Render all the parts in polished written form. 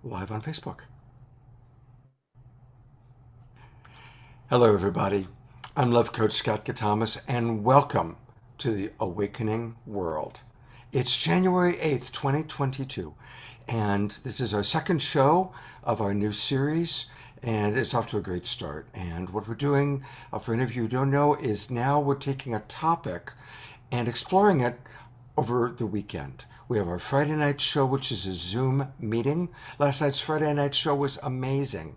live on Facebook. Hello, everybody. I'm Love Coach Scott Katamas, and welcome to the Awakening World. It's January 8th, 2022, and this is our second show of our new series, and it's off to a great start. And what we're doing, for any of you who don't know, is now we're taking a topic and exploring it over the weekend. We have our Friday night show, which is a Zoom meeting. Last night's Friday night show was amazing,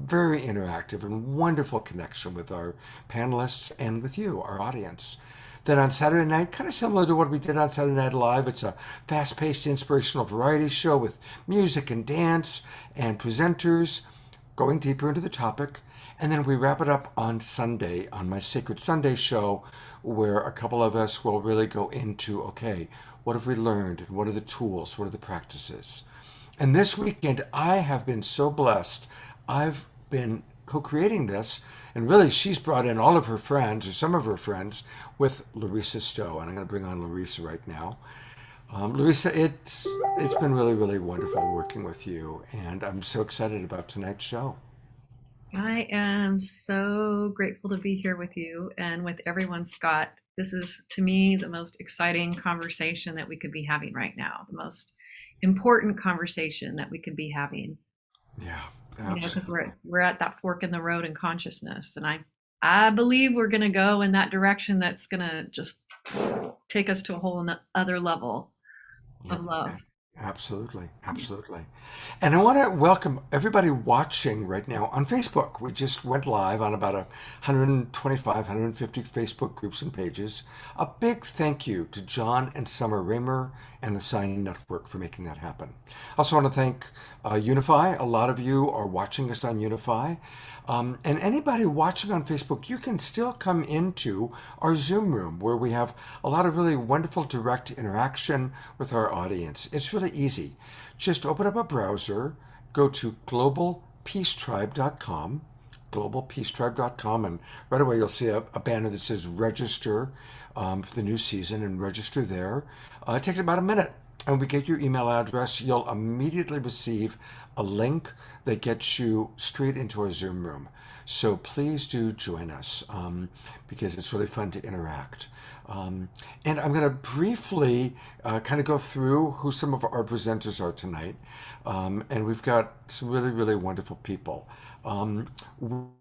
very interactive and wonderful connection with our panelists and with you, our audience. Then on Saturday night, kind of similar to what we did on Saturday Night Live, it's a fast-paced inspirational variety show with music and dance and presenters going deeper into the topic. And then we wrap it up on Sunday, on my Sacred Sunday show, where a couple of us will really go into, okay, what have we learned? And what are the tools? What are the practices? And this weekend, I have been so blessed. I've been co-creating this, and really she's brought in all of her friends, or some of her friends, with Larissa Stowe. And I'm going to bring on Larissa right now. Larissa, it's been really, really wonderful working with you, and I'm so excited about tonight's show. I am so grateful to be here with you and with everyone, Scott. This is, to me, the most exciting conversation that we could be having right now, the most important conversation that we could be having. Yeah, Because absolutely. we're at that fork in the road in consciousness, and I believe we're going to go in that direction that's going to just take us to a whole other level Yep. of love. Absolutely. Absolutely. And I want to welcome everybody watching right now on Facebook. We just went live on about 125, 150 Facebook groups and pages. A big thank you to John and Summer Raymer and the Sign Network for making that happen. I also want to thank Unify. A lot of you are watching us on Unify. And anybody watching on Facebook, you can still come into our Zoom room where we have a lot of really wonderful direct interaction with our audience. It's really easy. Just open up a browser, go to globalpeacetribe.com, and right away you'll see a banner that says register for the new season, and register there. It takes about a minute. And we get your email address, you'll immediately receive a link that gets you straight into our Zoom room. So please do join us because it's really fun to interact. And I'm going to briefly kind of go through who some of our presenters are tonight. And we've got some really, really wonderful people.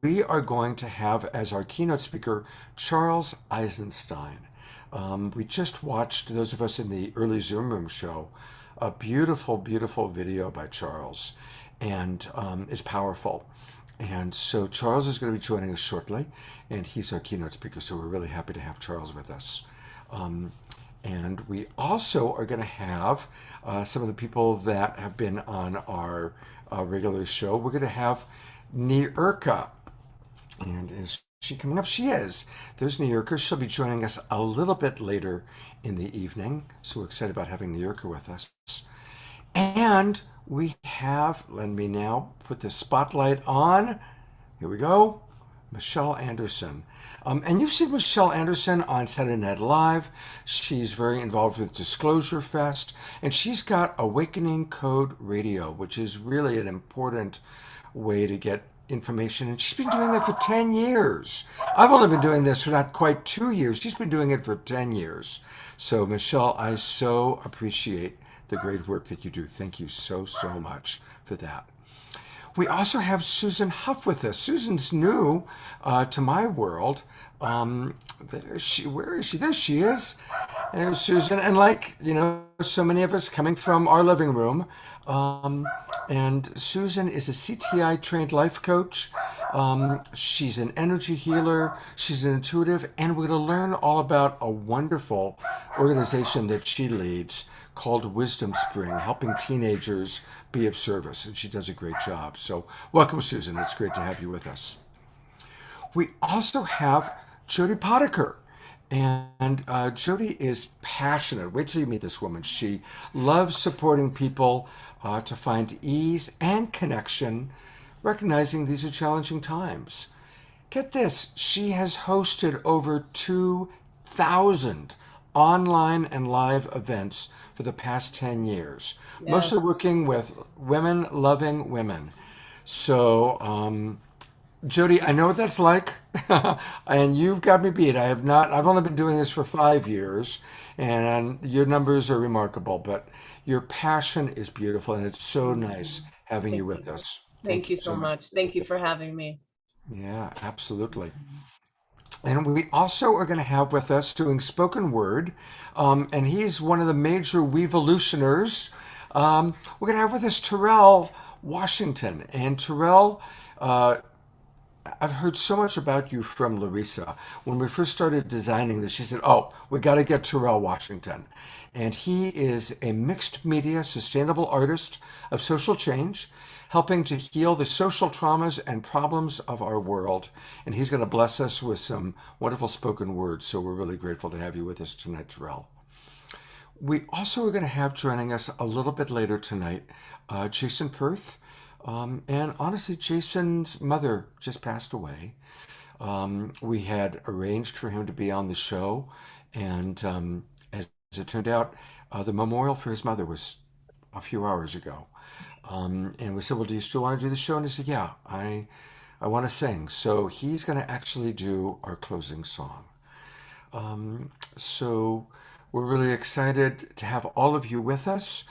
We are going to have as our keynote speaker Charles Eisenstein. We just watched, those of us in the early Zoom room show, a beautiful, beautiful video by Charles, and it's powerful. And so Charles is going to be joining us shortly, and he's our keynote speaker, so we're really happy to have Charles with us. And we also are going to have some of the people that have been on our regular show. We're going to have Nirka, and is she coming up? She is. There's Nirka. She'll be joining us a little bit later in the evening. So we're excited about having Nirka with us. And we have, let me now put the spotlight on. Here we go. Michelle Anderson. And you've seen Michelle Anderson on Saturday Night Live. She's very involved with Disclosure Fest. And she's got Awakening Code Radio, which is really an important way to get information, and she's been doing that for 10 years. I've only been doing this for not quite 2 years. She's been doing it for 10 years. So, Michelle, I so appreciate the great work that you do. Thank you so, so much for that. We also have Susan Huff with us. Susan's new to my world. Where is she? There she is. There's Susan. And like, so many of us coming from our living room, and Susan is a CTI trained life coach. She's an energy healer. She's an intuitive. And we're going to learn all about a wonderful organization that she leads called Wisdom Spring, helping teenagers be of service. And she does a great job. So welcome, Susan. It's great to have you with us. We also have Jody Potiker. And Jody is passionate. Wait till you meet this woman. She loves supporting people to find ease and connection, recognizing these are challenging times. Get this, she has hosted over 2,000 online and live events for the past 10 years, mostly Yes. working with women loving women. So, Jody, I know what that's like, and you've got me beat. I have not, I've only been doing this for 5 years, and your numbers are remarkable, but your passion is beautiful, and it's so nice Mhm. having you Thank with you. us. Thank Thank you you so so much. much. Thank you for having me. Yeah, absolutely. And we also are going to have with us doing spoken word, and he's one of the major WEvolutioners. We're going to have with us Terrell Washington. And Terrell, I've heard so much about you from Larissa. When we first started designing this, she said, "Oh, we got to get Terrell Washington." And he is a mixed media sustainable artist of social change, helping to heal the social traumas and problems of our world. And he's going to bless us with some wonderful spoken words. So we're really grateful to have you with us tonight, Terrell. We also are going to have joining us a little bit later tonight Jason Firth. And honestly, Jason's mother just passed away. We had arranged for him to be on the show, and as it turned out, the memorial for his mother was a few hours ago. And we said, "Well, do you still want to do the show?" And he said, "Yeah, I want to sing." So he's going to actually do our closing song. So we're really excited to have all of you with us.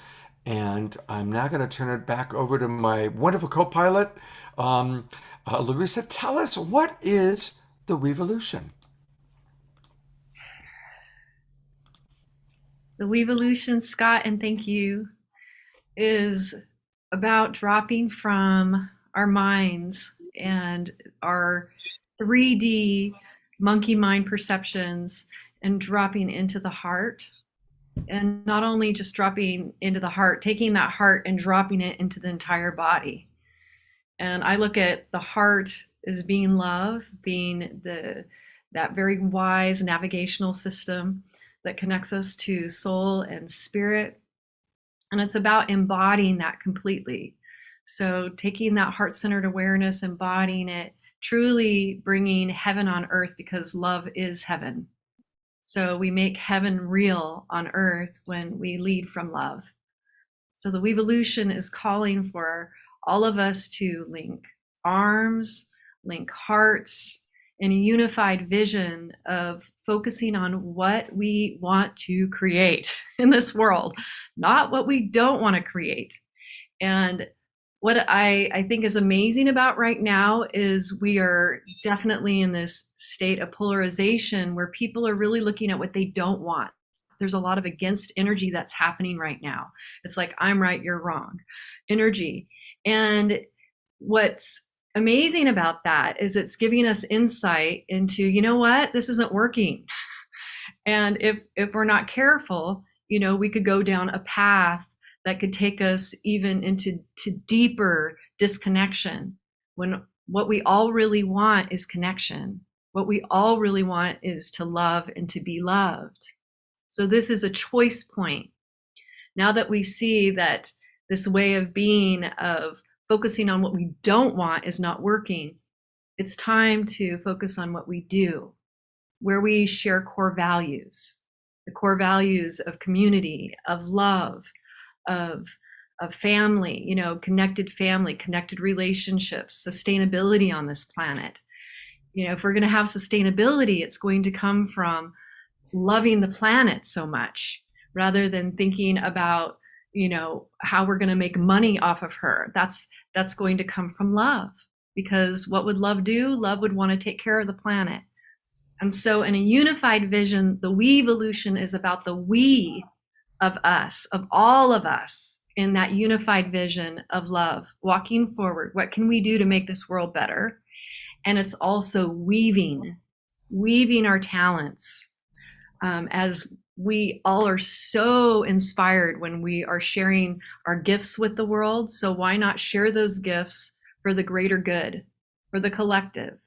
And I'm now going to turn it back over to my wonderful co pilot, Larissa. Tell us, what is the WEvolution? The WEvolution, Scott, and thank you, is about dropping from our minds and our 3D monkey mind perceptions and dropping into the heart. And not only just dropping into the heart, taking that heart and dropping it into the entire body. And I look at the heart as being love, being that very wise navigational system that connects us to soul and spirit. And it's about embodying that completely. So taking that heart-centered awareness, embodying it, truly bringing heaven on earth, because love is heaven. So we make heaven real on earth when we lead from love. So the WEvolution is calling for all of us to link arms, link hearts, in a unified vision of focusing on what we want to create in this world, not what we don't want to create. And what I think is amazing about right now is we are definitely in this state of polarization where people are really looking at what they don't want. There's a lot of against energy that's happening right now. It's like, I'm right, you're wrong energy. And what's amazing about that is it's giving us insight into, you know what, this isn't working. And if we're not careful, we could go down a path that could take us even into deeper disconnection, when what we all really want is connection. What we all really want is to love and to be loved. So this is a choice point. Now that we see that this way of being, of focusing on what we don't want, is not working, it's time to focus on what we do, where we share core values, the core values of community, of love, of family, connected family, connected relationships, sustainability on this planet. If we're going to have sustainability, it's going to come from loving the planet so much, rather than thinking about, how we're going to make money off of her. That's going to come from love, because what would love do? Love would want to take care of the planet. And so in a unified vision, the WEvolution is about the we of us, of all of us, in that unified vision of love, walking forward. What can we do to make this world better? And it's also weaving our talents, as we all are so inspired when we are sharing our gifts with the world. So why not share those gifts for the greater good, for the collective,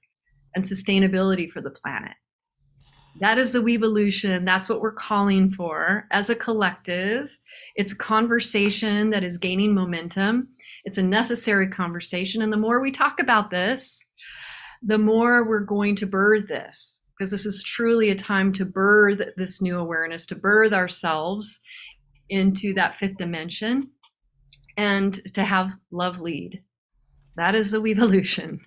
and sustainability for the planet? That is the WEvolution. That's what we're calling for as a collective. It's a conversation that is gaining momentum. It's a necessary conversation. And the more we talk about this, the more we're going to birth this, because this is truly a time to birth this new awareness, to birth ourselves into that fifth dimension and to have love lead. That is the WEvolution.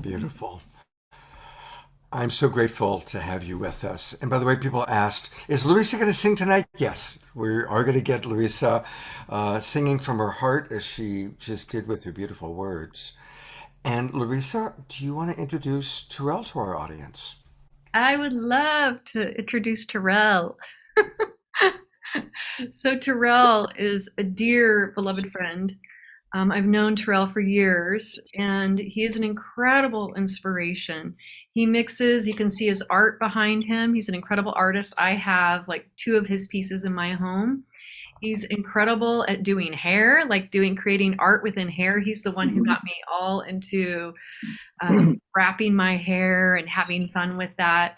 Beautiful. I'm so grateful to have you with us. And by the way, people asked, is Larissa going to sing tonight? Yes, we are going to get Larissa singing from her heart as she just did with her beautiful words. And Larissa, do you want to introduce Terrell to our audience? I would love to introduce Terrell. So, Terrell is a dear, beloved friend. I've known Terrell for years, and he is an incredible inspiration. He mixes, you can see his art behind him. He's an incredible artist. I have like two of his pieces in my home. He's incredible at doing hair, like creating art within hair. He's the one who got me all into wrapping my hair and having fun with that.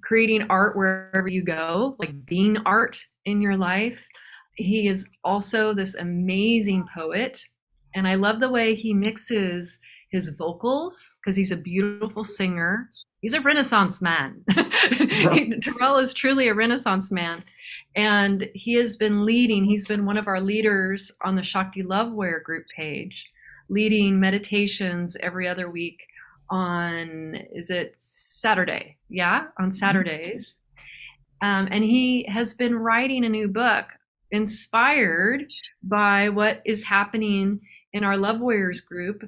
Creating art wherever you go, like being art in your life. He is also this amazing poet, and I love the way he mixes his vocals because he's a beautiful singer. He's a Renaissance man. Terrell is truly a Renaissance man, and he's been one of our leaders on the Shakti Love Wear group page, leading meditations every other week on, is it Saturday? Yeah, on Saturdays. And he has been writing a new book inspired by what is happening in our Love Warriors group.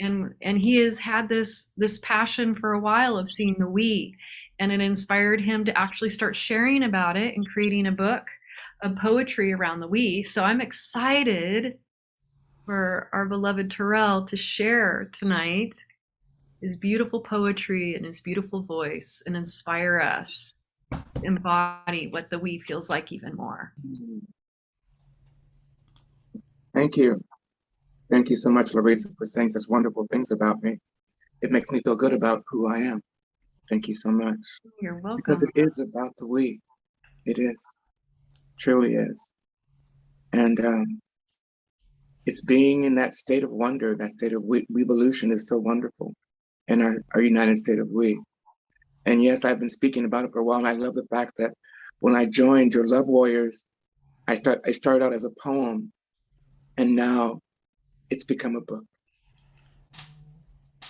And he has had this passion for a while of seeing the we, and it inspired him to actually start sharing about it and creating a book of poetry around the we. So I'm excited for our beloved Terrell to share tonight his beautiful poetry and his beautiful voice and inspire us to embody what the we feels like even more. Thank you. Thank you so much, Larissa, for saying such wonderful things about me. It makes me feel good about who I am. Thank you so much. You're welcome. Because it is about the we. It is. Truly is. And it's being in that state of wonder, that state of WEvolution is so wonderful in our United State of we. And yes, I've been speaking about it for a while, and I love the fact that when I joined your Love Warriors, I started out as a poem, and now it's become a book.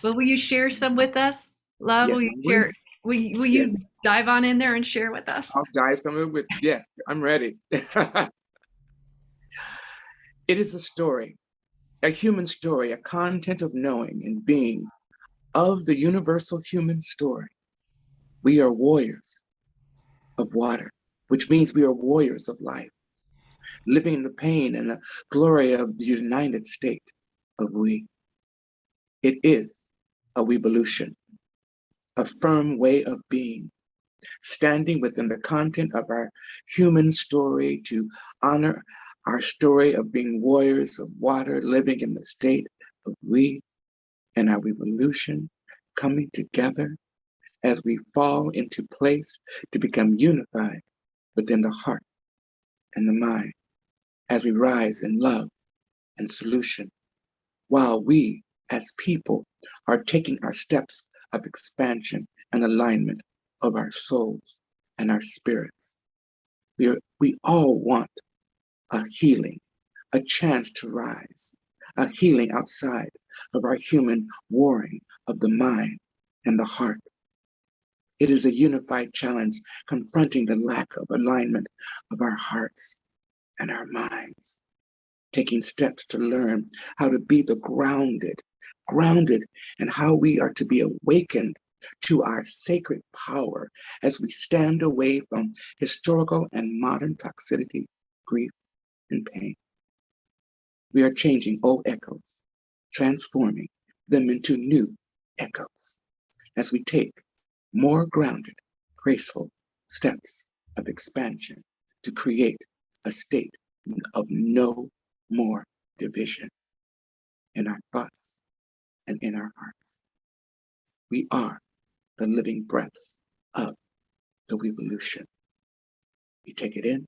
Well, will you share some with us, love? Yes, will you share? Will you yes. dive on in there and share with us? I'll dive some of it with, yes, I'm ready. It is a story, a human story, a content of knowing and being of the universal human story. We are warriors of water, which means we are warriors of life, living in the pain and the glory of the united state of we. It is a WEvolution, a firm way of being, standing within the content of our human story to honor our story of being warriors of water, living in the state of we, and our WEvolution coming together as we fall into place to become unified within the heart and the mind, as we rise in love and solution, while we as people are taking our steps of expansion and alignment of our souls and our spirits. We all want a healing, a chance to rise, a healing outside of our human warring of the mind and the heart. It is a unified challenge confronting the lack of alignment of our hearts and our minds, taking steps to learn how to be the grounded, and how we are to be awakened to our sacred power as we stand away from historical and modern toxicity, grief, and pain. We are changing old echoes, transforming them into new echoes as we take more grounded, graceful steps of expansion to create a state of no more division in our thoughts and in our hearts. We are the living breaths of the WEvolution. We take it in,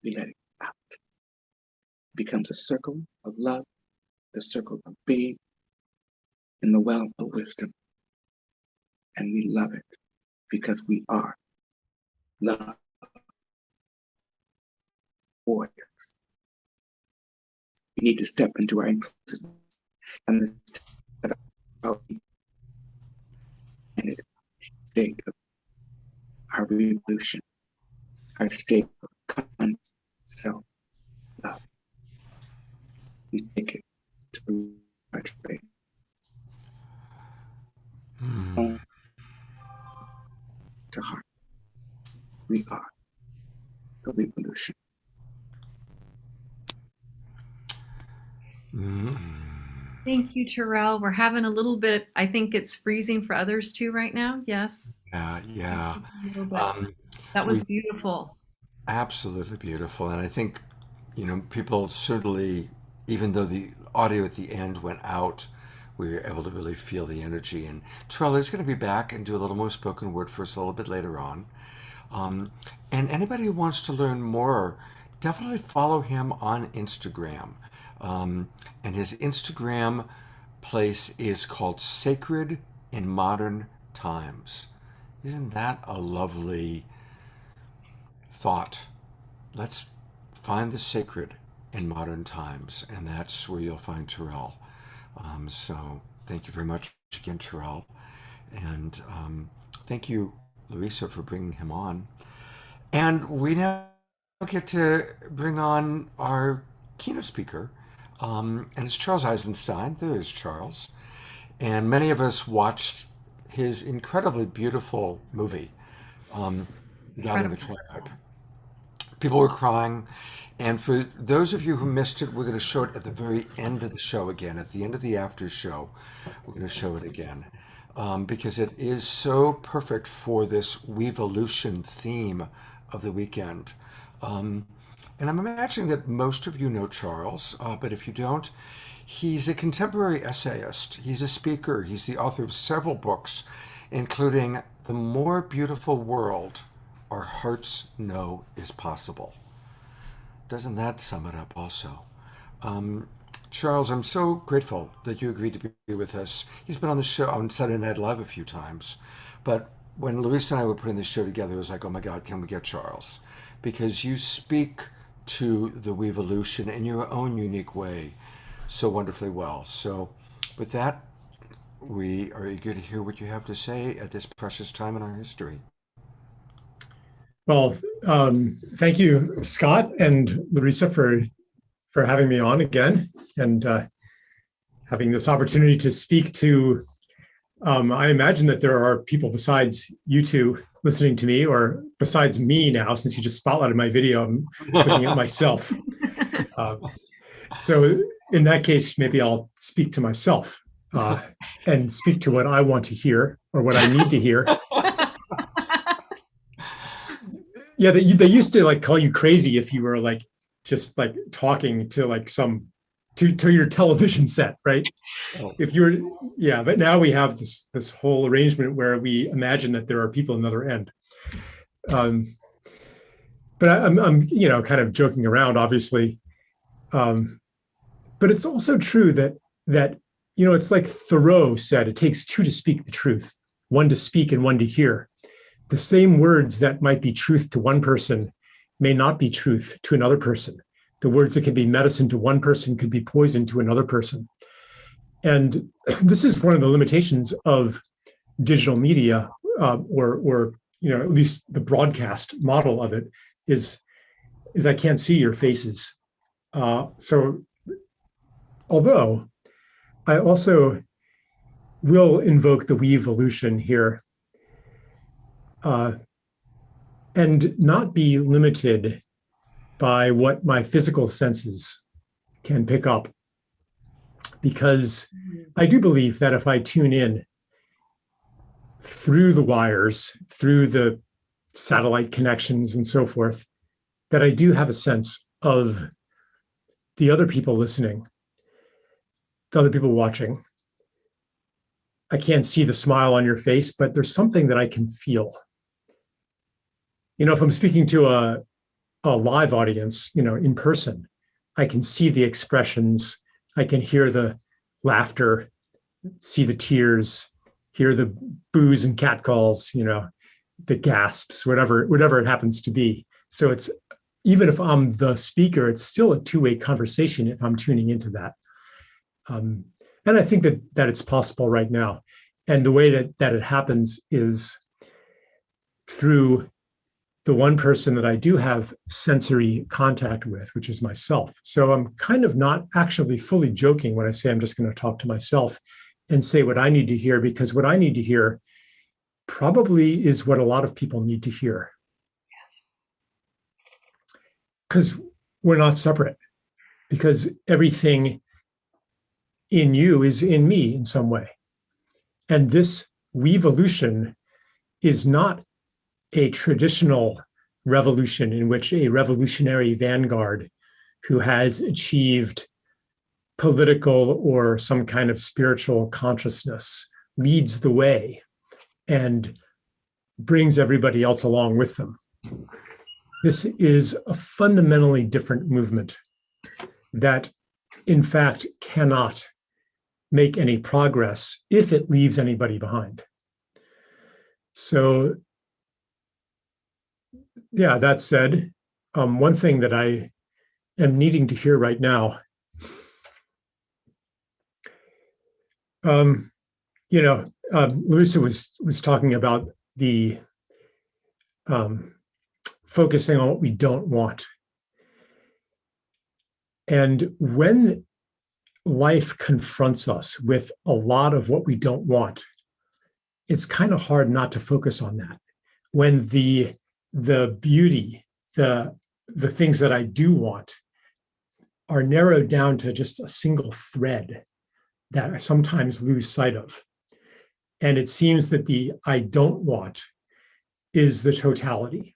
we let it out. It becomes a circle of love, the circle of being, in the well of wisdom. And we love it because we are love, warrior. We need to step into our inclusiveness and the state of our revolution, our state of conscious self-love. We take it to our trade. Home to heart. We are the WEvolution. Thank you, Terrell. We're having a little bit, I think it's freezing for others too right now. Yes. Yeah. A little bit. That was beautiful. Absolutely beautiful. And I think, people certainly, even though the audio at the end went out, we were able to really feel the energy. And Terrell is going to be back and do a little more spoken word for us a little bit later on. And anybody who wants to learn more, definitely follow him on Instagram. And his Instagram place is called Sacred in Modern Times. Isn't that a lovely thought? Let's find the sacred in modern times, and that's where you'll find Terrell. So thank you very much again, Terrell. And thank you, Louisa, for bringing him on. And we now get to bring on our keynote speaker, and it's Charles Eisenstein. There is Charles. And many of us watched his incredibly beautiful movie, God of the Tribe. People were crying. And for those of you who missed it, we're going to show it at the very end of the show again. At the end of the after show, we're going to show it again. Because it is so perfect for this WEvolution theme of the weekend. And I'm imagining that most of you know Charles, but if you don't, he's a contemporary essayist. He's a speaker. He's the author of several books, including The More Beautiful World Our Hearts Know Is Possible. Doesn't that sum it up also? Charles, I'm so grateful that you agreed to be with us. He's been on the show on Saturday Night Live a few times, but when Luis and I were putting this show together, it was like, oh my God, can we get Charles? Because you speak to the WEvolution in your own unique way so wonderfully well. So with that, we are eager to hear what you have to say at this precious time in our history. Well, thank you, Scott and Larissa, for having me on again and having this opportunity to speak to. I imagine that there are people besides you two listening to me, or besides me now, since you just spotlighted my video, I'm looking at myself. So in that case, maybe I'll speak to myself and speak to what I want to hear or what I need to hear. Yeah, they used to like call you crazy if you were like just like talking to like some to your television set, right? Oh. If you're, yeah, but now we have this whole arrangement where we imagine that there are people on the other end. But I'm kind of joking around, obviously. But it's also true that it's like Thoreau said, it takes two to speak the truth, one to speak and one to hear. The same words that might be truth to one person may not be truth to another person. The words that can be medicine to one person could be poison to another person. And this is one of the limitations of digital media, or at least the broadcast model of it is I can't see your faces. So although I also will invoke the WEvolution here, and not be limited by what my physical senses can pick up. Because I do believe that if I tune in through the wires, through the satellite connections and so forth, that I do have a sense of the other people listening, the other people watching. I can't see the smile on your face, but there's something that I can feel. If I'm speaking to a live audience, in person, I can see the expressions, I can hear the laughter, see the tears, hear the boos and catcalls, the gasps, whatever it happens to be. So it's, even if I'm the speaker, it's still a two-way conversation if I'm tuning into that. And I think that it's possible right now. And the way that it happens is through the one person that I do have sensory contact with, which is myself. So I'm kind of not actually fully joking when I say I'm just going to talk to myself and say what I need to hear, because what I need to hear probably is what a lot of people need to hear. Because we're not separate, because everything in you is in me in some way. And this WEvolution is not a traditional revolution in which a revolutionary vanguard who has achieved political or some kind of spiritual consciousness leads the way and brings everybody else along with them. This is a fundamentally different movement that, in fact, cannot make any progress if it leaves anybody behind. So, yeah, that said, one thing that I am needing to hear right now, Larissa was talking about the focusing on what we don't want. And when life confronts us with a lot of what we don't want, it's kind of hard not to focus on that. When the beauty, the things that I do want are narrowed down to just a single thread that I sometimes lose sight of. And it seems that the I don't want is the totality.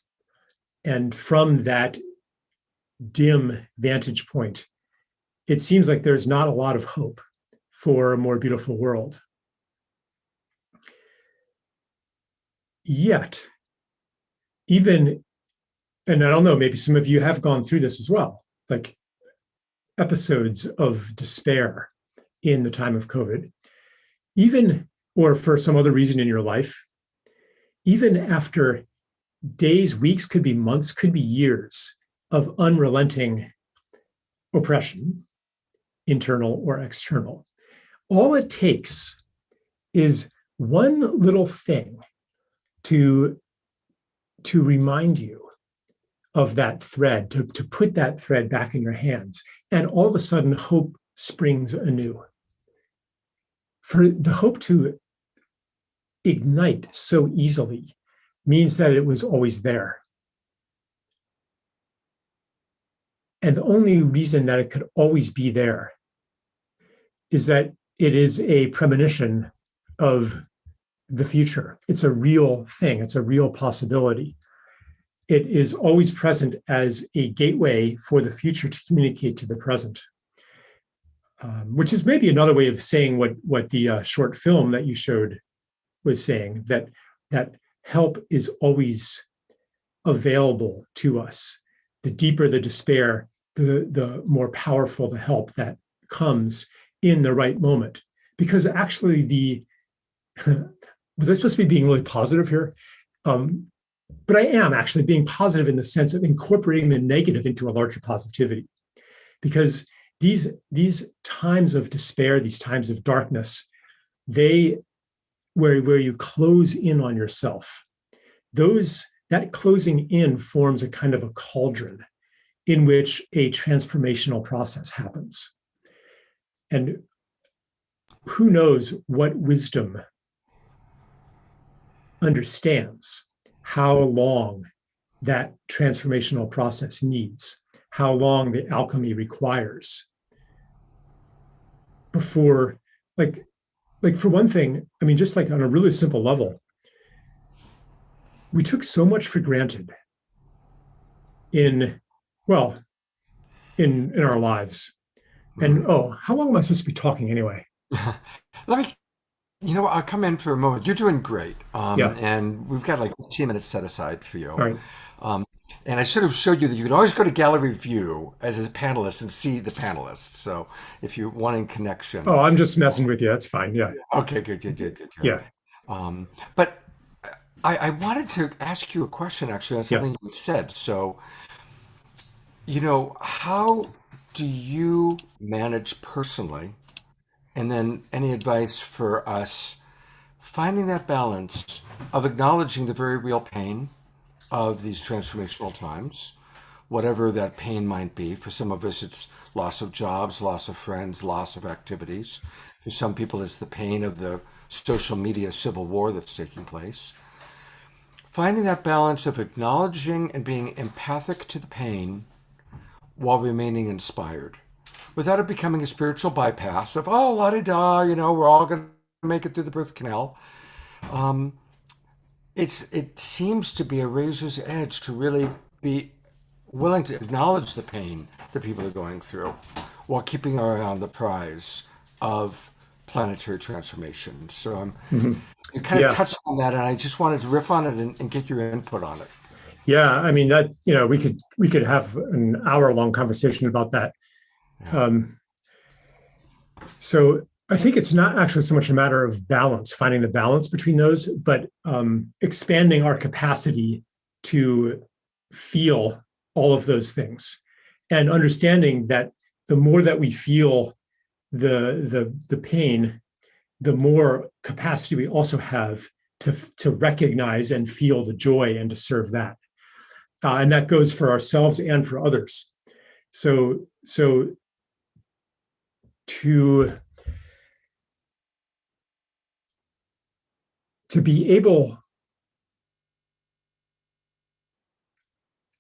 And from that dim vantage point, it seems like there's not a lot of hope for a more beautiful world. Yet, even, and I don't know, maybe some of you have gone through this as well, like episodes of despair in the time of COVID, even, or for some other reason in your life, even after days, weeks, could be months, could be years of unrelenting oppression, internal or external. All it takes is one little thing to remind you of that thread, to put that thread back in your hands. And all of a sudden, hope springs anew. For the hope to ignite so easily means that it was always there. And the only reason that it could always be there is that it is a premonition of the future. It's a real thing. It's a real possibility. It is always present as a gateway for the future to communicate to the present, which is maybe another way of saying what the short film that you showed was saying, that help is always available to us. The deeper the despair, the more powerful the help that comes in the right moment. Because actually was I supposed to be being really positive here? But I am actually being positive in the sense of incorporating the negative into a larger positivity. Because these times of despair, these times of darkness, where you close in on yourself, that closing in forms a kind of a cauldron in which a transformational process happens. And who knows what wisdom understands how long that transformational process needs, how long the alchemy requires before, like for one thing, I mean, just like on a really simple level, we took so much for granted in our lives. And how long am I supposed to be talking anyway? Let me, I'll come in for a moment. You're doing great. Yeah. And we've got like 15 minutes set aside for you. All right. And I should have showed you that you can always go to gallery view as a panelist and see the panelists. So if you're wanting connection. Oh, I'm just messing with you. That's fine. Yeah. Okay, good. Yeah. But I wanted to ask you a question actually on Yeah. something you had said. So, how do you manage personally? And then any advice for us finding that balance of acknowledging the very real pain of these transformational times, whatever that pain might be. For some of us, it's loss of jobs, loss of friends, loss of activities. For some people, it's the pain of the social media civil war that's taking place. Finding that balance of acknowledging and being empathic to the pain while remaining inspired without it becoming a spiritual bypass of, oh, la di da, we're all going to make it through the birth canal. It seems to be a razor's edge to really be willing to acknowledge the pain that people are going through while keeping our eye on the prize of planetary transformation. So Mhm. you kind of Yeah. touched on that, and I just wanted to riff on it and get your input on it. Yeah. I mean, that, we could have an hour long conversation about that. Yeah. Um, so I think it's not actually so much a matter of balance, finding the balance between those, but expanding our capacity to feel all of those things, and understanding that the more that we feel the pain, the more capacity we also have to recognize and feel the joy and to serve that. And that goes for ourselves and for others. So to be able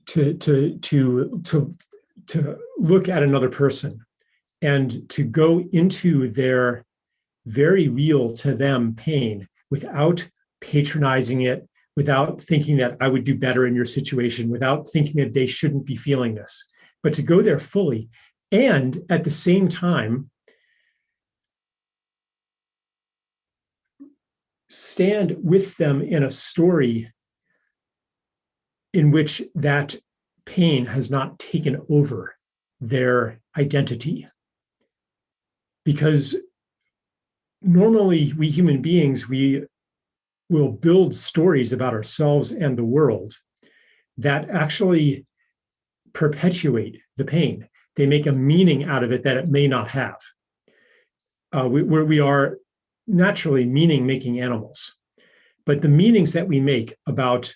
to look at another person and to go into their very real to them pain without patronizing it, without thinking that I would do better in your situation, without thinking that they shouldn't be feeling this, but to go there fully. And at the same time, stand with them in a story in which that pain has not taken over their identity. Because normally, we human beings, we will build stories about ourselves and the world that actually perpetuate the pain. They make a meaning out of it that it may not have. We are naturally meaning making animals, but the meanings that we make about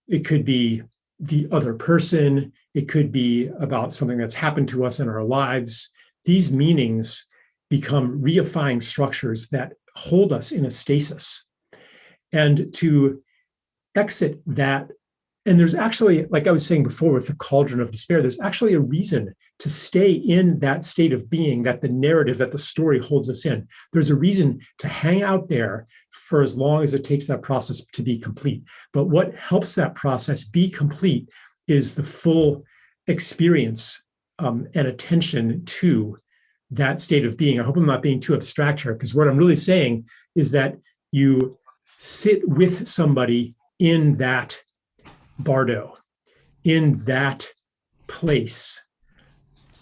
it could be the other person, it could be about something that's happened to us in our lives. These meanings become reifying structures that hold us in a stasis. And to exit that, and there's actually, like I was saying before with the cauldron of despair, there's actually a reason to stay in that state of being, that the narrative, that the story holds us in. There's a reason to hang out there for as long as it takes that process to be complete. But what helps that process be complete is the full experience and attention to that state of being. I hope I'm not being too abstract here, because what I'm really saying is that you sit with somebody in that bardo, in that place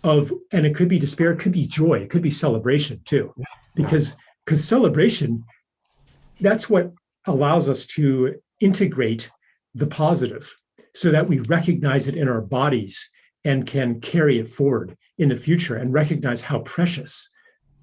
of, and it could be despair, it could be joy, it could be celebration too, Yeah. because celebration, that's what allows us to integrate the positive so that we recognize it in our bodies and can carry it forward in the future and recognize how precious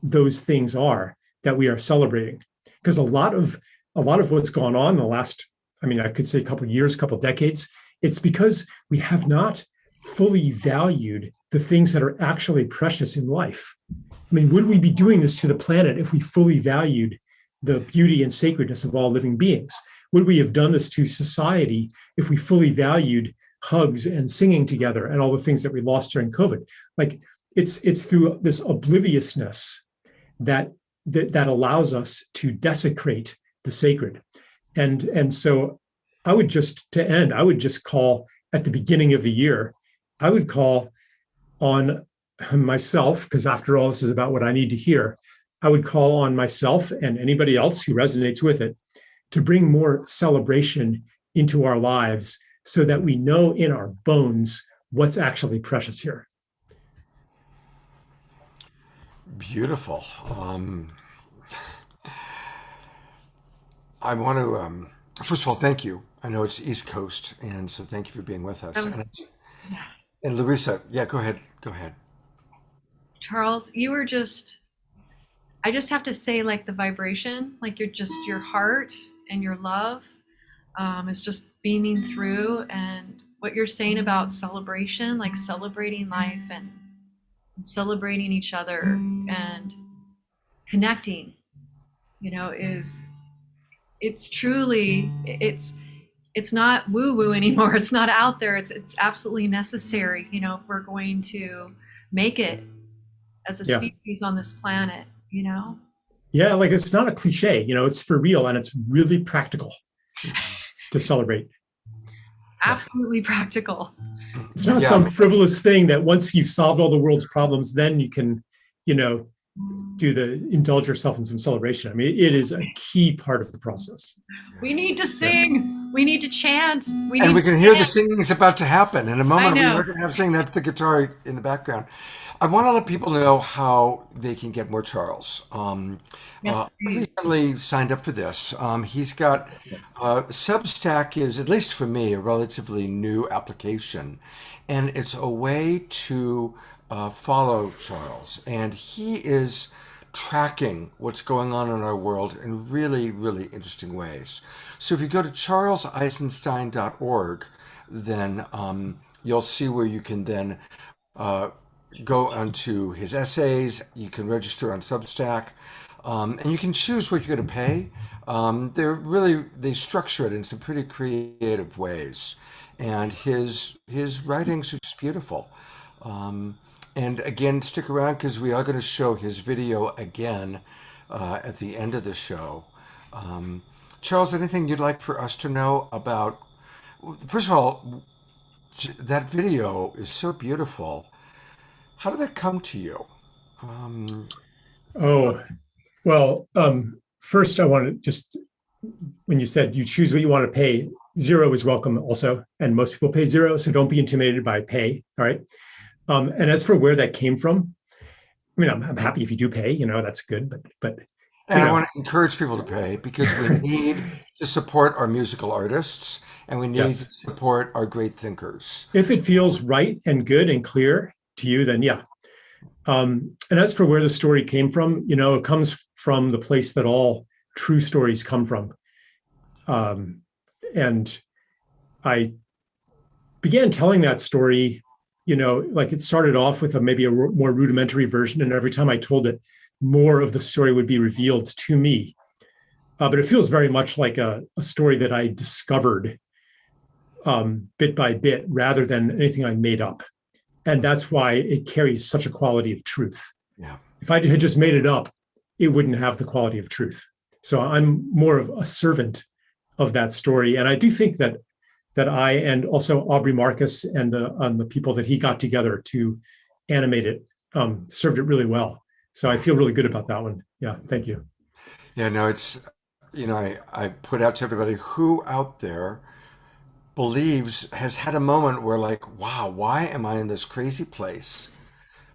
those things are that we are celebrating. Because a lot of what's gone on in the last, I mean, I could say a couple of years, a couple of decades, it's because we have not fully valued the things that are actually precious in life. I mean, would we be doing this to the planet if we fully valued the beauty and sacredness of all living beings? Would we have done this to society if we fully valued hugs and singing together and all the things that we lost during COVID? Like, it's through this obliviousness that allows us to desecrate the sacred. And so I would just, to end, I would just call at the beginning of the year, I would call on myself, because after all, this is about what I need to hear. I would call on myself and anybody else who resonates with it to bring more celebration into our lives so that we know in our bones what's actually precious here. Beautiful. I want to First of all, thank you. I know it's East Coast, and so thank you for being with us. Um, yes. And Larissa, yeah, go ahead. Go ahead. Charles, you were just, I just have to say, like the vibration, like you're just, your heart and your love is just beaming through. And what you're saying about celebration, like celebrating life and celebrating each other and connecting, is, it's truly, it's not woo woo anymore. It's not out there. It's absolutely necessary, if we're going to make it as a Yeah. species on this planet. Yeah. Like it's not a cliche, it's for real and it's really practical to celebrate. Yeah. Absolutely practical. It's not Yeah, some frivolous thing that once you've solved all the world's problems, then you can, you know, indulge yourself in some celebration. I mean, it is a key part of the process. We need to Yeah. sing. We need to chant. We and need we to can hear the dance. singing is about to happen. In a I moment, we know. are going to have singing. That's the guitar in the background. I want to let people know how they can get more Charles. Yes, I please. recently signed up for this. He's got Substack is, at least for me, a relatively new application, and it's a way to follow Charles. And he is tracking what's going on in our world in really, really interesting ways. So if you go to charleseisenstein.org, then you'll see where you can then go onto his essays. You can register on Substack, and you can choose what you're going to pay. They structure it in some pretty creative ways, and his writings are just beautiful. And again, stick around because we are going to show his video again at the end of the show. Charles, anything you'd like for us to know about? First of all, that video is so beautiful. How did that come to you? Oh, well, first, I want to just, when you said you choose what you want to pay, zero is welcome also. And most people pay zero. So don't be intimidated by pay. All right. And as for where that came from, I mean, I'm happy if you do pay, that's good. But, And I want to encourage people to pay because we need to support our musical artists and we need to yes, support our great thinkers. if it feels right and good and clear to you, then yeah. And as for where the story came from, it comes from the place that all true stories come from. And I began telling that story, like it started off with maybe a more rudimentary version. And every time I told it, more of the story would be revealed to me. But it feels very much like a story that I discovered bit by bit rather than anything I made up. And that's why it carries such a quality of truth. Yeah. If I had just made it up, it wouldn't have the quality of truth. So I'm more of a servant of that story. And I do think that I and also Aubrey Marcus and the people that he got together to animate it served it really well. So I feel really good about that one. Yeah, thank you. Yeah, no, I put out to everybody who out there has had a moment where like, wow, why am I in this crazy place?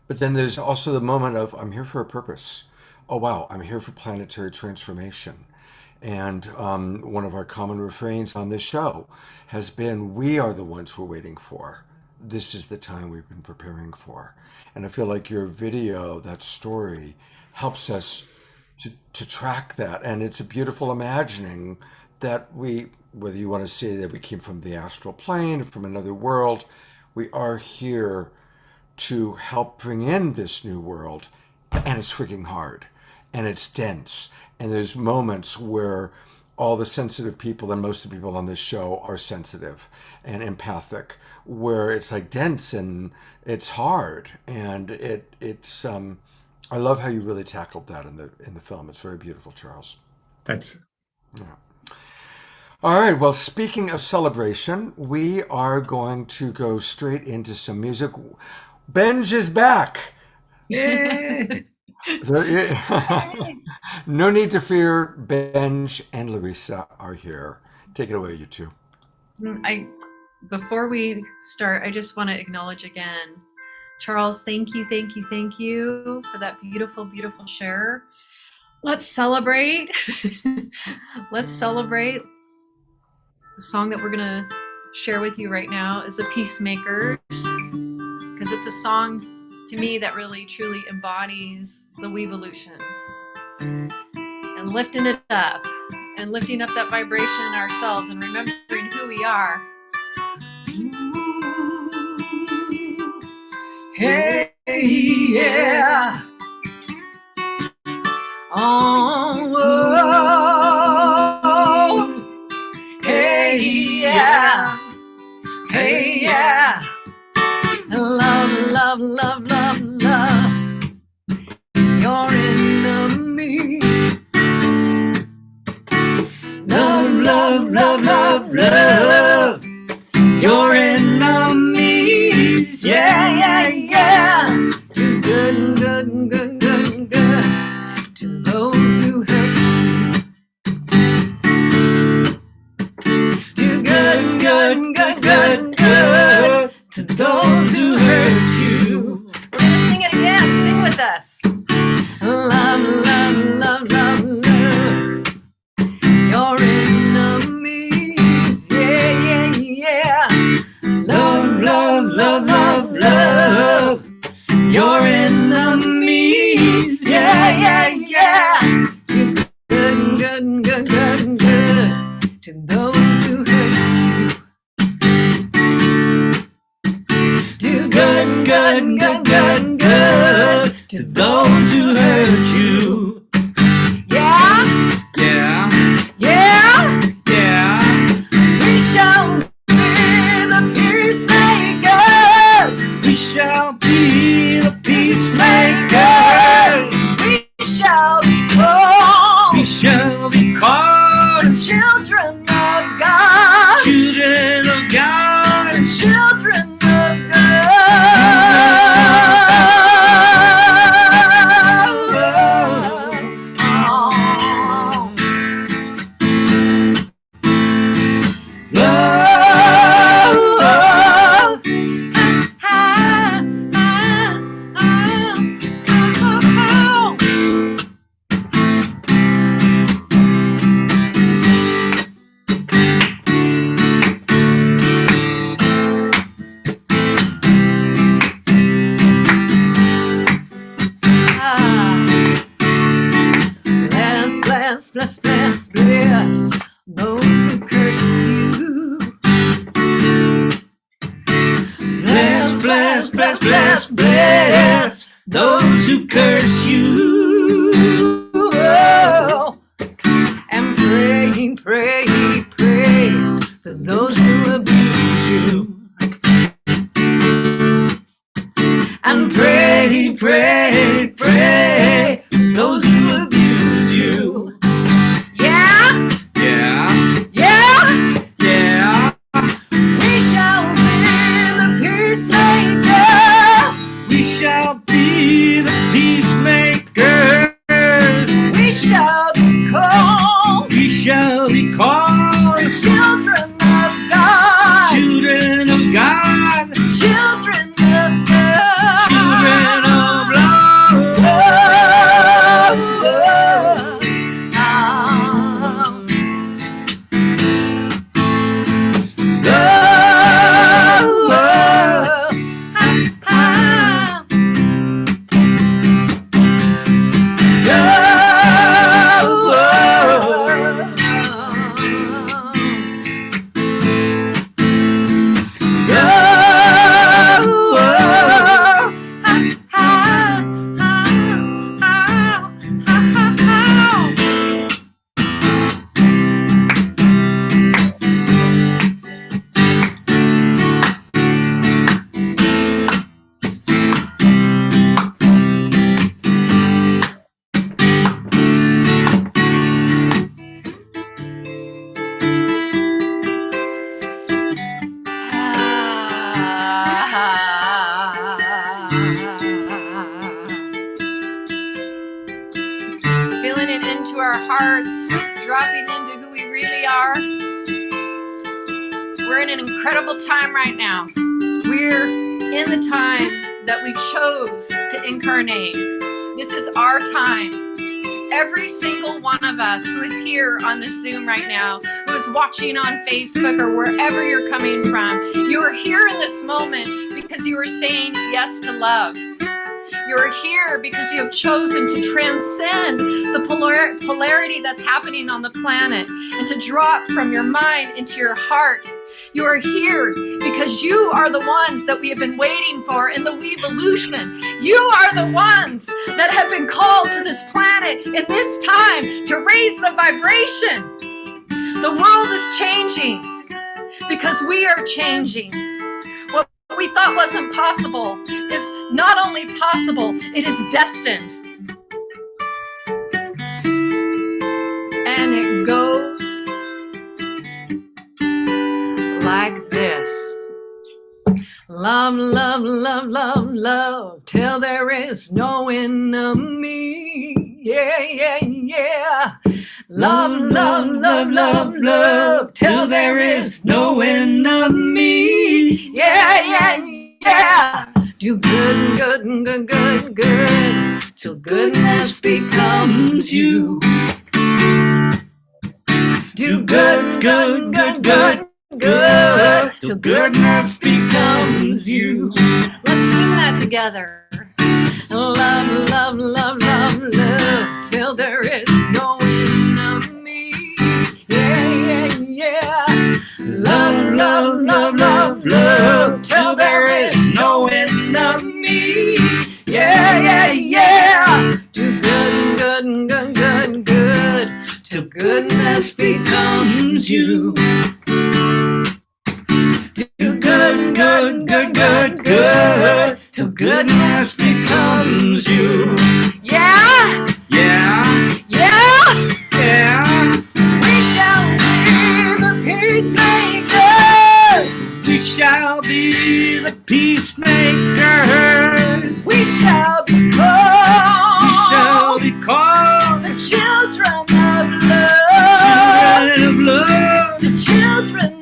But then there's also the moment of I'm here for a purpose. Oh wow, I'm here for planetary transformation. And one of our common refrains on this show has been, "We are the ones we're waiting for. This is the time we've been preparing for." And I feel like your video, that story, helps us to track that. And it's a beautiful imagining that whether you want to say that we came from the astral plane, from another world, we are here to help bring in this new world. And it's freaking hard and it's dense. And there's moments where all the sensitive people and most of the people on this show are sensitive and empathic, where it's like dense and it's hard. And it's I love how you really tackled that in the film. It's very beautiful, Charles. Thanks. Yeah. All right. Well, speaking of celebration, we are going to go straight into some music. Benj is back. Yay! No need to fear. Benj and Larissa are here. Take it away, you two. I Before we start, I just want to acknowledge again, Charles, thank you, thank you, thank you for that beautiful, beautiful share. Let's celebrate. Let's celebrate The song that we're going to share with you right now is The Peacemakers, because it's a song to me that really truly embodies the WEvolution and lifting it up and lifting up that vibration in ourselves and remembering who we are. Hey, yeah. Oh, hey, yeah. Hey, yeah. Love, love, love, love, love your enemy. Love, love, love, love, love your enemies. Yeah, yeah, yeah. Too good, good, good, good, good to those who hurt you. Too good, good, good, good, good to those who hurt you. We're gonna sing it again. Sing with us. Love, love, love, love, love your enemies. Yeah, yeah, yeah. Love, love, love, love, love your enemies. Yeah, yeah, yeah. Too good, good, good, good, good to those who hurt you. Too good, good, good, good, good to those who hurt you. Yeah, yeah, yeah, yeah. We shall be the peacemakers. We shall be the peacemakers. We shall be called. We shall be called children of God. Children of God. Children of God. Bless, bless, bless those who curse you. Bless, bless, bless, bless, bless those who curse you. Oh, and pray, pray, pray for those who abuse you. And pray, pray, pray for those who abuse you. Yeah, yeah, yeah, yeah. We shall be the peacemakers. We shall be the peacemakers. We shall be called. We shall be called children of God. Children of God. Children of God. Children of love. Feeling it into our hearts, dropping into who we really are. We're in an incredible time right now. We're in the time that we chose to incarnate. This is our time. Every single one of us who is here on this Zoom right now, who is watching on Facebook or wherever you're coming from, you are here in this moment because you are saying yes to love. You are here because you have chosen to transcend the polarity that's happening on the planet and to drop from your mind into your heart. You are here because you are the ones that we have been waiting for in the WEvolution. You are the ones that have been called to this planet in this time to raise the vibration. The world is changing because we are changing. What we thought wasn't possible is not only possible, it is destined. And it goes like this. Love, love, love, love, love, till there is no enemy. Yeah, yeah, yeah. Love, love, love, love, love, till there is no enemy. Yeah, yeah, yeah. Do good, good, good, good, good, till goodness becomes you. Do good, good, good, good, good, till goodness becomes you. Let's sing that together. Love, love, love, love, love, till there is no enemy. Yeah, yeah, yeah. Love, love, love, love, love, till there is no enemy. Yeah, yeah, yeah. Do good, good, good, good, good, till goodness becomes you. Do good, good, good, good, good, till goodness becomes you. Yeah, yeah, yeah, yeah. We shall be the peacemakers. We shall be the peacemakers. We shall be called. We shall be called the children of love. Children of love. The children of love.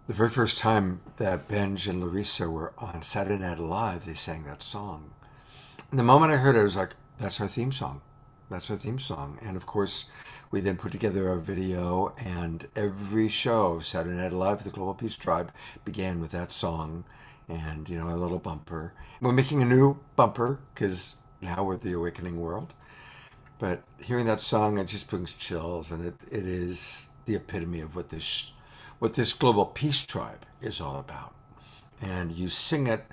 The very first time that Benj and Larissa were on Saturday Night Live, they sang that song. And the moment I heard it, I was like, that's our theme song. That's our theme song. And of course, we then put together a video, and every show of Saturday Night Live, the Global Peace Tribe, began with that song and, you know, a little bumper. We're making a new bumper because now we're the awakening world. But hearing that song, it just brings chills, and it is the epitome of what this Global Peace Tribe is all about. And you sing it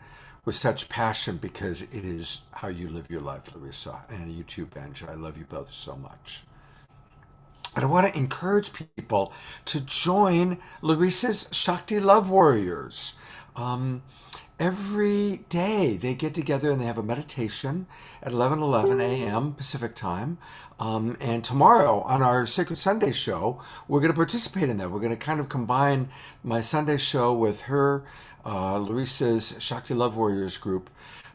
with such passion because it is how you live your life, Larissa. And you too, Benj. I love you both so much. And I want to encourage people to join Larissa's Shakti Love Warriors. Every day they get together and they have a meditation at 11:11 a.m. Pacific time. And tomorrow on our Sacred Sunday show, we're going to participate in that. We're going to kind of combine my Sunday show with her, Larissa's Shakti Love Warriors group.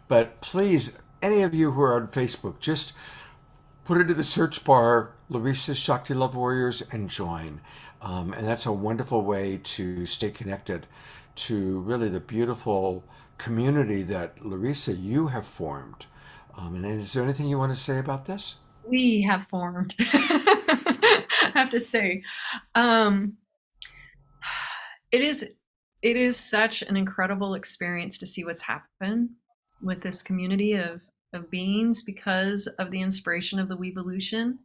But please, any of you who are on Facebook, just put into the search bar Larissa's Shakti Love Warriors and join. And that's a wonderful way to stay connected to really the beautiful community that, Larissa, you have formed. And is there anything you want to say about this? We have formed. I have to say, it is such an incredible experience to see what's happened with this community of of beings because of the inspiration of the WEvolution.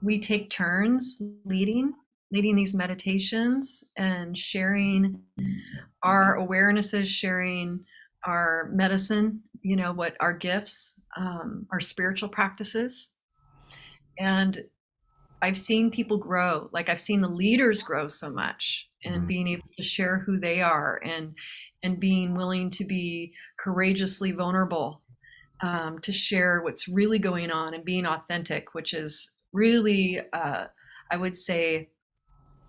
We take turns leading these meditations and sharing our awarenesses, sharing our medicine, what our gifts, our spiritual practices. And I've seen people grow. Like, I've seen the leaders grow so much, and being able to share who they are, and being willing to be courageously vulnerable, to share what's really going on, and being authentic, which is really, I would say,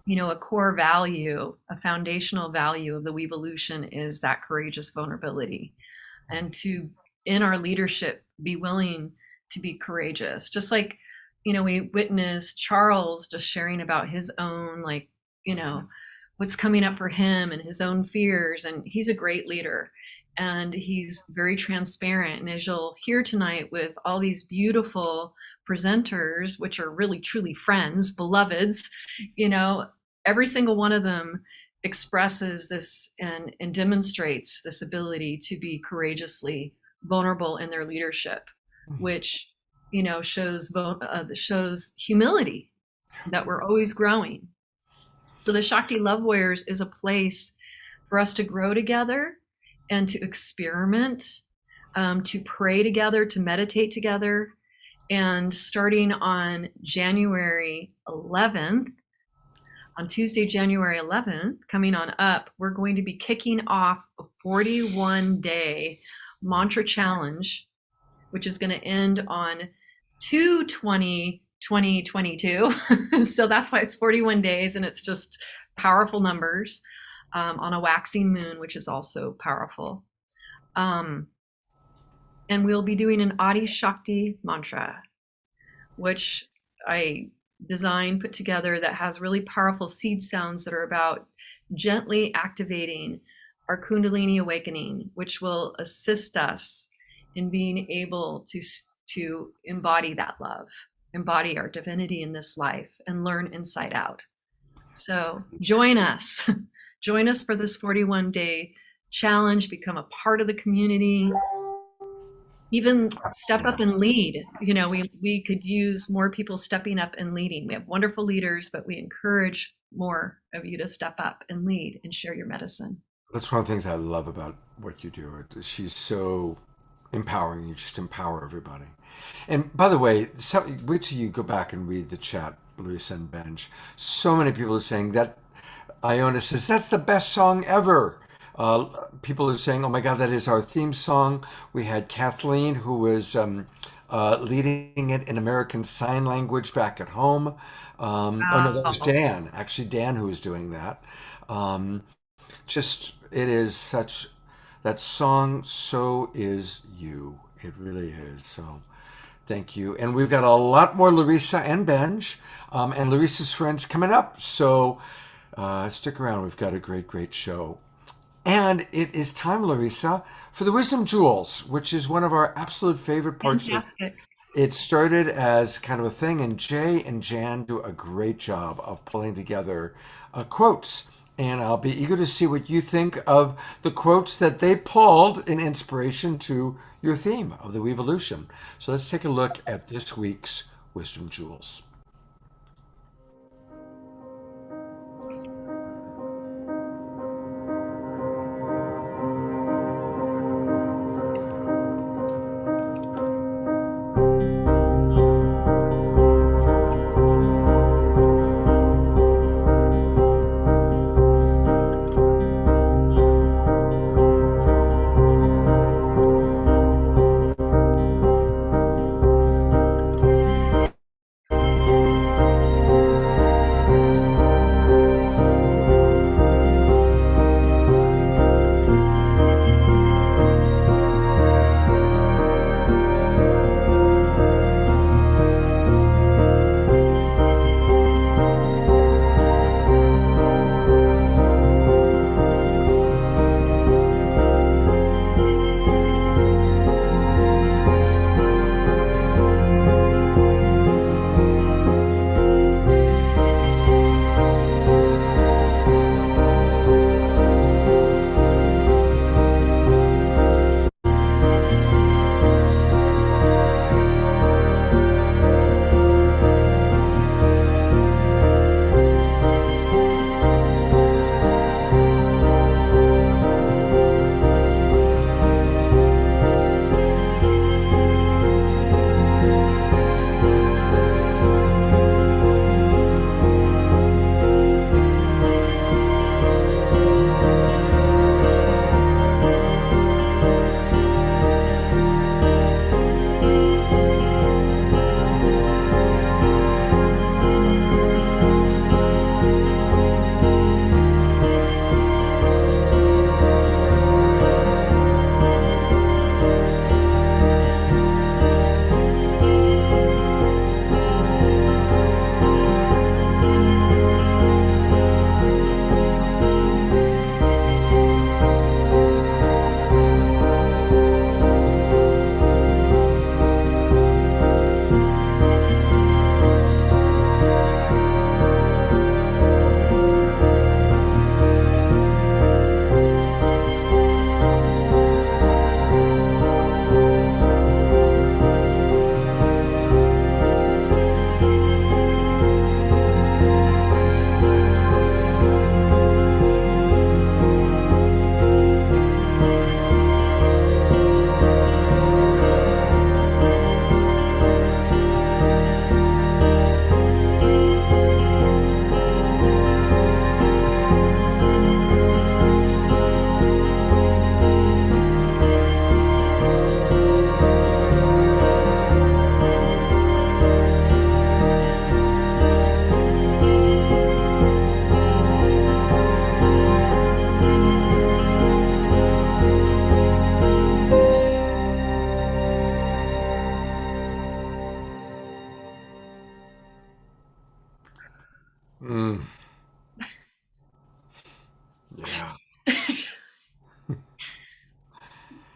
a core value, a foundational value of the WEvolution is that courageous vulnerability, and to, in our leadership, be willing to be courageous. Just like, we witnessed Charles just sharing about his own, what's coming up for him and his own fears. And he's a great leader, and he's very transparent. And as you'll hear tonight with all these beautiful presenters, which are really truly friends, beloveds, every single one of them expresses this and demonstrates this ability to be courageously vulnerable in their leadership, which shows humility, that we're always growing. So the Shakti Love Warriors is a place for us to grow together and to experiment, to pray together, to meditate together. And starting on January 11th, on Tuesday, January 11th, coming on up, we're going to be kicking off a 41-day mantra challenge, which is going to end on 2/20/2022. So that's why it's 41 days, and it's just powerful numbers, on a waxing moon, which is also powerful. And we'll be doing an Adi Shakti mantra, which I designed, put together, that has really powerful seed sounds that are about gently activating our Kundalini awakening, which will assist us in being able to embody that love, embody our divinity in this life, and learn inside out. So join us. Join us for this 41-day challenge. Become a part of the community. Even step up and lead. We could use more people stepping up and leading. We have wonderful leaders, but we encourage more of you to step up and lead and share your medicine. That's one of the things I love about what you do. She's so empowering. You just empower everybody. And by the way, wait till you go back and read the chat, Louisa and Benj. So many people are saying that. Iona says, that's the best song ever. People are saying, oh my God, that is our theme song. We had Kathleen, who was leading it in American Sign Language back at home. Oh no, that was Dan. Actually, Dan who was doing that. It is such, that song, so is you. It really is. So thank you. And we've got a lot more Larissa and Benj, and Larissa's friends coming up. So stick around. We've got a great, great show. And it is time, Larissa, for the Wisdom Jewels, which is one of our absolute favorite parts. Fantastic. It started as kind of a thing, and Jay and Jan do a great job of pulling together quotes. And I'll be eager to see what you think of the quotes that they pulled in inspiration to your theme of the WEvolution. So let's take a look at this week's Wisdom Jewels.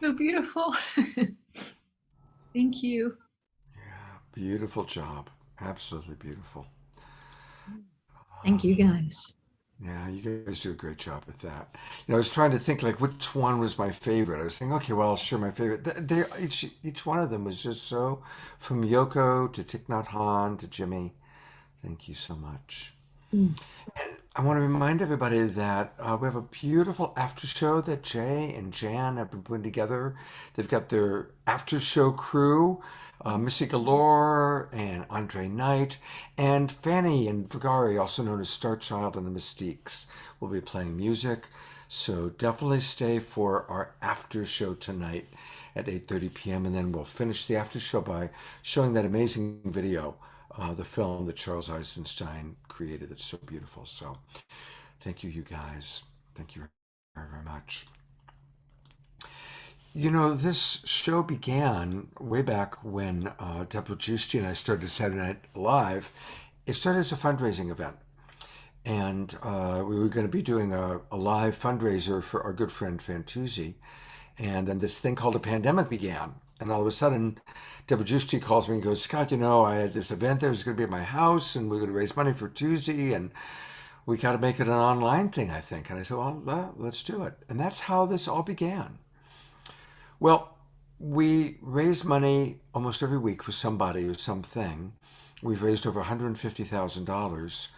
So beautiful. Thank you. Yeah, beautiful job. Absolutely beautiful. Thank you guys. Yeah, you guys do a great job with that. I was trying to think like which one was my favorite. I was thinking, okay, well, sure, my favorite. They each one of them was just so, from Yoko to Thich Nhat Hanh to Jimmy. Thank you so much. Mm. I want to remind everybody that we have a beautiful after show that Jay and Jan have been putting together. They've got their after show crew, Missy Galore and Andre Knight, and Fanny and Vigari, also known as Star Child and the Mystiques, will be playing music. So definitely stay for our after show tonight at 8:30 p.m. And then we'll finish the after show by showing that amazing video, the film that Charles Eisenstein created. That's so beautiful. So thank you, you guys. Thank you very, very much. This show began way back when Deborah Giusti and I started Saturday Night Live. It started as a fundraising event. And we were going to be doing a live fundraiser for our good friend Fantuzzi. And then this thing called a pandemic began. And all of a sudden, Deborah Giusti calls me and goes, Scott, I had this event that was going to be at my house, and we're going to raise money for Tuesday, and we got to make it an online thing, I think. And I said, well, let's do it. And that's how this all began. Well, we raise money almost every week for somebody or something. We've raised over $150,000.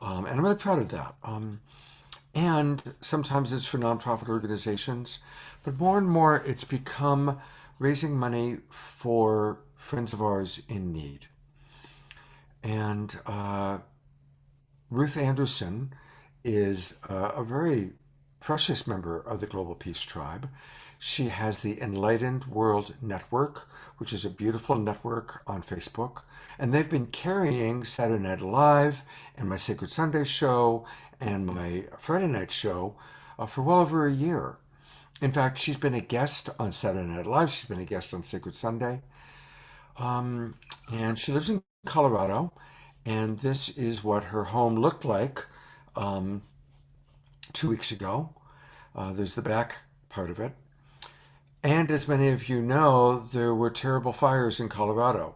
And I'm really proud of that. And sometimes it's for nonprofit organizations, but more and more it's become raising money for friends of ours in need. And Ruth Anderson is a very precious member of the Global Peace Tribe. She has the Enlightened World Network, which is a beautiful network on Facebook. And they've been carrying Saturday Night Live and my Sacred Sunday show and my Friday night show for well over a year. In fact, she's been a guest on Saturday Night Live. She's been a guest on Sacred Sunday. And she lives in Colorado. And this is what her home looked like 2 weeks ago. There's the back part of it. And as many of you know, there were terrible fires in Colorado.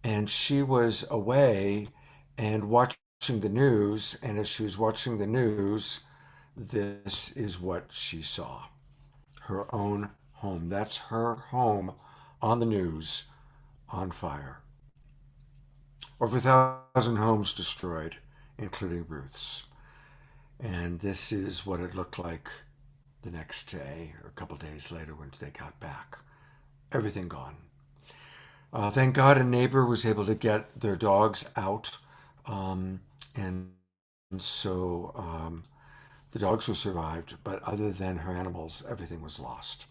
And she was away and watching the news. And as she was watching the news, this is what she saw. Her own home. That's her home on the news, on fire. Over 1,000 homes destroyed, including Ruth's. And this is what it looked like the next day, or a couple days later when they got back. Everything gone. Thank God a neighbor was able to get their dogs out. And so the dogs were survived, but other than her animals, everything was lost.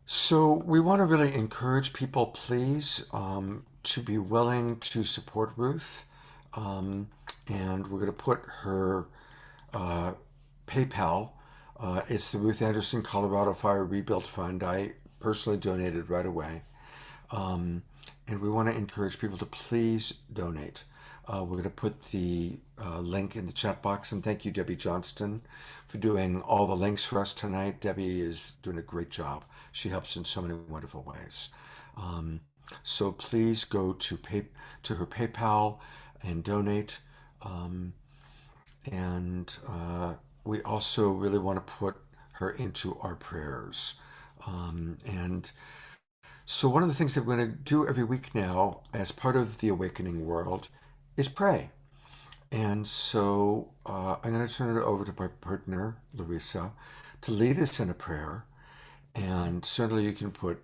So we want to really encourage people, please, to be willing to support Ruth. And we're going to put her PayPal. It's the Ruth Anderson Colorado Fire Rebuild Fund. I personally donated right away. And we want to encourage people to please donate. We're going to put the link in the chat box. And thank you, Debbie Johnston, for doing all the links for us tonight. Debbie is doing a great job. She helps in so many wonderful ways. So please go to her PayPal and donate. And we also really want to put her into our prayers. And so one of the things that we're going to do every week now as part of the Awakening World is pray. And so I'm going to turn it over to my partner, Larissa, to lead us in a prayer. And certainly you can put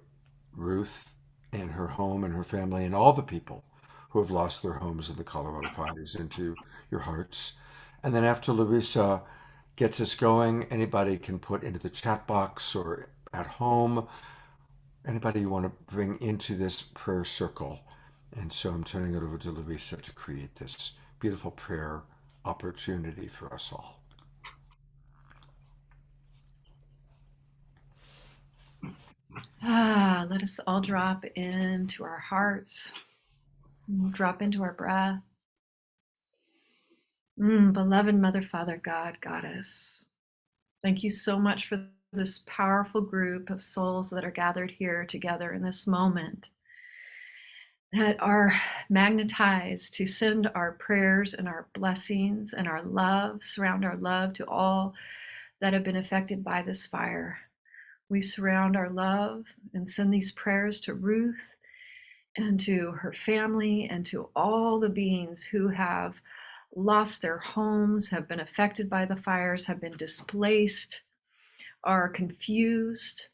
Ruth and her home and her family and all the people who have lost their homes in the Colorado fires into your hearts. And then after Larissa gets us going, anybody can put into the chat box or at home, anybody you want to bring into this prayer circle. And so I'm turning it over to Larissa to create this beautiful prayer opportunity for us all. Let us all drop into our hearts. We'll drop into our breath. Beloved Mother, Father, God, Goddess, thank you so much for this powerful group of souls that are gathered here together in this moment, that are magnetized to send our prayers and our blessings and our love, surround our love to all that have been affected by this fire. We surround our love and send these prayers to Ruth and to her family and to all the beings who have lost their homes, have been affected by the fires, have been displaced, are confused,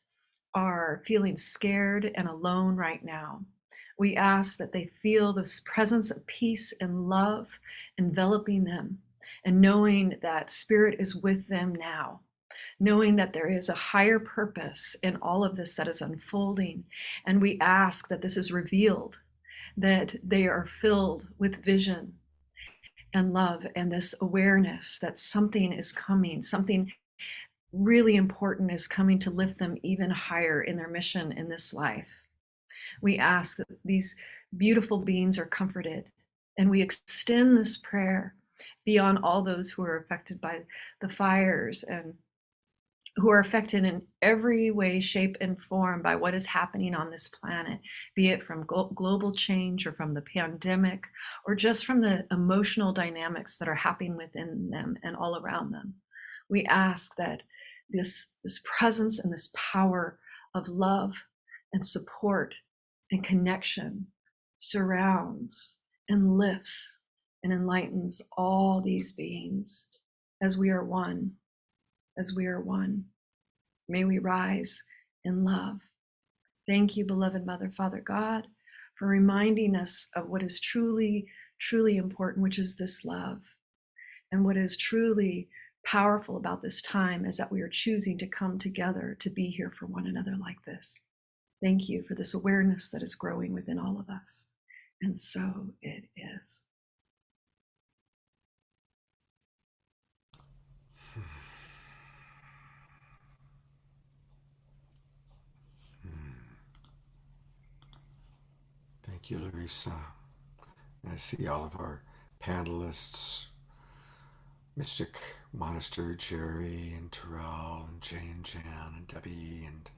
are feeling scared and alone right now. We ask that they feel this presence of peace and love enveloping them, and knowing that Spirit is with them now, knowing that there is a higher purpose in all of this that is unfolding. And we ask that this is revealed, that they are filled with vision and love and this awareness that something is coming, something really important is coming to lift them even higher in their mission in this life. We ask that these beautiful beings are comforted, and we extend this prayer beyond all those who are affected by the fires and who are affected in every way, shape, and form by what is happening on this planet, be it from global change or from the pandemic or just from the emotional dynamics that are happening within them and all around them. We ask that this presence and this power of love and support and connection surrounds and lifts and enlightens all these beings as we are one, as we are one. May we rise in love. Thank you, beloved Mother, Father God, for reminding us of what is truly, truly important, which is this love. And what is truly powerful about this time is that we are choosing to come together to be here for one another like this. Thank you for this awareness that is growing within all of us. And so it is. Thank you, Larissa. I see all of our panelists, Mystic Monastery, Jerry and Terrell and Jay and Jan and Debbie and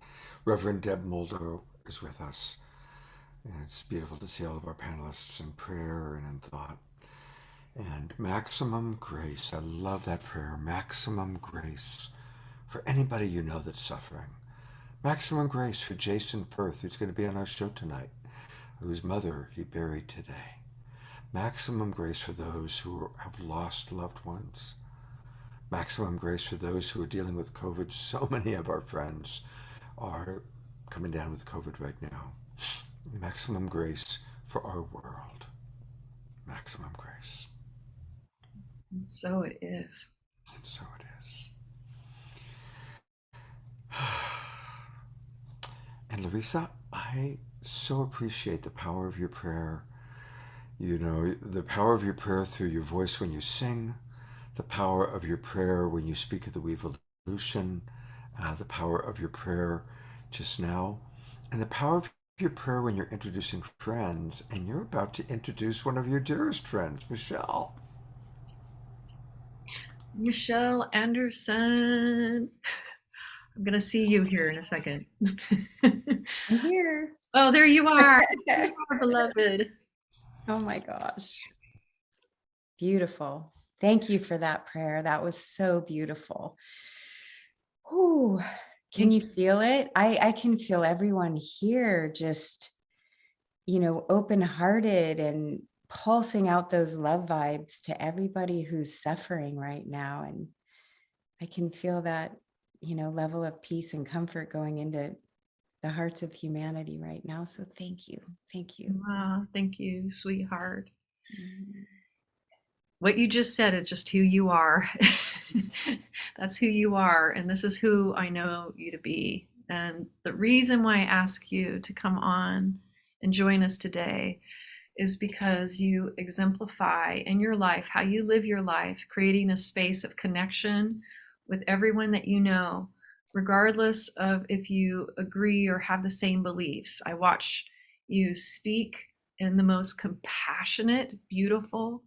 Reverend Deb Mulder is with us. And it's beautiful to see all of our panelists in prayer and in thought. And maximum grace. I love that prayer. Maximum grace for anybody you know that's suffering. Maximum grace for Jason Firth, who's going to be on our show tonight, whose mother he buried today. Maximum grace for those who have lost loved ones. Maximum grace for those who are dealing with COVID. So many of our friends are coming down with COVID right now. Maximum grace for our world. Maximum grace. And so it is. And so it is. And Larissa, I so appreciate the power of your prayer. You know, the power of your prayer through your voice when you sing, the power of your prayer when you speak of the WEvolution, the power of your prayer just now, and the power of your prayer when you're introducing friends, and you're about to introduce one of your dearest friends, Michelle. Michelle Anderson. I'm going to see you here in a second. I'm here. Oh, there you are. You are, beloved. Oh my gosh. Beautiful. Thank you for that prayer. That was so beautiful. Ooh, can you feel it? I can feel everyone here just, open-hearted and pulsing out those love vibes to everybody who's suffering right now. And I can feel that, level of peace and comfort going into the hearts of humanity right now. So thank you. Thank you. Wow, thank you, sweetheart. What you just said is just who you are. That's who you are. And this is who I know you to be. And the reason why I ask you to come on and join us today is because you exemplify in your life how you live your life, creating a space of connection with everyone that you know, regardless of if you agree or have the same beliefs. I watch you speak in the most compassionate, beautiful,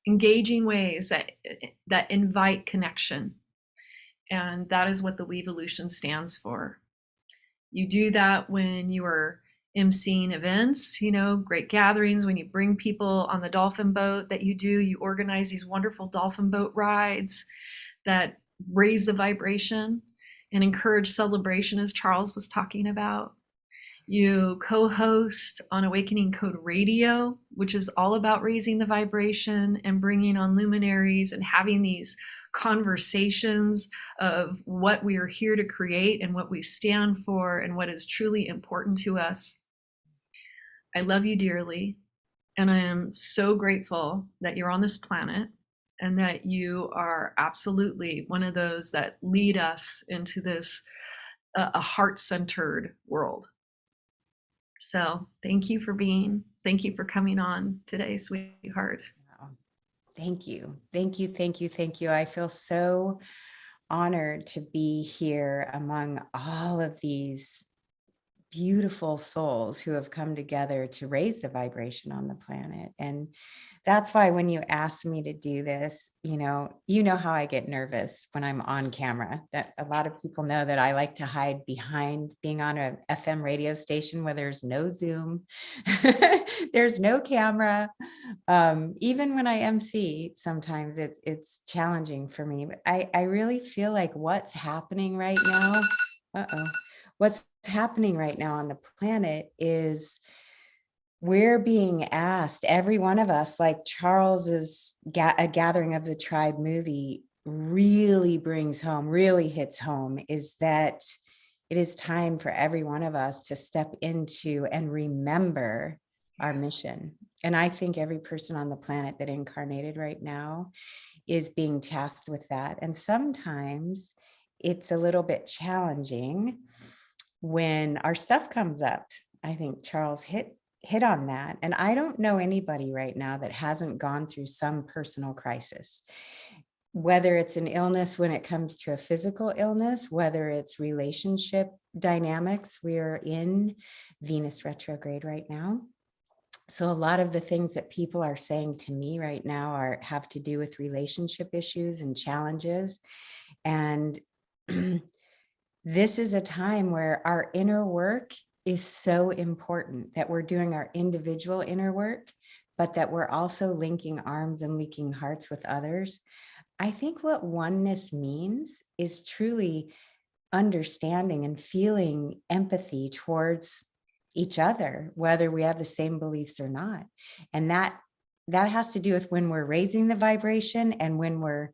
engaging ways that invite connection. And that is what the WEvolution stands for. You do that when you are emceeing events, great gatherings, when you bring people on the dolphin boat that you organize these wonderful dolphin boat rides that raise the vibration and encourage celebration, as Charles was talking about. You co-host on Awakening Code Radio, which is all about raising the vibration and bringing on luminaries and having these conversations of what we are here to create and what we stand for and what is truly important to us. I love you dearly, and I am so grateful that you're on this planet and that you are absolutely one of those that lead us into this a heart-centered world. So thank you for coming on today, sweetheart. Wow. Thank you. Thank you. Thank you. Thank you. I feel so honored to be here among all of these beautiful souls who have come together to raise the vibration on the planet. And that's why when you asked me to do this, you know how I get nervous when I'm on camera. That a lot of people know that I like to hide behind being on a FM radio station where there's no Zoom, there's no camera. Even when I MC, sometimes it's challenging for me. But I really feel like what's happening right now. What's happening right now on the planet is we're being asked, every one of us, like Charles's A Gathering of the Tribe movie really brings home, really hits home, is that it is time for every one of us to step into and remember our mission. And I think every person on the planet that incarnated right now is being tasked with that. And sometimes it's a little bit challenging when our stuff comes up. I think Charles hit on that. And I don't know anybody right now that hasn't gone through some personal crisis, whether it's an illness when it comes to a physical illness, whether it's relationship dynamics. We're in Venus retrograde right now. So a lot of the things that people are saying to me right now have to do with relationship issues and challenges. And this is a time where our inner work is so important, that we're doing our individual inner work, but that we're also linking arms and linking hearts with others. I think what oneness means is truly understanding and feeling empathy towards each other, whether we have the same beliefs or not. And that has to do with when we're raising the vibration and when we're,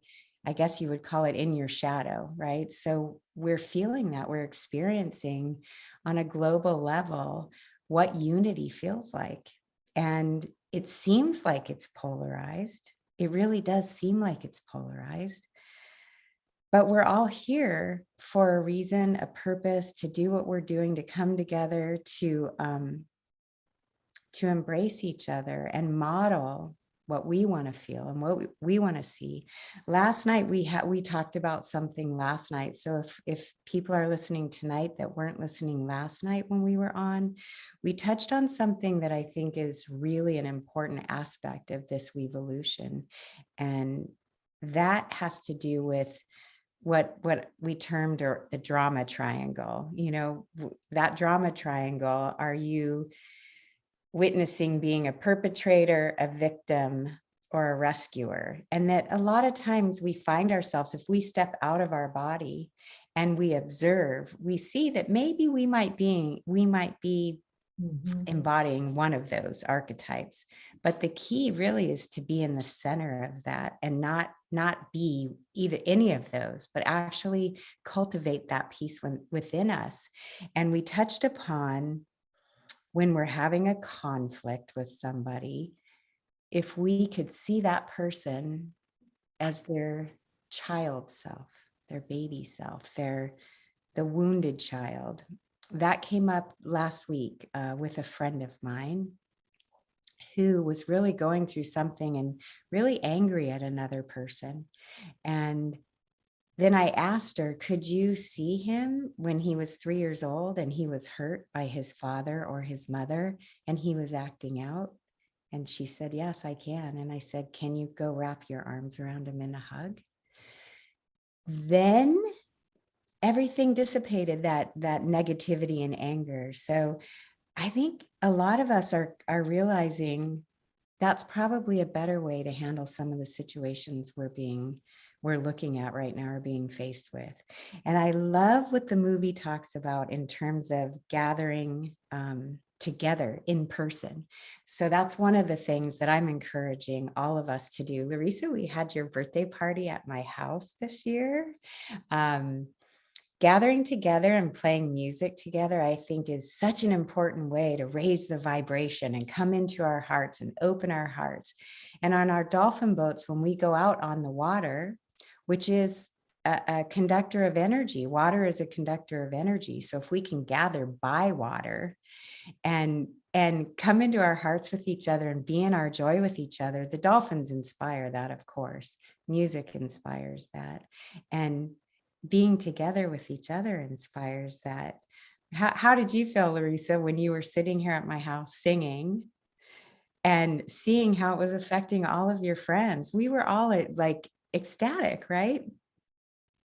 I guess you would call it, in your shadow, right? So we're feeling that, we're experiencing on a global level what unity feels like. And it seems like it's polarized. It really does seem like it's polarized. But we're all here for a reason, a purpose, to do what we're doing, to come together, to embrace each other and model what we want to feel and what we want to see. Last night we talked about something last night. So if people are listening tonight that weren't listening last night when we were on, we touched on something that I think is really an important aspect of this WEvolution. And that has to do with what we termed the drama triangle. That drama triangle, are you witnessing being a perpetrator, a victim, or a rescuer? And that a lot of times we find ourselves, if we step out of our body and we observe, we see that maybe we might be embodying one of those archetypes. But the key really is to be in the center of that and not be either any of those, but actually cultivate that peace within us. And we touched upon, when we're having a conflict with somebody, if we could see that person as their child self, their baby self, the wounded child. That came up last week with a friend of mine who was really going through something and really angry at another person. And then I asked her, could you see him when he was 3 years old and he was hurt by his father or his mother and he was acting out? And she said, yes, I can. And I said, can you go wrap your arms around him in a hug? then everything dissipated, that negativity and anger. So I think a lot of us are realizing that's probably a better way to handle some of the situations we're looking at right now or being faced with. And I love what the movie talks about in terms of gathering together in person. So that's one of the things that I'm encouraging all of us to do. Larissa, we had your birthday party at my house this year. Gathering together and playing music together, I think, is such an important way to raise the vibration and come into our hearts and open our hearts. And on our dolphin boats, when we go out on the water, which is a conductor of energy, water is a conductor of energy. So if we can gather by water and come into our hearts with each other and be in our joy with each other, the dolphins inspire that, of course. Music inspires that. And being together with each other inspires that. How did you feel, Larissa, when you were sitting here at my house singing and seeing how it was affecting all of your friends? We were all like ecstatic, right?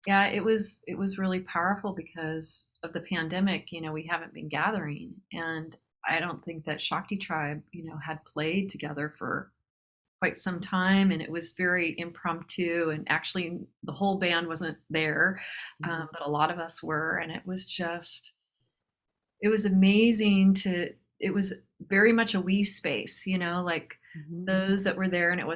Yeah, it was really powerful because of the pandemic. We haven't been gathering, and I don't think that Shakti Tribe, had played together for quite some time, and it was very impromptu, and actually the whole band wasn't there, but a lot of us were, and it was amazing it was very much a we space, like those that were there, and there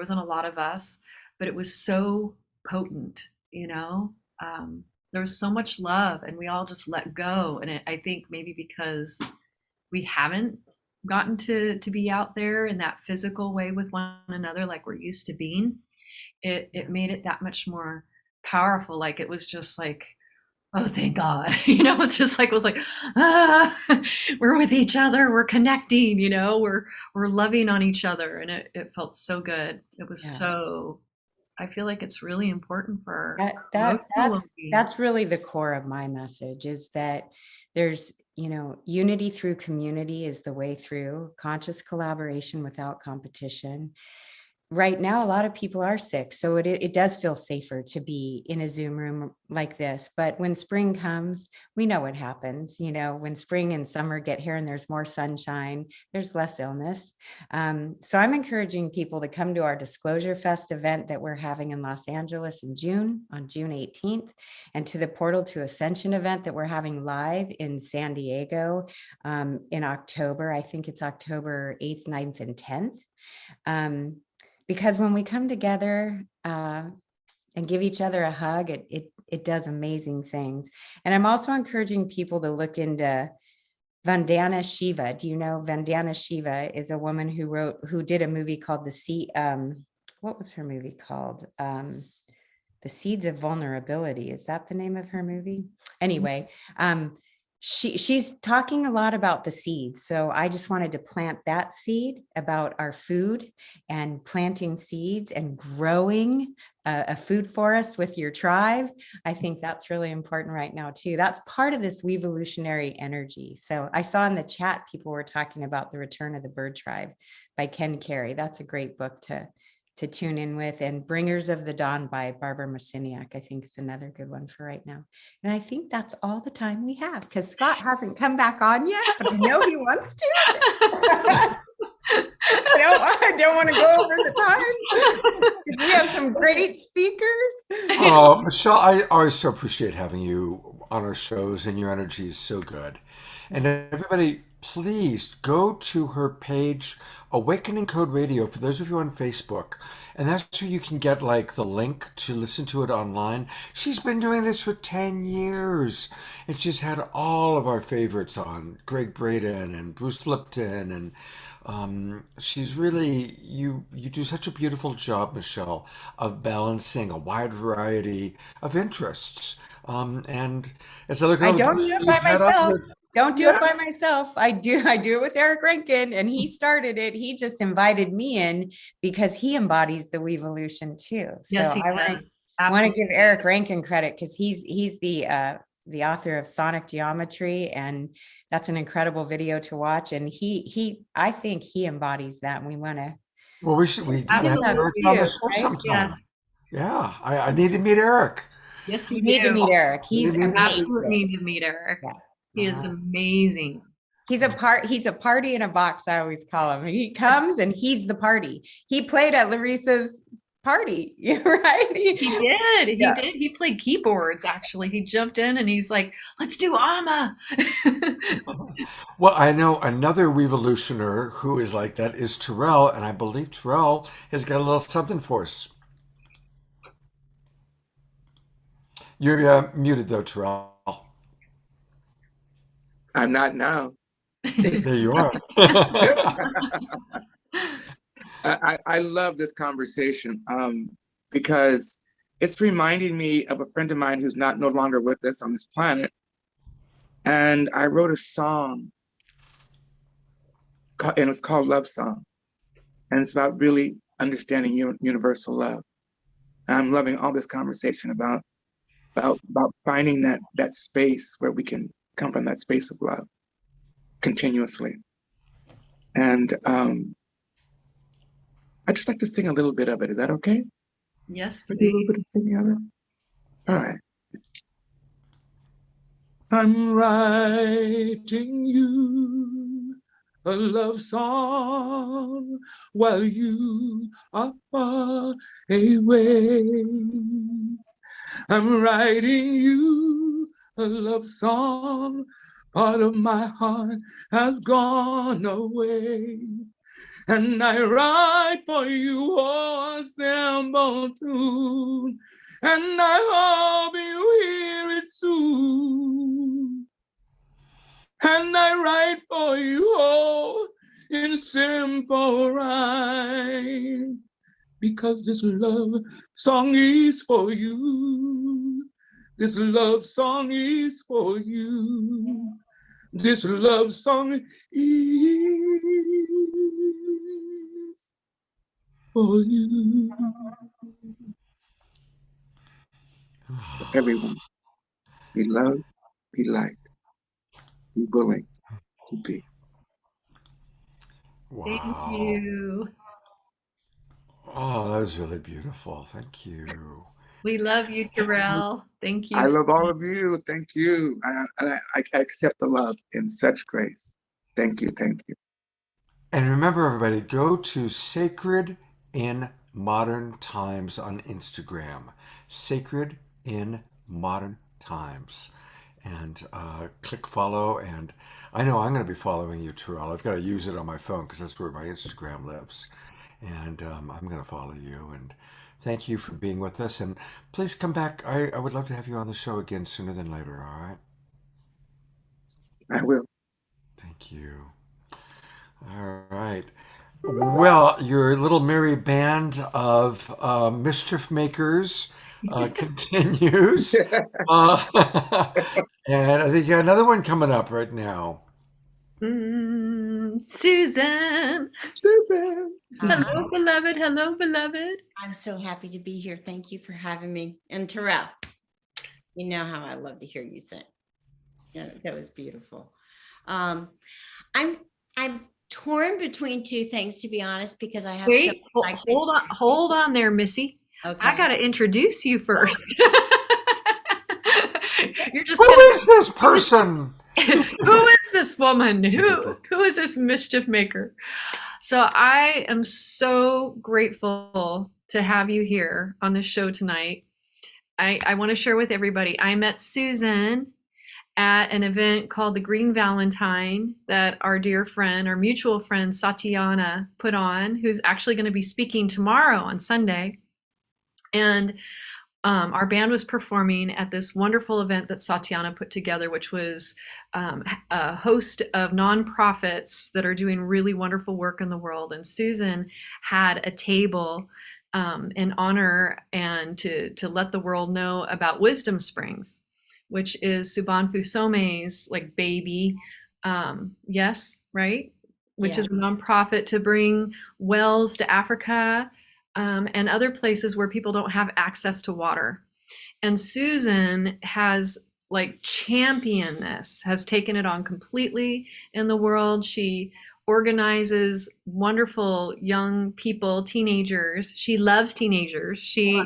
wasn't a lot of us, but it was so potent, there was so much love, and we all just let go. And I think maybe because we haven't gotten to be out there in that physical way with one another like we're used to being, it made it that much more powerful. Like it was just like, oh, thank God. It's just like, it was like, we're with each other, we're connecting, we're loving on each other, and it felt so good. It was so, I feel like it's really important for that's really the core of my message, is that there's unity through community is the way through, conscious collaboration without competition. Right now, a lot of people are sick, so it does feel safer to be in a Zoom room like this. But when spring comes, we know what happens. When spring and summer get here and there's more sunshine, there's less illness. So I'm encouraging people to come to our Disclosure Fest event that we're having in Los Angeles in June, on June 18th, and to the Portal to Ascension event that we're having live in San Diego in October. I think it's October 8th, 9th, and 10th. Because when we come together and give each other a hug, it does amazing things. And I'm also encouraging people to look into Vandana Shiva. Do you know Vandana Shiva is a woman who did a movie called what was her movie called? The Seeds of Vulnerability. Is that the name of her movie? Anyway, she's talking a lot about the seeds. So I just wanted to plant that seed about our food and planting seeds and growing a food forest with your tribe. I think that's really important right now too. That's part of this WEvolutionary energy. So I saw in the chat, people were talking about The Return of the Bird Tribe by Ken Carey. That's a great book to tune in with. And Bringers of the Dawn by Barbara Marciniak, I think, is another good one for right now. And I think that's all the time we have, because Scott hasn't come back on yet, but I know he wants to. I don't want to go over the time, because we have some great speakers. Oh, Michelle, I always so appreciate having you on our shows, and your energy is so good. And everybody, please go to her page, Awakening Code Radio, for those of you on Facebook. And that's where you can get like the link to listen to it online. She's been doing this for 10 years. And she's had all of our favorites on, Greg Braden and Bruce Lipton. And she's really, you do such a beautiful job, Michelle, of balancing a wide variety of interests. And as I look I at don't do it by myself. Don't do it by myself. I do it with Eric Rankin, and he started it. He just invited me in because he embodies the WEvolution too. So Yes, I want to give Eric Rankin credit, because he's the author of Sonic Geometry, and that's an incredible video to watch. And I think he embodies that. And we want to. Well, we gotta have Eric on the show sometime. Yeah, I need to meet Eric. Yes, You you need to do. meet Eric. I need He's to meet Eric. Absolutely amazing. need to meet Eric. Yeah. He is Uh, amazing. He's a party in a box, I always call him. He comes and he's the party. He played at Larissa's party, right? He did. He Yeah. did. He played keyboards, actually. He jumped in and he's like, let's do Amma. Well, I know another revolutioner who is like that is Terrell, and I believe Terrell has got a little something for us. You're muted though, Terrell. I'm not now. There you are. I love this conversation because it's reminding me of a friend of mine who's no longer with us on this planet. And I wrote a song, and it's called Love Song. And it's about really understanding universal love. And I'm loving all this conversation about finding that space where we can come from that space of love continuously. And I'd just like to sing a little bit of it. Is that okay? Yes, Could I do a little please. bit of singing of it? All right. I'm writing you a love song while you are far away. I'm writing you a love song. Part of my heart has gone away. And I write for you a simple tune, and I hope you hear it soon. And I write for you all in simple rhyme, because this love song is for you. This love song is for you. This love song is for you. For everyone, be loved, be liked, be willing to be. Thank Wow. you. Oh, that was really beautiful. Thank you. We love you, Terrell. Thank you. I love all of you. Thank you. I accept the love in such grace. Thank you. Thank you. And remember, everybody, go to Sacred in Modern Times on Instagram. Sacred in Modern Times. And click follow. And I know I'm going to be following you, Terrell. I've got to use it on my phone because that's where my Instagram lives. And I'm going to follow you. And thank you for being with us. And please come back. I would love to have you on the show again sooner than later, all right? I will. Thank you. All right. Well, your little merry band of mischief makers continues. And I think you got another one coming up right now. Susan. Susan. Hello, beloved. Hello, beloved. I'm so happy to be here. Thank you for having me. And Terrell, you know how I love to hear you sing. Yeah, that was beautiful. I'm torn between two things, to be honest, because I have Wait, some hold on there, Missy. Okay. I got to introduce you first. You're just Who gonna, is this person? who is this woman? Who is this mischief maker? So I am so grateful to have you here on the show tonight. I want to share with everybody. I met Susan at an event called the Green Valentine that our dear friend, our mutual friend Satyana put on, who's actually going to be speaking tomorrow on Sunday. And our band was performing at this wonderful event that Satyana put together, which was a host of nonprofits that are doing really wonderful work in the world. And Susan had a table in honor and to let the world know about Wisdom Springs, which is Subhanfu Some's like baby. Yes, right? Which is a nonprofit to bring wells to Africa and other places where people don't have access to water. And Susan has like championed this, has taken it on completely in the world. She organizes wonderful young people, teenagers. She loves teenagers. She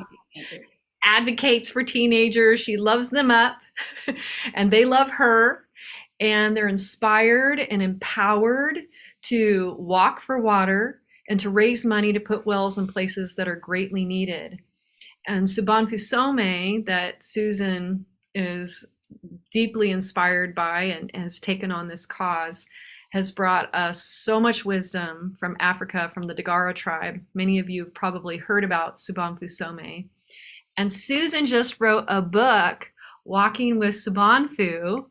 advocates for teenagers. She loves them up and they love her, and they're inspired and empowered to walk for water and to raise money to put wells in places that are greatly needed. And Subanfu Some, that Susan is deeply inspired by and has taken on this cause, has brought us so much wisdom from Africa, from the Dagara tribe. Many of you have probably heard about Subanfu Some. And Susan just wrote a book, Walking with Subanfu,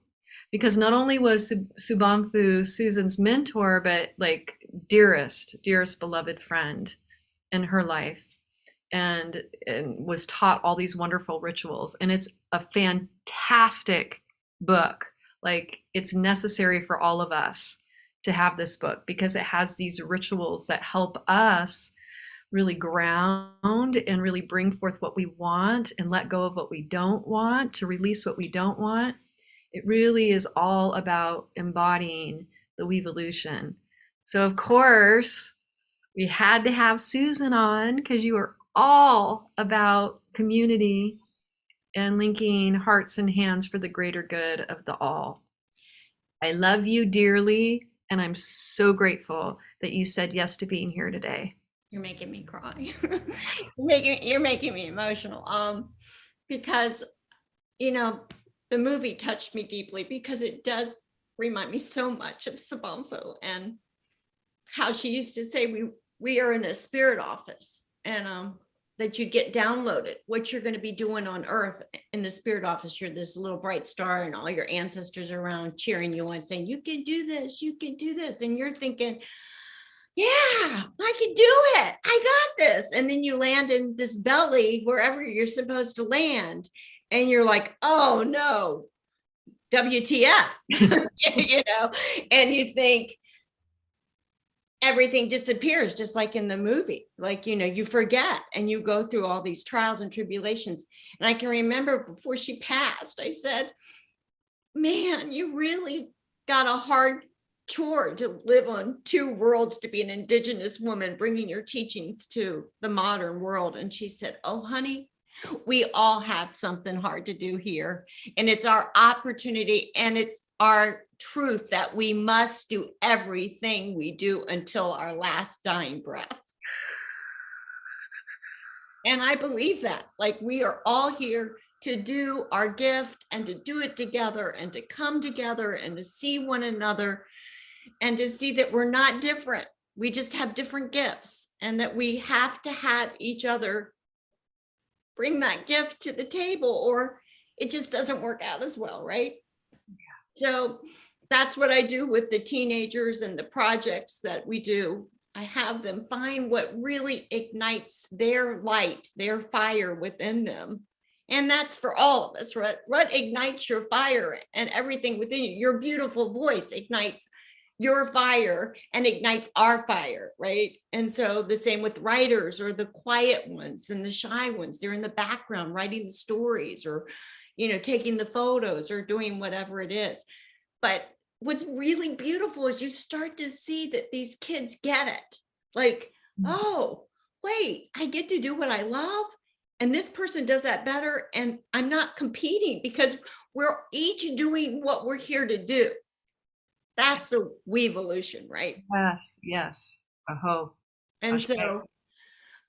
because not only was Subanfu Susan's mentor, but like dearest beloved friend in her life, and was taught all these wonderful rituals. And it's a fantastic book. Like, it's necessary for all of us to have this book because it has these rituals that help us really ground and really bring forth what we want and let go of what we don't want, to release what we don't want. It really is all about embodying the WEvolution. So of course we had to have Susan on because you are all about community and linking hearts and hands for the greater good of the all. I love you dearly, and I'm so grateful that you said yes to being here today. You're making me cry. You're making me emotional. Because, you know, the movie touched me deeply because it does remind me so much of Subanfu and how she used to say we are in a spirit office, and that you get downloaded what you're going to be doing on earth in the spirit office. You're this little bright star and all your ancestors are around cheering you on, saying, you can do this, you can do this. And you're thinking, yeah, I can do it. I got this. And then you land in this belly, wherever you're supposed to land. And you're like, oh no, WTF, you know, and you think, everything disappears, just like in the movie. Like, you know, you forget and you go through all these trials and tribulations. And I can remember before she passed, I said, man, you really got a hard chore to live on two worlds, to be an Indigenous woman, bringing your teachings to the modern world. And she said, oh, honey, we all have something hard to do here. And it's our opportunity and it's our truth that we must do everything we do until our last dying breath. And I believe that, like, we are all here to do our gift and to do it together and to come together and to see one another and to see that we're not different. We just have different gifts, and that we have to have each other bring that gift to the table, or it just doesn't work out as well, right? Yeah. So that's what I do with the teenagers and the projects that we do. I have them find what really ignites their light, their fire within them. And that's for all of us, right? What ignites your fire and everything within you? Your beautiful voice ignites your fire and ignites our fire, right? And so the same with writers, or the quiet ones and the shy ones. They're in the background writing the stories, or, you know, taking the photos, or doing whatever it is. But what's really beautiful is you start to see that these kids get it. Like, oh, wait, I get to do what I love, and this person does that better, and I'm not competing because we're each doing what we're here to do. That's a WEvolution, right? Yes. Aho. And so,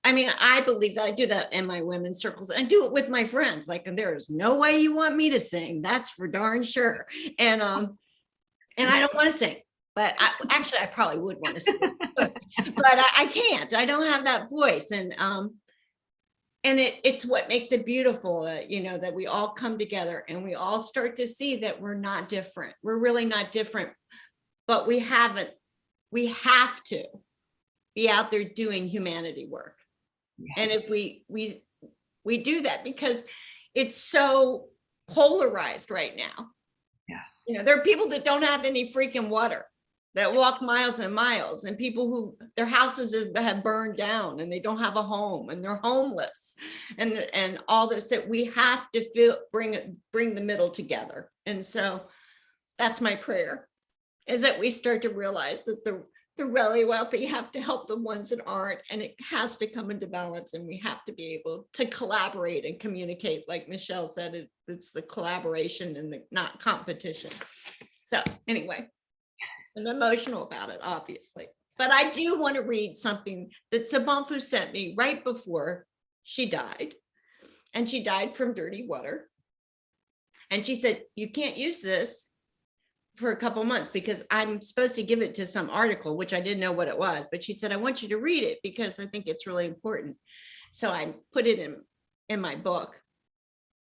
I mean, I believe that I do that in my women's circles. I do it with my friends. Like, there is no way you want me to sing. That's for darn sure. And I don't want to sing, but I probably would want to sing, but I can't. I don't have that voice. And it's what makes it beautiful, you know, that we all come together and we all start to see that we're not different. We're really not different, but we have to be out there doing humanity work. Yes. And if we do that, because it's so polarized right now. Yes. You know, there are people that don't have any freaking water, that walk miles and miles, and people who their houses have burned down and they don't have a home and they're homeless, and all this, that we have to bring the middle together. And so that's my prayer, is that we start to realize that the really wealthy have to help the ones that aren't, and it has to come into balance, and we have to be able to collaborate and communicate. Like Michelle said, it's the collaboration and the not competition. So anyway, I'm emotional about it, obviously, but I do want to read something that Sabanfu sent me right before she died, and she died from dirty water. And she said, you can't use this for a couple months because I'm supposed to give it to some article, which I didn't know what it was, but she said, I want you to read it because I think it's really important. So I put it in my book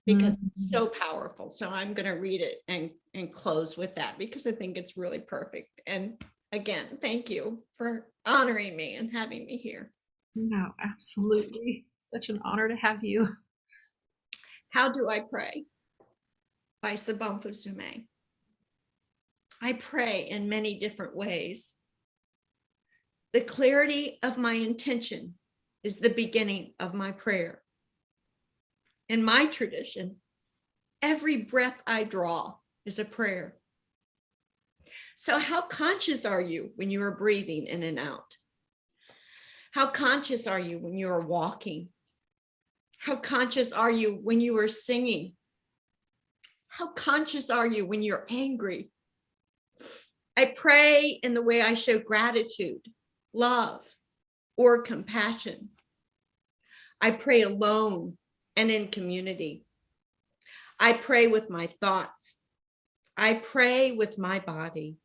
because it's so powerful. So I'm going to read it and close with that because I think it's really perfect. And again, thank you for honoring me and having me here. No, absolutely. Such an honor to have you. How do I pray? By Sabanfu Sume. I pray in many different ways. The clarity of my intention is the beginning of my prayer. In my tradition, every breath I draw is a prayer. So how conscious are you when you are breathing in and out? How conscious are you when you are walking? How conscious are you when you are singing? How conscious are you when you're angry? I pray in the way I show gratitude, love, or compassion. I pray alone and in community. I pray with my thoughts. I pray with my body.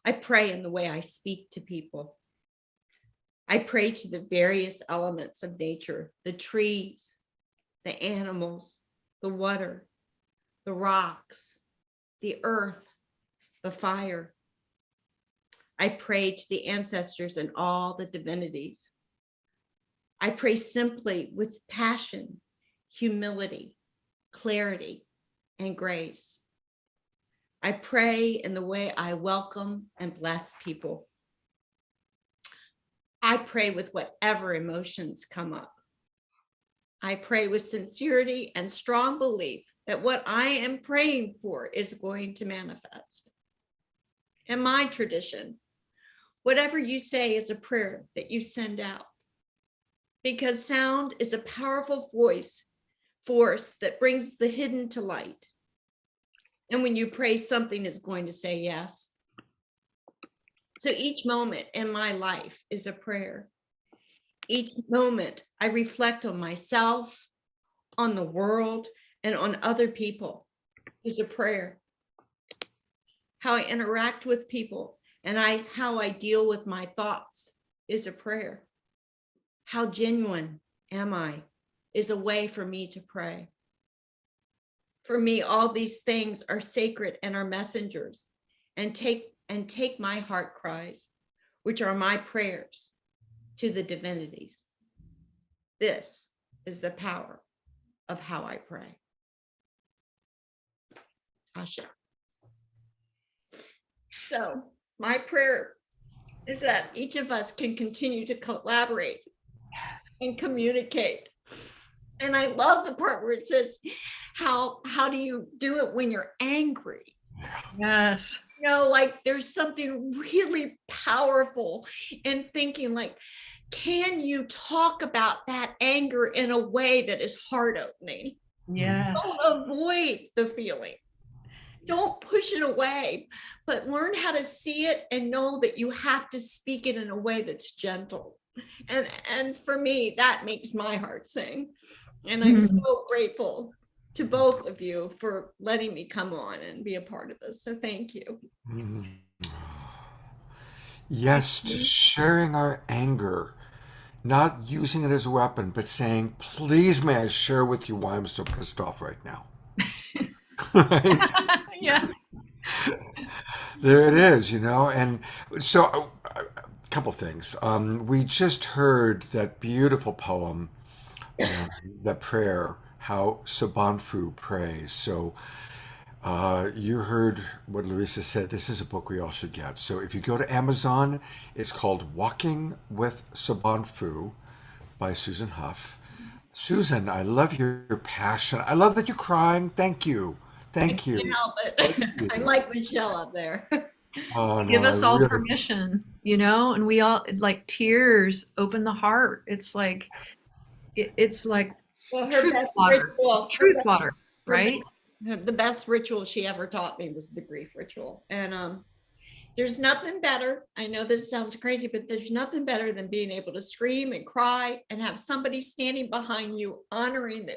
I pray in the way I speak to people. I pray to the various elements of nature, the trees, the animals, the water, the rocks, the earth, the fire. I pray to the ancestors and all the divinities. I pray simply with passion, humility, clarity, and grace. I pray in the way I welcome and bless people. I pray with whatever emotions come up. I pray with sincerity and strong belief that what I am praying for is going to manifest. In my tradition, whatever you say is a prayer that you send out, because sound is a powerful force that brings the hidden to light. And when you pray, something is going to say yes. So each moment in my life is a prayer. Each moment I reflect on myself, on the world, and on other people is a prayer. How I interact with people and how I deal with my thoughts is a prayer. How genuine am I is a way for me to pray. For me, all these things are sacred and are messengers, and take my heart cries, which are my prayers, to the divinities. This is the power of how I pray. Asha. So my prayer is that each of us can continue to collaborate and communicate. And I love the part where it says, how do you do it when you're angry? Yes. You know, like there's something really powerful in thinking like, can you talk about that anger in a way that is heart opening? Yes. Don't avoid the feeling. Don't push it away, but learn how to see it and know that you have to speak it in a way that's gentle. And for me, that makes my heart sing. And I'm so grateful to both of you for letting me come on and be a part of this. So thank you. Yes, to sharing our anger, not using it as a weapon, but saying, please may I share with you why I'm so pissed off right now. Right? Yeah. There it is, you know. And so a couple things. We just heard that beautiful poem, that prayer, how Sabanfu prays. So you heard what Larissa said. This is a book we all should get. So if you go to Amazon, it's called Walking with Sabanfu by Susan Huff. Susan, I love your passion. I love that you're crying. Thank you. Thank I you. can't help it. I'm like Michelle up there. Oh no, Give I us all really. permission, you know, and we all like tears open the heart. It's like Well, her truth best water. It's ritual, truth water, her right? the best ritual she ever taught me was the grief ritual. And there's nothing better. I know this sounds crazy, but there's nothing better than being able to scream and cry and have somebody standing behind you honoring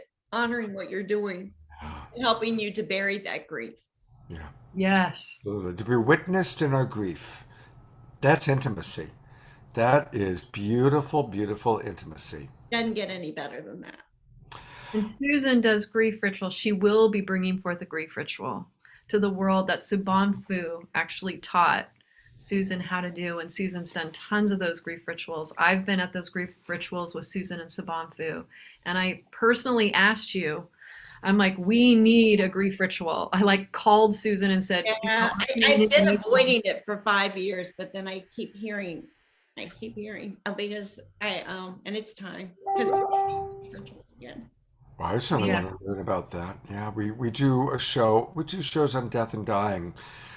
what you're doing, and helping you to bury that grief. Yeah. Yes. Absolutely. To be witnessed in our grief. That's intimacy. That is beautiful, beautiful intimacy. Doesn't get any better than that. And Susan does grief ritual. She will be bringing forth a grief ritual to the world that Subban Fu actually taught Susan how to do. And Susan's done tons of those grief rituals. I've been at those grief rituals with Susan and Subban Fu. And I personally asked you, I'm like, we need a grief ritual. I like called Susan and said, Yeah, I've been avoiding it for 5 years, but then I keep hearing because and it's time because rituals again. Well, I certainly Yeah. want to learn about that. Yeah, we do a show. We do shows on death and dying,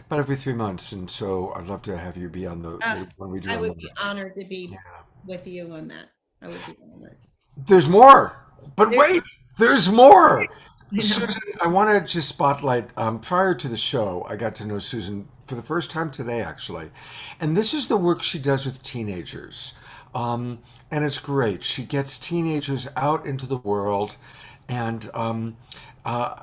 about every 3 months, and so I'd love to have you be on the when we do I on would be Mondays. honored to be Yeah. with you on that. I would be honored. There's more, but There's- wait, there's more. You know. Susan, I want to just spotlight. Prior to the show, I got to know Susan for the first time today, actually, and this is the work she does with teenagers, and it's great. She gets teenagers out into the world, and uh,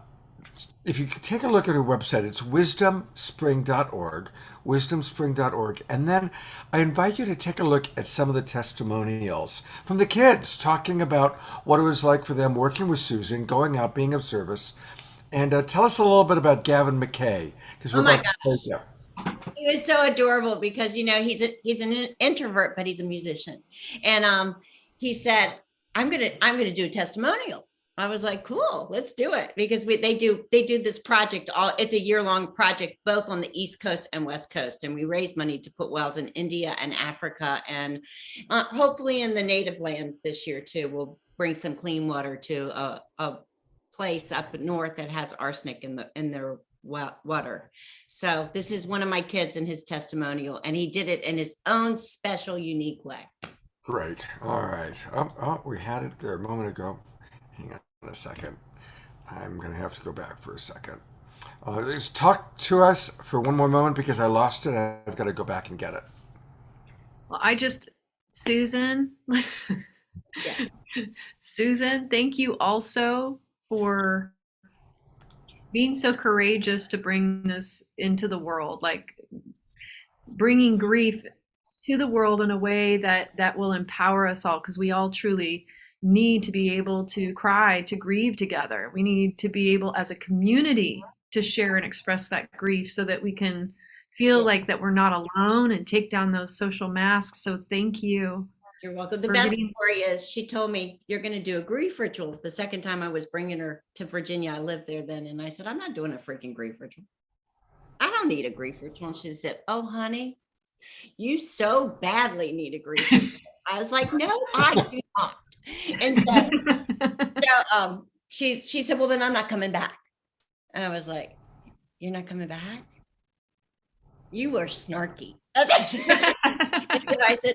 if you could take a look at her website, it's wisdomspring.org, wisdomspring.org. And then I invite you to take a look at some of the testimonials from the kids talking about what it was like for them working with Susan, going out, being of service. And tell us a little bit about Gavin McKay, because we're Oh my about to play there. He was so adorable because he's an introvert, but he's a musician. And he said, I'm gonna do a testimonial. I was like, cool, let's do it, because they do this project, it's a year-long project both on the East Coast and West Coast, and we raise money to put wells in India and Africa, and hopefully in the native land this year too. We'll bring some clean water to a place up north that has arsenic in their water. So this is one of my kids in his testimonial, and he did it in his own special, unique way. Great. All right. We had it there a moment ago. Hang on a second. I'm going to have to go back for a second. Just talk to us for one more moment because I lost it. I've got to go back and get it. Well, Susan, Yeah. Susan, thank you also for being so courageous to bring this into the world, like bringing grief to the world in a way that will empower us all, because we all truly need to be able to cry, to grieve together. We need to be able as a community to share and express that grief so that we can feel like that we're not alone and take down those social masks. So thank you. You're welcome. The For best getting- story is she told me, you're going to do a grief ritual. The second time I was bringing her to Virginia, I lived there then. And I said, I'm not doing a freaking grief ritual. I don't need a grief ritual. And she said, oh, honey, you so badly need a grief ritual. I was like, no, I do not. And so she said, well, then I'm not coming back. And I was like, you're not coming back? You were snarky. And so I said,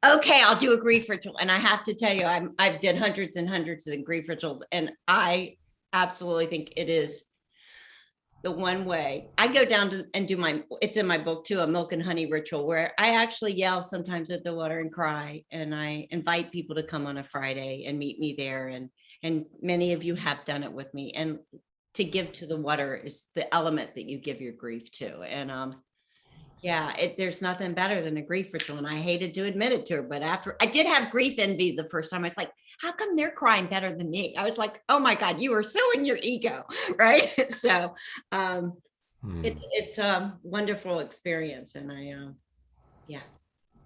okay, I'll do a grief ritual. And I have to tell you, I've done hundreds and hundreds of grief rituals, and I absolutely think it is the one way. I go down to and do it's in my book too, a milk and honey ritual, where I actually yell sometimes at the water and cry, and I invite people to come on a Friday and meet me there. And many of you have done it with me. And to give to the water is the element that you give your grief to. And yeah, there's nothing better than a grief ritual. And I hated to admit it to her, but after I did have grief envy the first time, I was like, how come they're crying better than me? I was like, oh my God, you are so in your ego, right? So it's a wonderful experience. And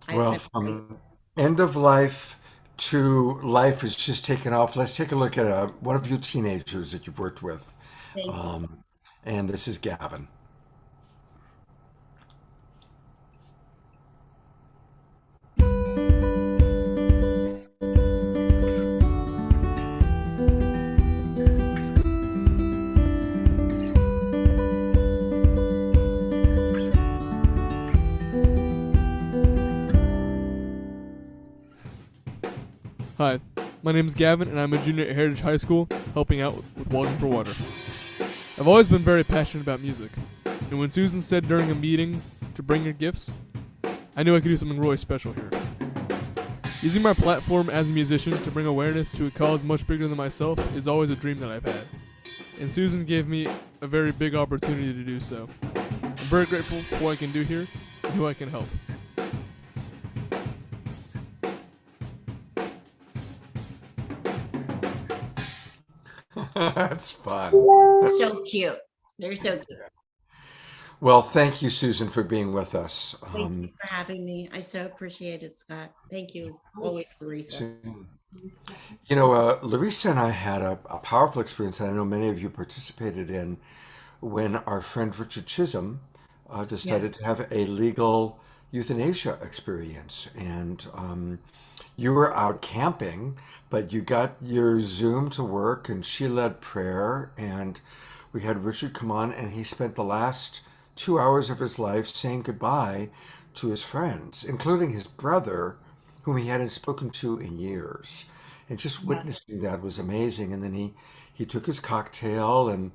Well, from end of life to life is just taken off. Let's take a look at one of you teenagers that you've worked with. Thank you. And this is Gavin. Hi, my name is Gavin, and I'm a junior at Heritage High School, helping out with Walking for Water. I've always been very passionate about music, and when Susan said during a meeting to bring your gifts, I knew I could do something really special here. Using my platform as a musician to bring awareness to a cause much bigger than myself is always a dream that I've had, and Susan gave me a very big opportunity to do so. I'm very grateful for what I can do here and who I can help. That's fun. So cute. They're so cute. Well, thank you, Susan, for being with us. Thank you for having me. I so appreciate it, Scott. Thank you. Always, Larissa. You know, Larissa and I had a powerful experience that I know many of you participated in when our friend Richard Chisholm decided to have a legal euthanasia experience. And you were out camping, but you got your Zoom to work, and she led prayer. And we had Richard come on, and he spent the last 2 hours of his life saying goodbye to his friends, including his brother, whom he hadn't spoken to in years. And just witnessing that was amazing. And then he took his cocktail, and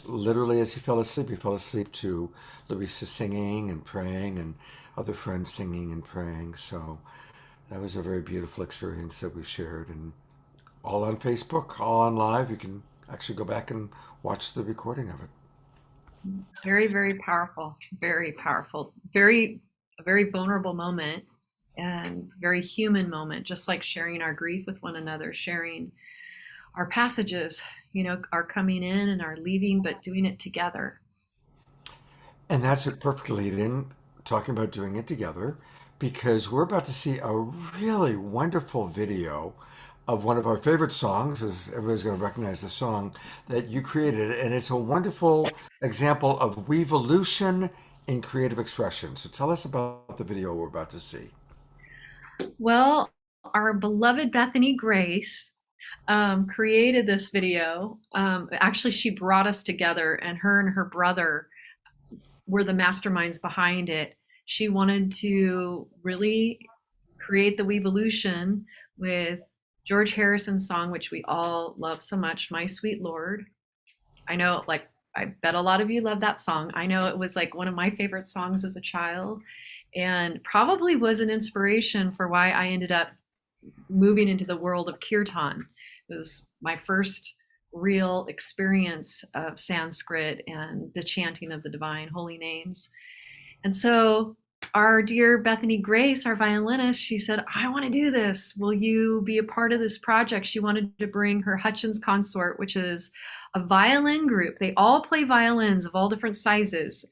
literally as he fell asleep to Larissa singing and praying and other friends singing and praying. So that was a very beautiful experience that we shared, and all on Facebook, all on live. You can actually go back and watch the recording of it. Very, very powerful, very powerful, a very vulnerable moment and very human moment, just like sharing our grief with one another, sharing our passages, our coming in and our leaving, but doing it together. And that's a perfect lead in, talking about doing it together, because we're about to see a really wonderful video of one of our favorite songs, as everybody's going to recognize the song that you created. And it's a wonderful example of WEvolution in creative expression. So tell us about the video we're about to see. Well, our beloved Bethany Grace created this video. Actually, she brought us together, and her brother were the masterminds behind it. She wanted to really create the WEvolution with George Harrison's song, which we all love so much, My Sweet Lord. I know, I bet a lot of you love that song. I know it was one of my favorite songs as a child, and probably was an inspiration for why I ended up moving into the world of kirtan. It was my first real experience of Sanskrit and the chanting of the divine holy names. And so our dear Bethany Grace, our violinist, she said, I want to do this. Will you be a part of this project? She wanted to bring her Hutchins Consort, which is a violin group. They all play violins of all different sizes.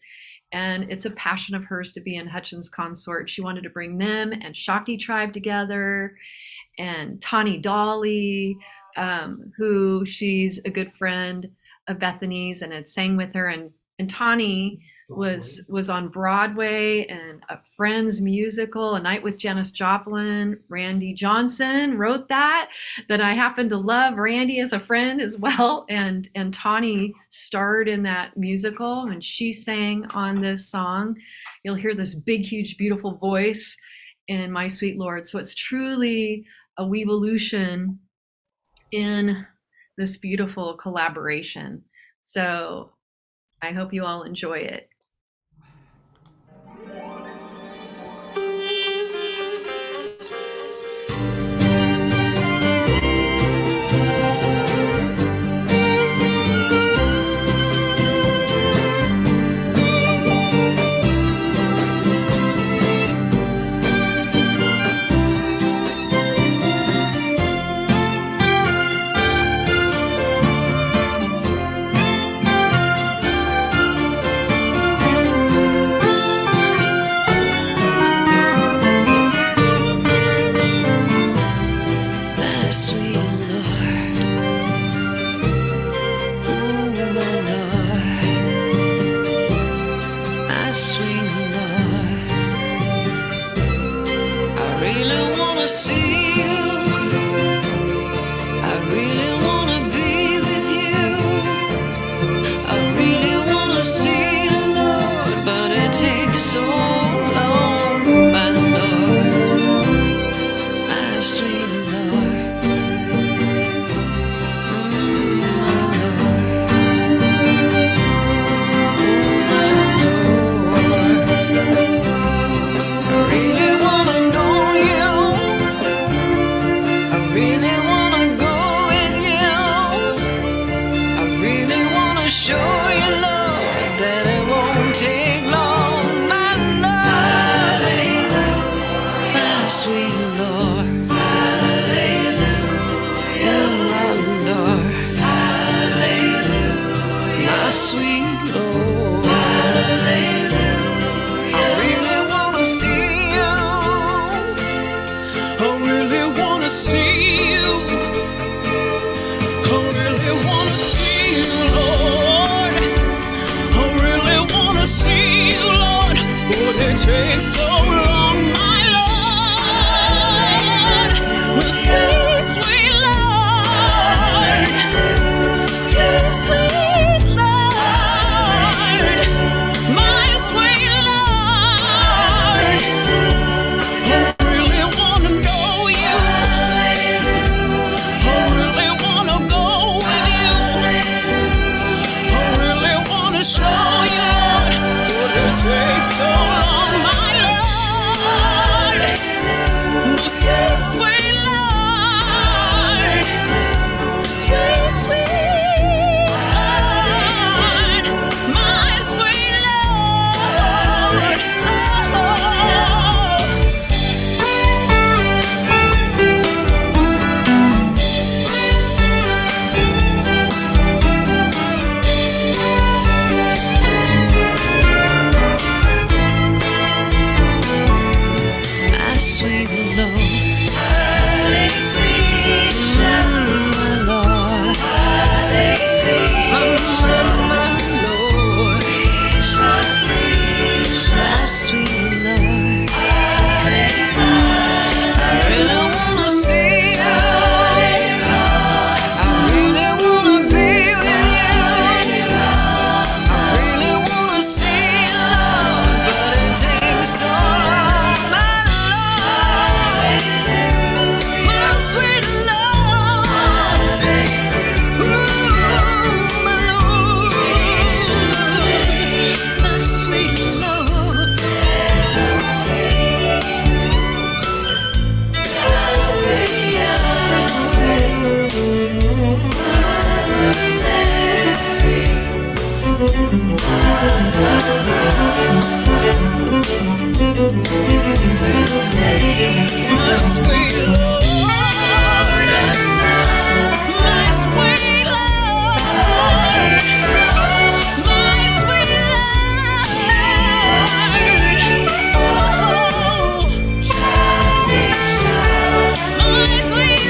And it's a passion of hers to be in Hutchins Consort. She wanted to bring them and Shakti Tribe together, and Tani Dolly, who she's a good friend of Bethany's and had sang with her. And Tani was on Broadway and a Friends musical, A Night with Janis Joplin. Randy Johnson wrote that I happen to love Randy as a friend as well. And Tani starred in that musical, and she sang on this song. You'll hear this big, huge, beautiful voice in My Sweet Lord. So it's truly a WEvolution in this beautiful collaboration. So I hope you all enjoy it. show you, Lord, that it won't take long. My Lord, my sweet Lord, my Lord, my sweet Lord. I really wanna see you. I really wanna see you. I really wanna see you, Lord. I really wanna see you, Lord. Would it take so long, my Lord? My sweet, sweet Lord. Sweet, sweet Lord. My sweet Lord. I really wanna know you. I really wanna go with you. I really wanna show you, Lord. Would it take so long, my Lord? My sweet, sweet Lord. Sweet, sweet Lord. My sweet Lord. Oh. My sweet Lord, my Lord, my Lord, my sweet Lord. I really wanna see you. I really wanna be with you. I really wanna see you, Lord, but it takes so long, my Lord, my sweet Lord. Ooh, my Lord, my sweet Lord. My sweet Lord, my sweet Lord, my sweet Lord. Oh, my sweet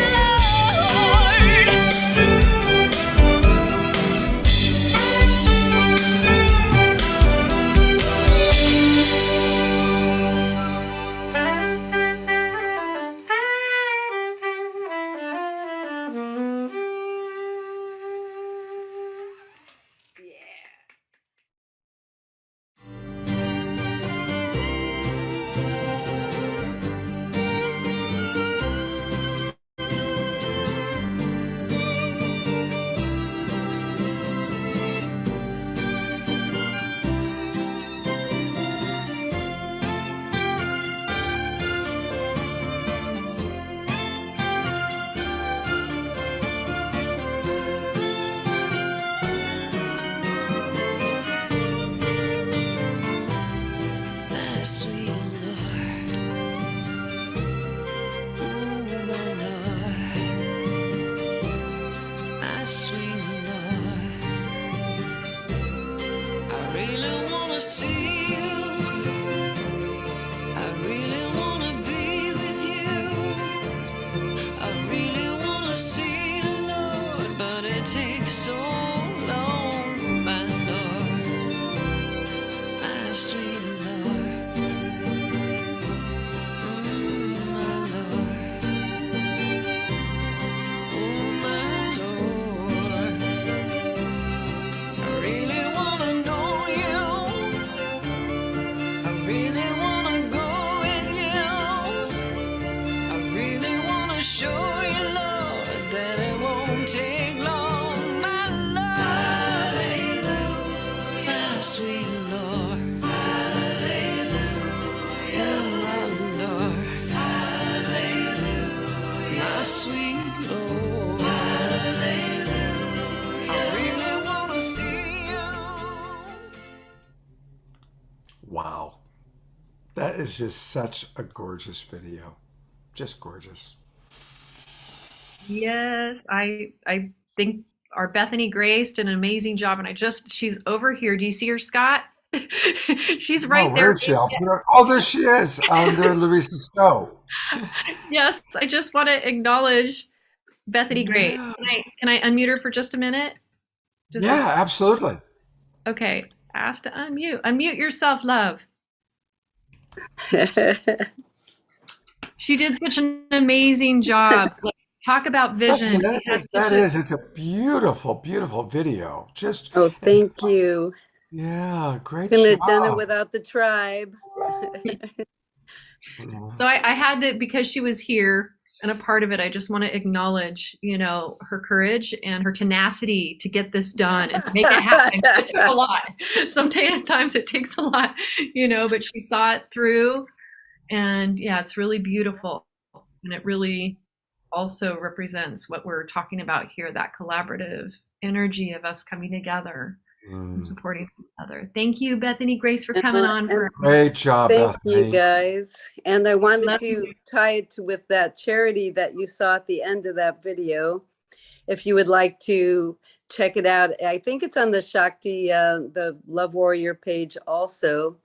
my sweet Lord, ooh, my Lord, my sweet Lord. I really wanna see you. I really wanna be with you. I really wanna see you, Lord, but it takes so long, my Lord, my sweet Lord. My Lord, oh my Lord. I really wanna know you. I really wanna go with you. I really wanna show you, Lord, that it won't take long, my That is just such a gorgeous video. Just gorgeous. Yes, I think our Bethany Grace did an amazing job, and she's over here. Do you see her, Scott? She's Oh, right where there. is she? Oh, there she is under Louisa's stove. Yes, I just want to acknowledge Bethany Grace. Yeah. Can I unmute her for just a minute? Just Yeah, absolutely. okay. Ask to unmute. Unmute yourself, love. She did such an amazing job. Like, talk about vision. It's a beautiful, beautiful video. Just Oh, thank you. yeah, great Couldn't job. have done it without the tribe. Yeah. So I had to, because she was here and a part of it, I just want to acknowledge, her courage and her tenacity to get this done and to make it happen. It took a lot. Sometimes it takes a lot, but she saw it through. And yeah, it's really beautiful. And it really also represents what we're talking about here, that collaborative energy of us coming together and supporting each other. Thank you, Bethany Grace, for coming on. Great job, Thank Bethany. you, guys. And I wanted Love to you. tie it with that charity that you saw at the end of that video. If you would like to check it out, I think it's on the Shakti, the Love Warrior page also,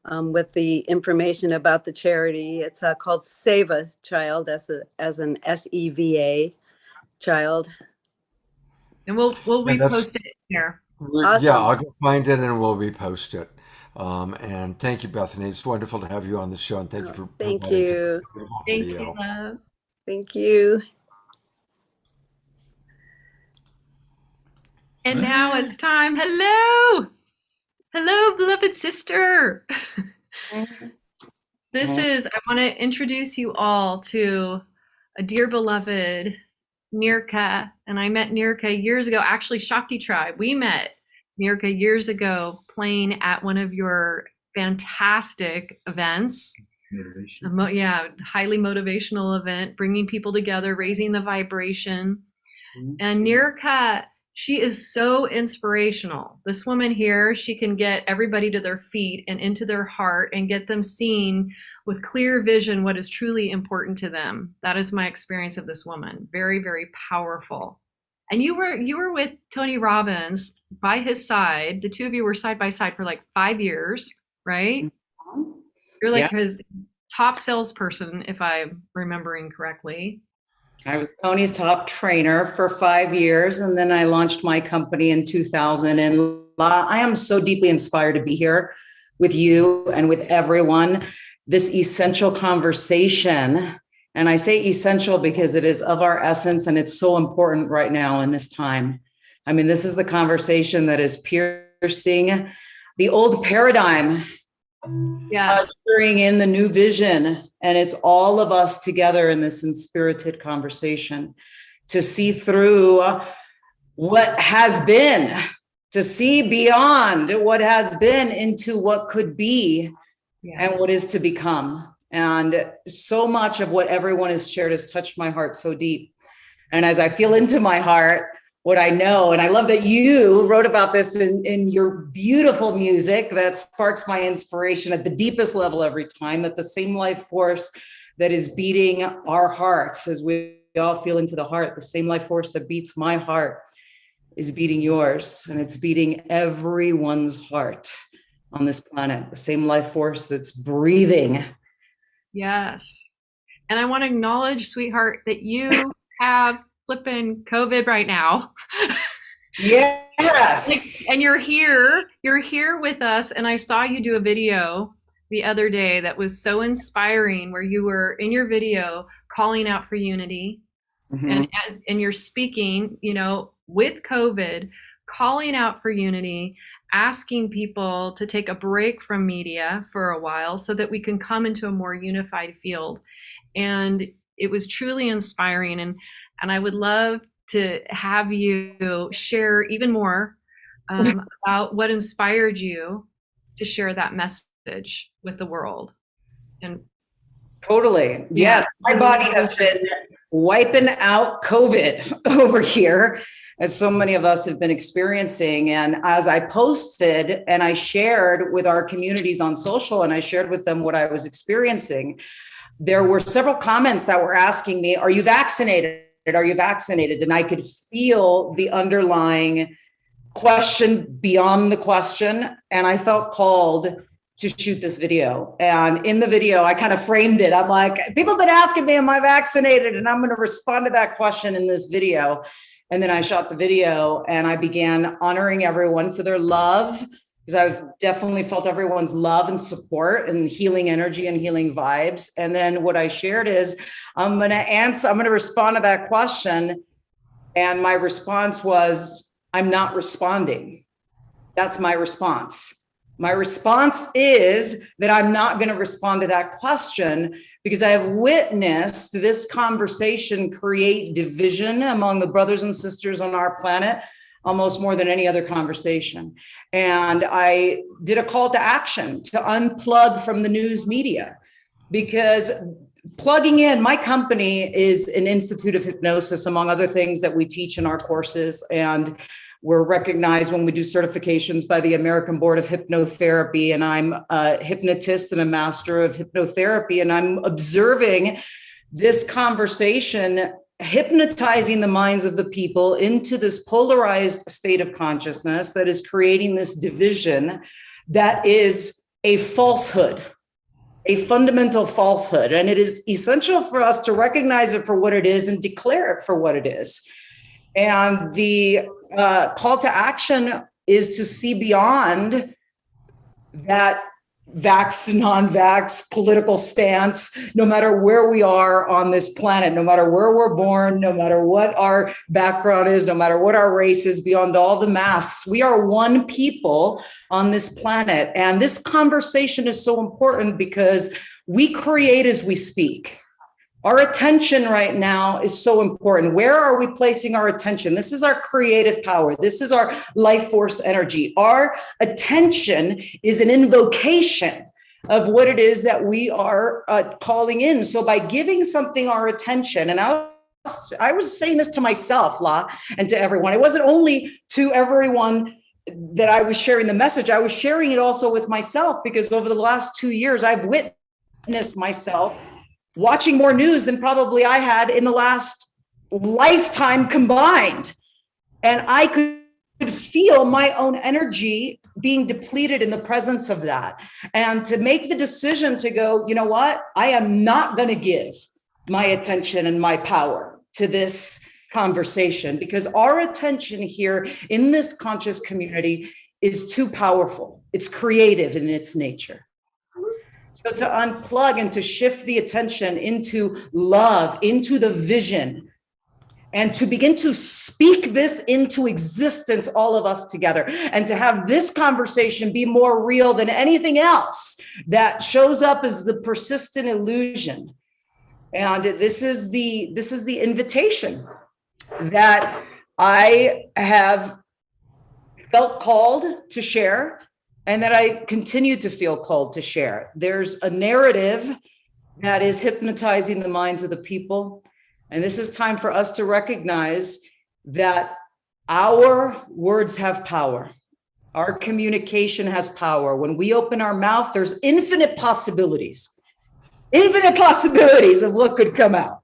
with the information about the charity. It's called Save a Child, as an SEVA child. And we'll And that's- repost it here. Awesome. Yeah, I'll go find it and we'll repost it. And thank you, Bethany. It's wonderful to have you on the show, and thank you for Thank providing such a you. beautiful Thank video. you, love. Thank you. And now it's time. Hello. Hello, beloved sister. I want to introduce you all to a dear beloved, Nirka. And I met Nirka years ago, actually, Shakti Tribe. We met Nirka years ago playing at one of your fantastic events. Highly motivational event, bringing people together, raising the vibration. And Nirka, she is so inspirational. This woman here, she can get everybody to their feet and into their heart and get them seeing with clear vision what is truly important to them. That is my experience of this woman. Very, very powerful. And you were with Tony Robbins by his side. The two of you were side by side for like 5 years, right? You're like his top salesperson, if I'm remembering correctly. I was Tony's top trainer for 5 years, and then I launched my company in 2000. And I am so deeply inspired to be here with you and with everyone. This essential conversation, and I say essential because it is of our essence, and it's so important right now in this time. I mean, this is the conversation that is piercing the old paradigm, ushering in the new vision. And it's all of us together in this inspirited conversation to see through what has been, to see beyond what has been into what could be and what is to become. And so much of what everyone has shared has touched my heart so deep. And as I feel into my heart, what I know, and I love that you wrote about this in your beautiful music that sparks my inspiration at the deepest level every time, that the same life force that is beating our hearts as we all feel into the heart, the same life force that beats my heart is beating yours, and it's beating everyone's heart on this planet, the same life force that's breathing. Yes. And I want to acknowledge, sweetheart, that you have flipping COVID right now. Yes. And you're here with us. And I saw you do a video the other day that was so inspiring, where you were in your video calling out for unity. And you're speaking, with COVID, calling out for unity, asking people to take a break from media for a while so that we can come into a more unified field. And it was truly inspiring. And I would love to have you share even more about what inspired you to share that message with the world. And totally. Yes. My body has been wiping out COVID over here. as so many of us have been experiencing. And as I posted and I shared with our communities on social, and I shared with them what I was experiencing, there were several comments that were asking me, are you vaccinated? Are you vaccinated? And I could feel the underlying question beyond the question. And I felt called to shoot this video. And in the video, I kind of framed it. I'm like, people have been asking me, am I vaccinated? And I'm going to respond to that question in this video. And then I shot the video and I began honoring everyone for their love, because I've definitely felt everyone's love and support and healing energy and healing vibes. And then what I shared is, I'm going to respond to that question. And my response was, I'm not responding. That's my response. My response is that I'm not going to respond to that question because I have witnessed this conversation create division among the brothers and sisters on our planet almost more than any other conversation. And I did a call to action to unplug from the news media, because plugging in, my company is an institute of hypnosis, among other things that we teach in our courses. And we're recognized when we do certifications by the American Board of Hypnotherapy. And I'm a hypnotist and a master of hypnotherapy. And I'm observing this conversation hypnotizing the minds of the people into this polarized state of consciousness that is creating this division that is a falsehood, a fundamental falsehood. And it is essential for us to recognize it for what it is and declare it for what it is. And the call to action is to see beyond that vax, non-vax political stance, no matter where we are on this planet, no matter where we're born, no matter what our background is, no matter what our race is, beyond all the masks. We are one people on this planet. And this conversation is so important because we create as we speak. Our attention right now is so important. Where are we placing our attention? This is our creative power. This is our life force energy. Our attention is an invocation of what it is that we are calling in. So by giving something our attention, and I was saying this to myself, La, and to everyone. It wasn't only to everyone that I was sharing the message. I was sharing it also with myself, because over the last 2 years, I've witnessed myself watching more news than probably I had in the last lifetime combined. And I could feel my own energy being depleted in the presence of that. And to make the decision to go, you know what? I am not going to give my attention and my power to this conversation, because our attention here in this conscious community is too powerful. It's creative in its nature. So to unplug and to shift the attention into love, into the vision, and to begin to speak this into existence, all of us together, and to have this conversation be more real than anything else that shows up as the persistent illusion. And this is the invitation that I have felt called to share, and that I continue to feel called to share. There's a narrative that is hypnotizing the minds of the people. And this is time for us to recognize that our words have power. Our communication has power. When we open our mouth, there's infinite possibilities of what could come out.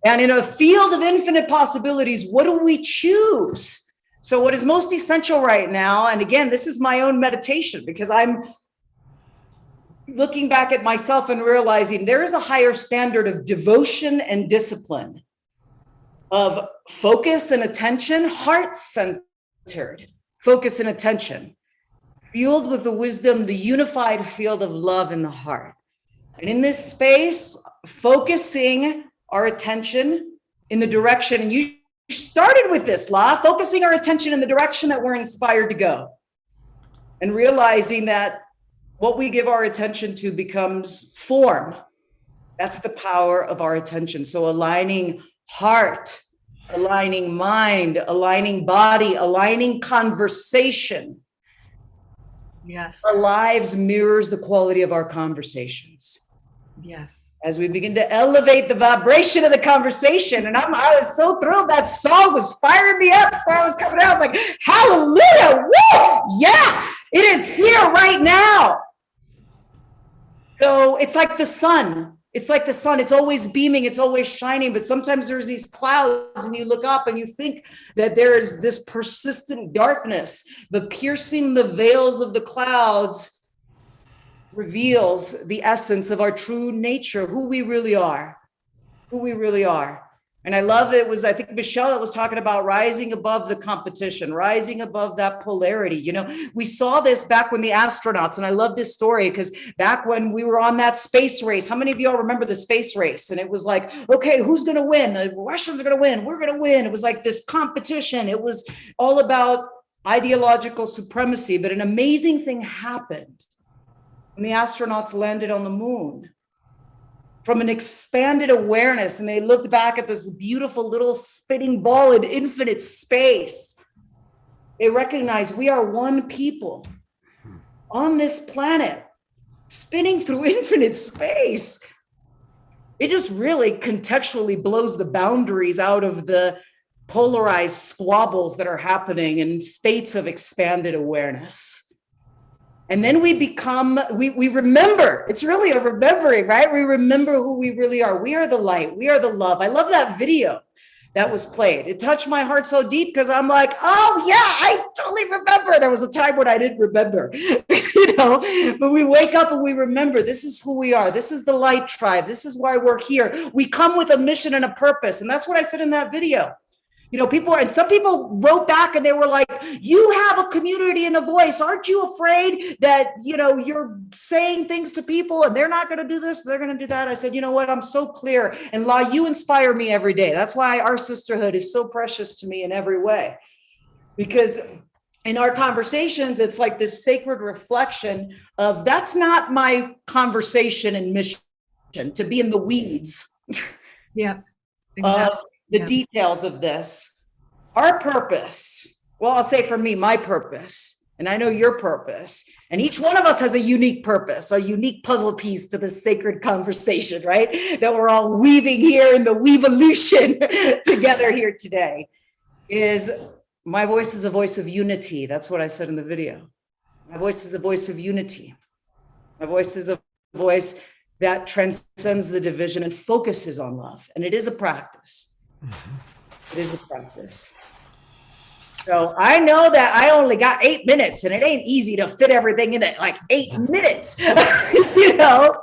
And in a field of infinite possibilities, what do we choose? So what is most essential right now, and again, this is my own meditation, because I'm looking back at myself and realizing there is a higher standard of devotion and discipline, of focus and attention, heart-centered focus and attention, fueled with the wisdom, the unified field of love in the heart. And in this space, focusing our attention in the direction, and you started with this, La, focusing our attention in the direction that we're inspired to go, and realizing that what we give our attention to becomes form. That's the power of our attention. So aligning heart, aligning mind, aligning body, aligning conversation. Yes. Our lives mirrors the quality of our conversations. Yes. as we begin to elevate the vibration of the conversation. And I was so thrilled. That song was firing me up before I was coming out. I was like, hallelujah, woo, yeah, it is here right now. So it's like the sun. It's like the sun. It's always beaming. It's always shining. But sometimes there's these clouds and you look up and you think that there is this persistent darkness. But piercing the veils of the clouds reveals the essence of our true nature, who we really are, who we really are. And I love that it was, I think, Michelle that was talking about rising above the competition, rising above that polarity. You know, we saw this back when the astronauts, and I love this story because back when we were on that space race, how many of y'all remember the space race? And it was like, okay, who's going to win? The Russians are going to win. We're going to win. It was like this competition. It was all about ideological supremacy. But an amazing thing happened when the astronauts landed on the moon. From an expanded awareness, and they looked back at this beautiful little spinning ball in infinite space, they recognized we are one people on this planet spinning through infinite space. It just really contextually blows the boundaries out of the polarized squabbles that are happening in states of expanded awareness. And then we become, we remember, it's really a remembering, right? We remember who we really are. We are the light, we are the love. I love that video that was played. It touched my heart so deep because I'm like, oh yeah, I totally remember. There was a time when I didn't remember, you know, but we wake up and we remember this is who we are. This is the light tribe. This is why we're here. We come with a mission and a purpose. And that's what I said in that video. You know, some people wrote back and they were like, you have a community and a voice. Aren't you afraid that, you know, you're saying things to people and they're not going to do this, they're going to do that? I said, you know what? I'm so clear. And La, you inspire me every day. That's why our sisterhood is so precious to me in every way. Because in our conversations, it's like this sacred reflection of that's not my conversation and mission, to be in the weeds. Yeah, exactly. The details of this. Our purpose, well, I'll say for me, my purpose, and I know your purpose, and each one of us has a unique purpose, a unique puzzle piece to this sacred conversation, right? That we're all weaving here in the WEvolution together here today. Is my voice is a voice of unity. That's what I said in the video. My voice is a voice of unity. My voice is a voice that transcends the division and focuses on love. And it is a practice. It is a practice. So I know that I only got 8 minutes and it ain't easy to fit everything in it, like 8 minutes, you know?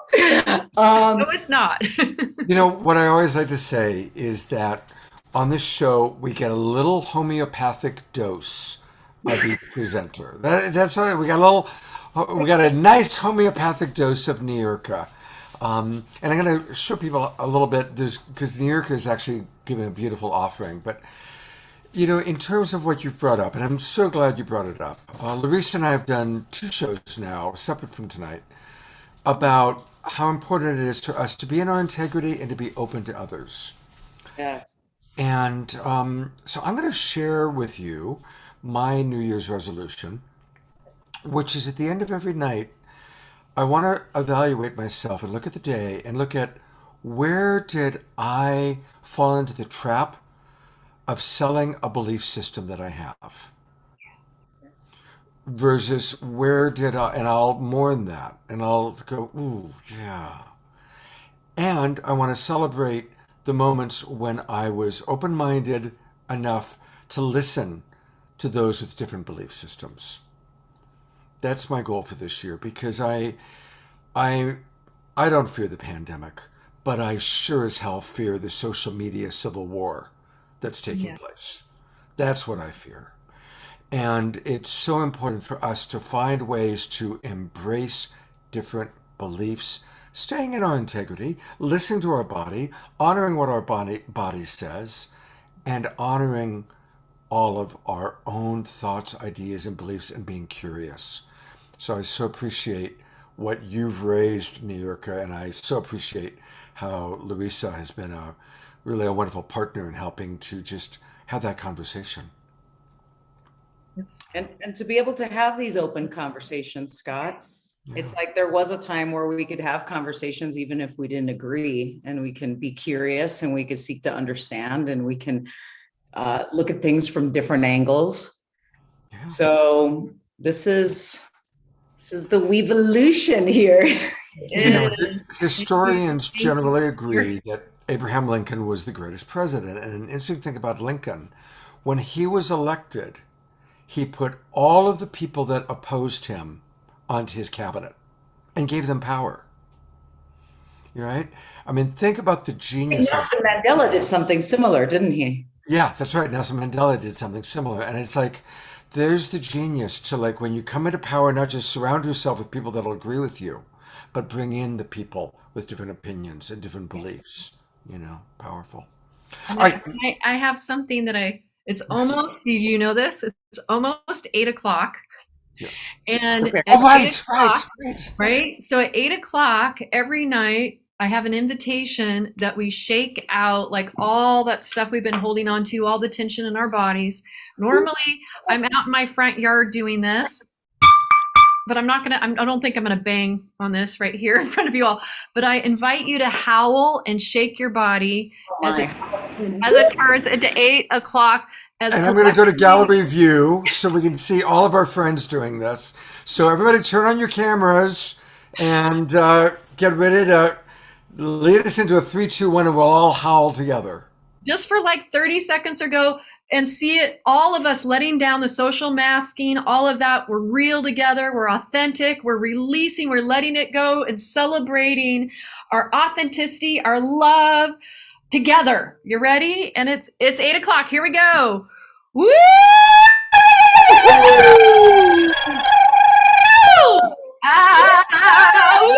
No, it's not. You know, what I always like to say is that on this show, we get a little homeopathic dose of each presenter. That's all right. We got a nice homeopathic dose of Nirka. And I'm going to show people a little bit, because Nirka is actually giving a beautiful offering. But, you know, in terms of what you've brought up, and I'm so glad you brought it up, Larissa and I have done 2 shows now, separate from tonight, about how important it is for us to be in our integrity and to be open to others. Yes. And so I'm going to share with you my New Year's resolution, which is at the end of every night, I want to evaluate myself and look at the day and look at where did I fall into the trap of selling a belief system that I have versus where did I, and I'll mourn that and I'll go, ooh, yeah. And I want to celebrate the moments when I was open-minded enough to listen to those with different belief systems. That's my goal for this year, because I don't fear the pandemic, but I sure as hell fear the social media civil war that's taking place. That's what I fear. And it's so important for us to find ways to embrace different beliefs, staying in our integrity, listening to our body, honoring what our body says, and honoring all of our own thoughts, ideas, and beliefs, and being curious. So I so appreciate what you've raised, Nirka, and I so appreciate how Larissa has been really a wonderful partner in helping to just have that conversation. And to be able to have these open conversations, Scott, It's like there was a time where we could have conversations even if we didn't agree, and we can be curious and we can seek to understand, and we can look at things from different angles. Yeah. So this is the WEvolution here. You know, historians generally agree that Abraham Lincoln was the greatest president. And an interesting thing about Lincoln, when he was elected, he put all of the people that opposed him onto his cabinet and gave them power. Right? I mean, think about the genius. Nelson Mandela did something similar, didn't he? Yeah, that's right. Nelson Mandela did something similar. And it's like, there's the genius to, like, when you come into power, not just surround yourself with people that'll agree with you, but bring in the people with different opinions and different beliefs. You know, powerful. All right. I have something that it's almost, do you know this? It's almost 8 o'clock. Yes. And Okay. at Oh, 8 right. o'clock, Right. right? So at 8 o'clock every night, I have an invitation that we shake out like all that stuff we've been holding on to, all the tension in our bodies. Normally, I'm out in my front yard doing this, but I don't think I'm gonna bang on this right here in front of you all. But I invite you to howl and shake your body as it turns into 8 o'clock. And I'm going to go to gallery view so we can see all of our friends doing this. So everybody turn on your cameras and get ready to lead us into a 3, 2, 1, and we'll all howl together. Just for like 30 seconds or go and see it, all of us letting down the social masking, all of that. We're real together. We're authentic. We're releasing. We're letting it go and celebrating our authenticity, our love together. You ready? And it's 8 o'clock. Here we go. Woo! Ah, woo!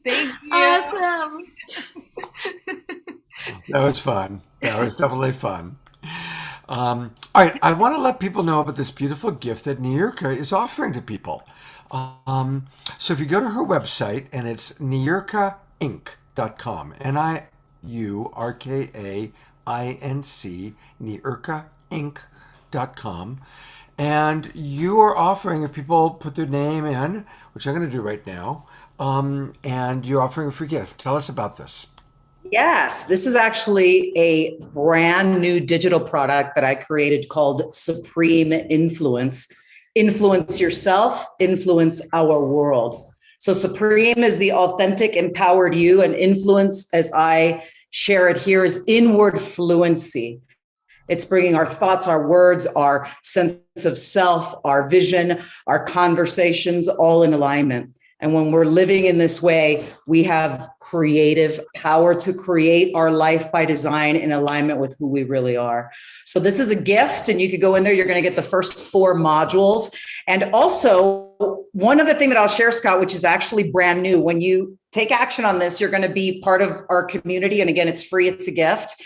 Thank you. Awesome. That was fun. That was definitely fun. All right, I want to let people know about this beautiful gift that Niyurka is offering to people. So if you go to her website, and it's niyurkainc.com, NIURKAINC, niyurkainc.com, and you are offering, if people put their name in, which I'm going to do right now, and you're offering a free gift. Tell us about this. Yes, this is actually a brand new digital product that I created called Supreme Influence. Influence yourself, influence our world. So Supreme is the authentic, empowered you, and influence, as I share it here, is inward fluency. It's bringing our thoughts, our words, our sense of self, our vision, our conversations all in alignment. And when we're living in this way, we have creative power to create our life by design in alignment with who we really are. So this is a gift, and you could go in there. You're going to get the first 4 modules. And also, one other thing that I'll share, Scott, which is actually brand new. When you take action on this, you're going to be part of our community. And again, it's free. It's a gift.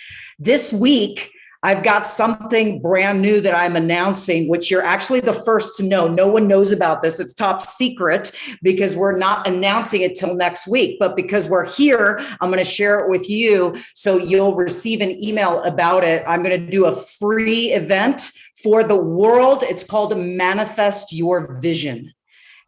This week, I've got something brand new that I'm announcing, which you're actually the first to know. No one knows about this. It's top secret because we're not announcing it till next week. But because we're here, I'm going to share it with you. So you'll receive an email about it. I'm going to do a free event for the world. It's called Manifest Your Vision.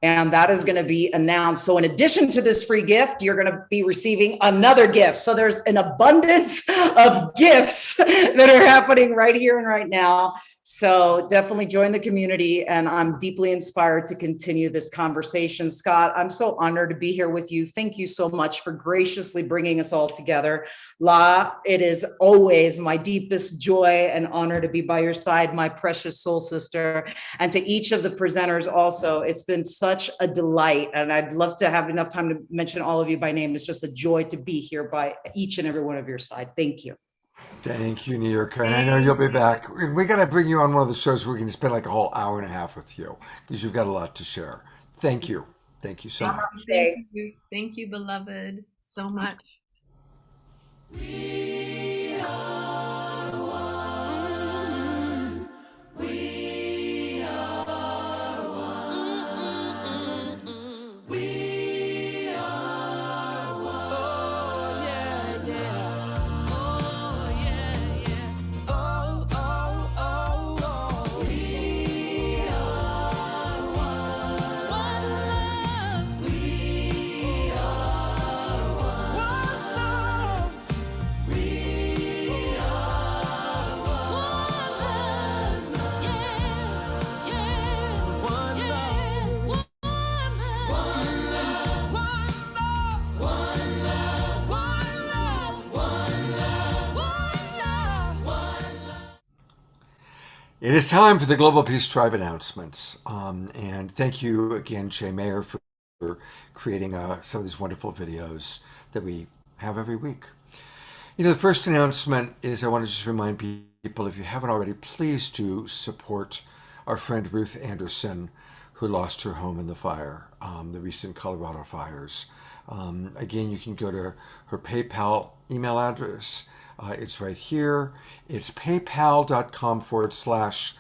And that is going to be announced. So in addition to this free gift, you're going to be receiving another gift. So there's an abundance of gifts that are happening right here and right now. So definitely join the community. And I'm deeply inspired to continue this conversation. Scott, I'm so honored to be here with you. Thank you so much for graciously bringing us all together. La, it is always my deepest joy and honor to be by your side, my precious soul sister. And to each of the presenters also, it's been such a delight. And I'd love to have enough time to mention all of you by name. It's just a joy to be here by each and every one of your side. Thank you. Thank you, Niyurka. And I know you'll be back. We got to bring you on one of the shows where we can spend like a whole hour and a half with you because you've got a lot to share. Thank you. Thank you so much. Thank you, beloved, so much. We are one. We are one. We are one. Oh, yeah, yeah. Oh, yeah, yeah. Oh, oh, oh, oh. We are one. One love. We are one. One love. We are one love, yeah, yeah, one love, one love, one love, one love, one love, one love, one love, one love. It is time for the Global Peace Tribe announcements. And thank you again, Jay Mayer, for creating some of these wonderful videos that we have every week. You know, the first announcement is I want to just remind people, if you haven't already, please do support our friend Ruth Anderson, who lost her home in the fire, the recent Colorado fires. Again, you can go to her PayPal email address. It's right here. It's paypal.com/pools,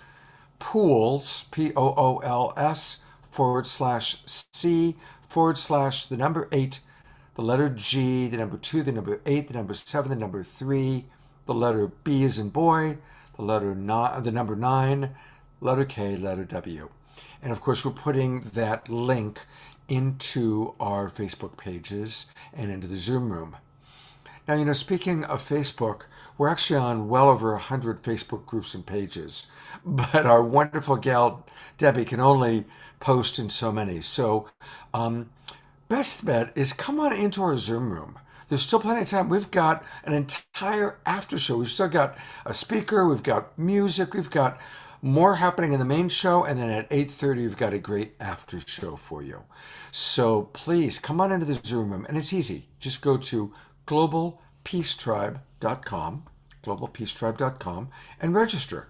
POOLS, /C, the number 8, the letter G, the number 2, the number 8, the number 7, the number 3, the letter B as in boy, the letter 9, the number 9, letter K, letter W. And of course, we're putting that link into our Facebook pages and into the Zoom room. Now, you know, speaking of Facebook, we're actually on well over 100 Facebook groups and pages, but our wonderful gal, Debbie, can only post in so many. So, best bet is come on into our Zoom room. There's still plenty of time. We've got an entire after show. We've still got a speaker. We've got music. We've got more happening in the main show. And then at 8:30, we've got a great after show for you. So please come on into the Zoom room. And it's easy. Just go to globalpeacetribe.com, and register.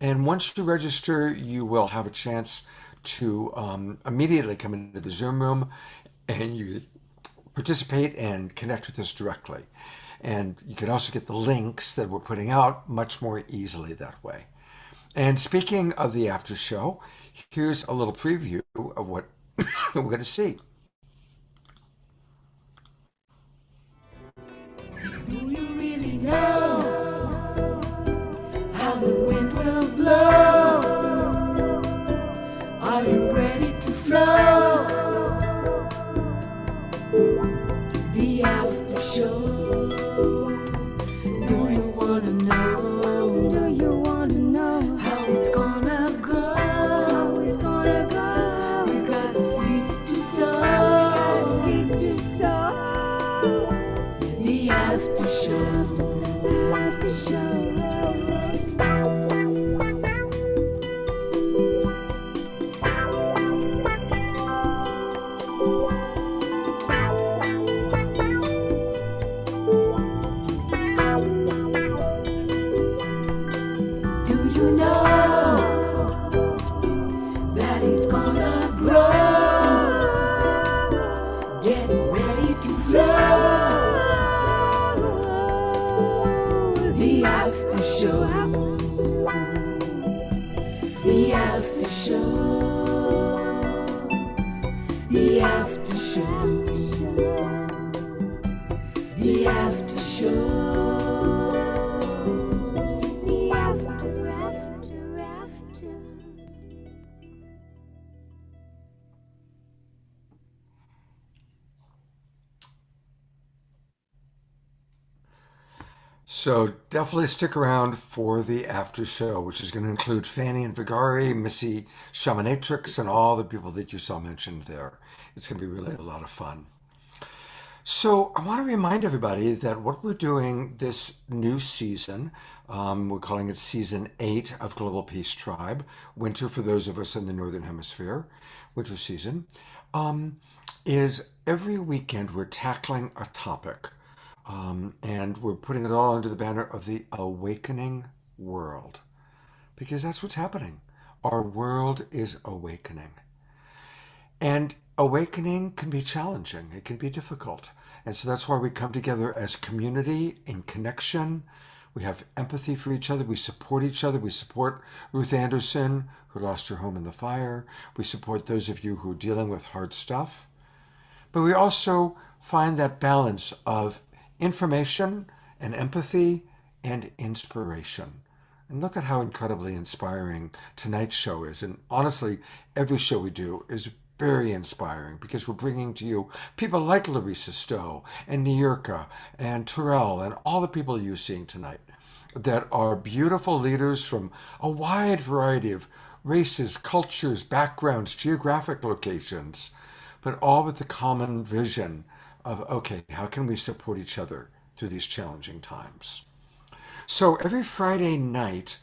And once you register, you will have a chance to immediately come into the Zoom room and you participate and connect with us directly. And you can also get the links that we're putting out much more easily that way. And speaking of the after show, here's a little preview of what we're going to see. Do you really know how the wind will blow? Are you ready to flow? The after show. Do you wanna know? Do you wanna know how it's gonna go? How it's gonna go? We got seeds to sow. Seeds to sow. The after show. The after show. Do you know that it's gonna grow? Get ready to flow. The after show. The after show. The after show. The after show. The after, after, after. So definitely stick around for the after show, which is going to include Fanny and Vigari, Missy Shamanatrix, and all the people that you saw mentioned there. It's going to be really a lot of fun. So I want to remind everybody that what we're doing this new season, we're calling it Season 8 of Global Peace Tribe, winter for those of us in the Northern Hemisphere, winter season, is every weekend we're tackling a topic. And we're putting it all under the banner of the awakening world, because that's what's happening. Our world is awakening. And awakening can be challenging, it can be difficult. And so that's why we come together as community in connection. We have empathy for each other. We support each other. We support Ruth Anderson, who lost her home in the fire. We support those of you who are dealing with hard stuff. But we also find that balance of information and empathy and inspiration. And look at how incredibly inspiring tonight's show is. And honestly, every show we do is very inspiring because we're bringing to you people like Larissa Stowe and Niyurka and Terrell and all the people you're seeing tonight that are beautiful leaders from a wide variety of races, cultures, backgrounds, geographic locations, but all with the common vision of, okay, how can we support each other through these challenging times? So every Friday night,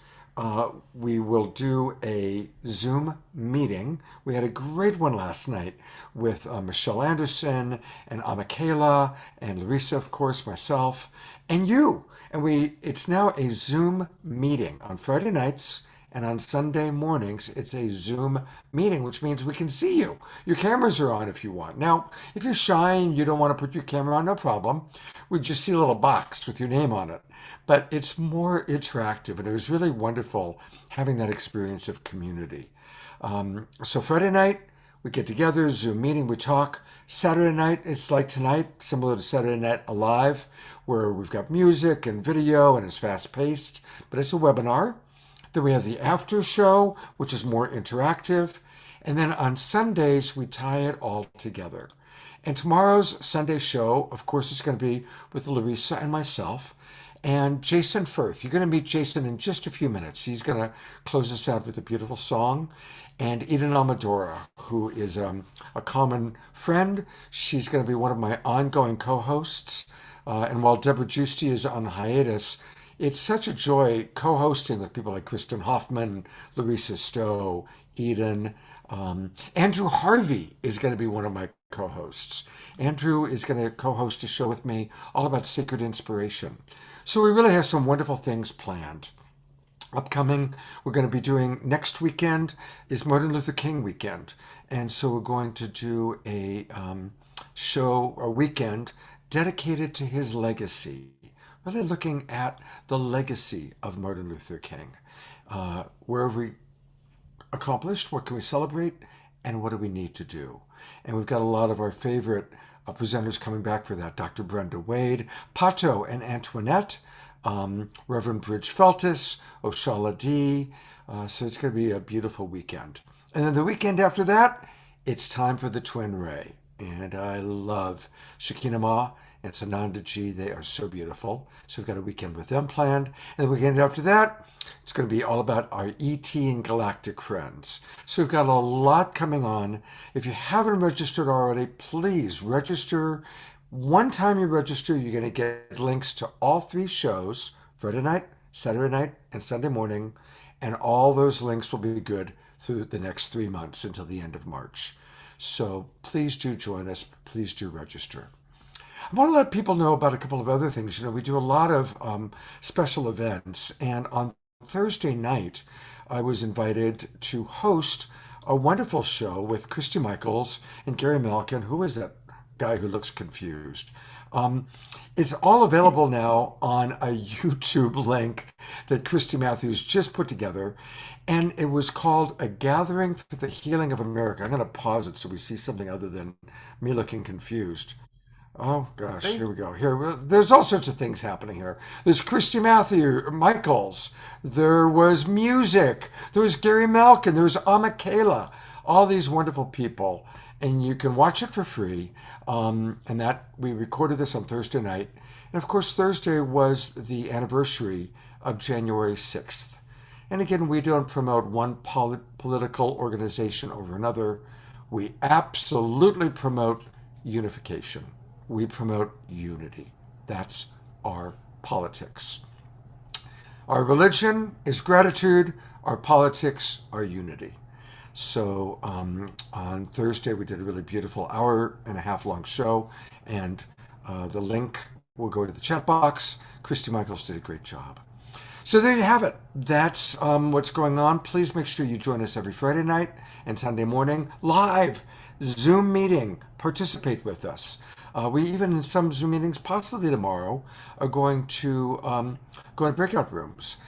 we will do a Zoom meeting. We had a great one last night with Michelle Anderson and Amakela and Larissa, of course, myself, and you. And it's now a Zoom meeting on Friday nights, and on Sunday mornings, it's a Zoom meeting, which means we can see you. Your cameras are on if you want. Now, if you're shy and you don't want to put your camera on, no problem. We just see a little box with your name on it. But it's more interactive, and it was really wonderful having that experience of community. So Friday night, we get together, Zoom meeting, we talk. Saturday night, it's like tonight, similar to Saturday Night Alive, where we've got music and video, and it's fast-paced, but it's a webinar. Then we have the after show, which is more interactive. And then on Sundays, we tie it all together. And tomorrow's Sunday show, of course, is going to be with Larissa and myself. And Jason Firth. You're going to meet Jason in just a few minutes. He's going to close us out with a beautiful song. And Eden Amadora, who is a common friend. She's going to be one of my ongoing co-hosts. And while Deborah Giusti is on hiatus, it's such a joy co-hosting with people like Kristen Hoffman, Larissa Stowe, Eden. Andrew Harvey is going to be one of my co-hosts. Andrew is going to co-host a show with me all about sacred inspiration. So we really have some wonderful things planned. Upcoming, we're going to be doing next weekend is Martin Luther King weekend. And so we're going to do a weekend dedicated to his legacy. Really looking at the legacy of Martin Luther King. Where have we accomplished? What can we celebrate? And what do we need to do? And we've got a lot of our favorite presenters coming back for that. Dr. Brenda Wade, Pato and Antoinette, Reverend Bridge Feltis, Oshala D. So it's going to be a beautiful weekend. And then the weekend after that, it's time for the Twin Ray. And I love Shakina Ma and Sananda G. They are so beautiful. So we've got a weekend with them planned. And the weekend after that, it's going to be all about our ET and galactic friends. So we've got a lot coming on. If you haven't registered already, please register. One time you register, you're going to get links to all three shows, Friday night, Saturday night, and Sunday morning. And all those links will be good through the next 3 months until the end of March. So please do join us. Please do register. I want to let people know about a couple of other things. You know, we do a lot of special events. And on Thursday night, I was invited to host a wonderful show with Christy Michaels and Gary Malkin. Who is that guy who looks confused? It's all available now on a YouTube link that Christy Matthews just put together. And it was called A Gathering for the Healing of America. I'm going to pause it so we see something other than me looking confused. Oh, gosh, here we go. Here, there's all sorts of things happening here. There's Christy Michaels. There was music. There was Gary Malkin. There was Amakela. All these wonderful people. And you can watch it for free. And that we recorded this on Thursday night. And, of course, Thursday was the anniversary of January 6th. And again, we don't promote one political organization over another. We absolutely promote unification. We promote unity. That's our politics. Our religion is gratitude. Our politics are unity. So on Thursday, we did a really beautiful hour-and-a-half long show. And the link will go to the chat box. Christy Michaels did a great job. So there you have it. That's what's going on. Please make sure you join us every Friday night and Sunday morning live Zoom meeting. Participate with us. We even in some Zoom meetings, possibly tomorrow, are going to go in breakout rooms.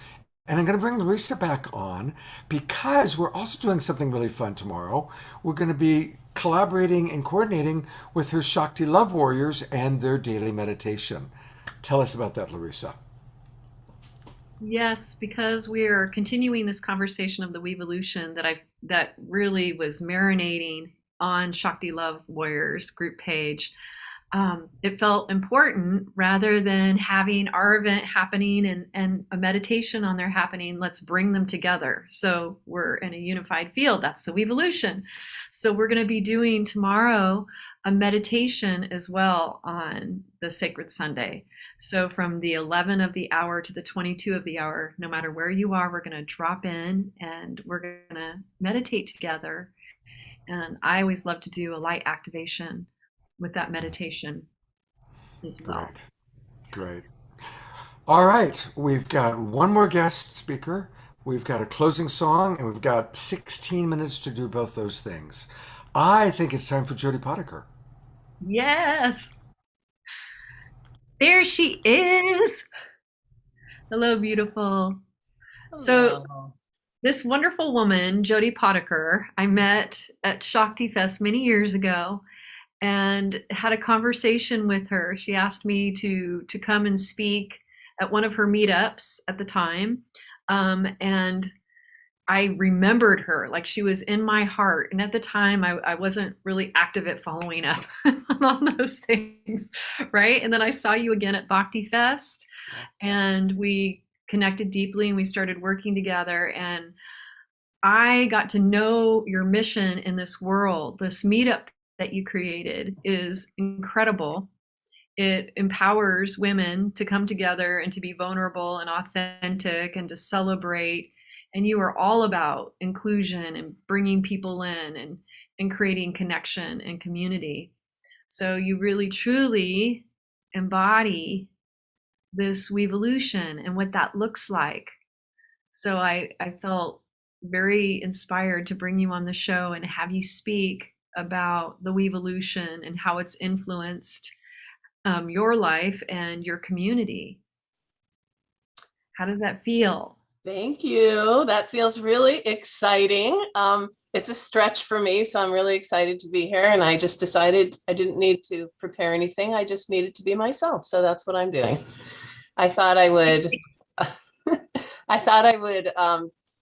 And I'm going to bring Larissa back on because we're also doing something really fun tomorrow. We're going to be collaborating and coordinating with her Shakti Love Warriors and their daily meditation. Tell us about that, Larissa. Yes, because we're continuing this conversation of the WEvolution that really was marinating on Shakti Love Warriors group page. It felt important rather than having our event happening and a meditation on there happening. Let's bring them together. So we're in a unified field. That's the WEvolution. So we're going to be doing tomorrow a meditation as well on the Sacred Sunday. So from the 11 of the hour to the 22 of the hour, no matter where you are, we're going to drop in and we're going to meditate together. And I always love to do a light activation with that meditation as well. Great. All right. We've got one more guest speaker. We've got a closing song, and we've got 16 minutes to do both those things. I think it's time for Jodie Potiker. Yes. There she is. Hello, beautiful. So this wonderful woman, Jodie Potiker, I met at Shakti Fest many years ago and had a conversation with her. She asked me to come and speak at one of her meetups at the time. And I remembered her, like she was in my heart. And at the time, I wasn't really active at following up on those things, right? And then I saw you again at Bhakti Fest, and we connected deeply, and we started working together. And I got to know your mission in this world. This meetup that you created is incredible. It empowers women to come together and to be vulnerable and authentic and to celebrate. And you are all about inclusion and bringing people in and creating connection and community. So you really truly embody this WEvolution and what that looks like. So I felt very inspired to bring you on the show and have you speak about the WEvolution and how it's influenced your life and your community. How does that feel? Thank you. That feels really exciting. It's a stretch for me, so I'm really excited to be here. And I just decided I didn't need to prepare anything. I just needed to be myself. So that's what I'm doing. I thought I would,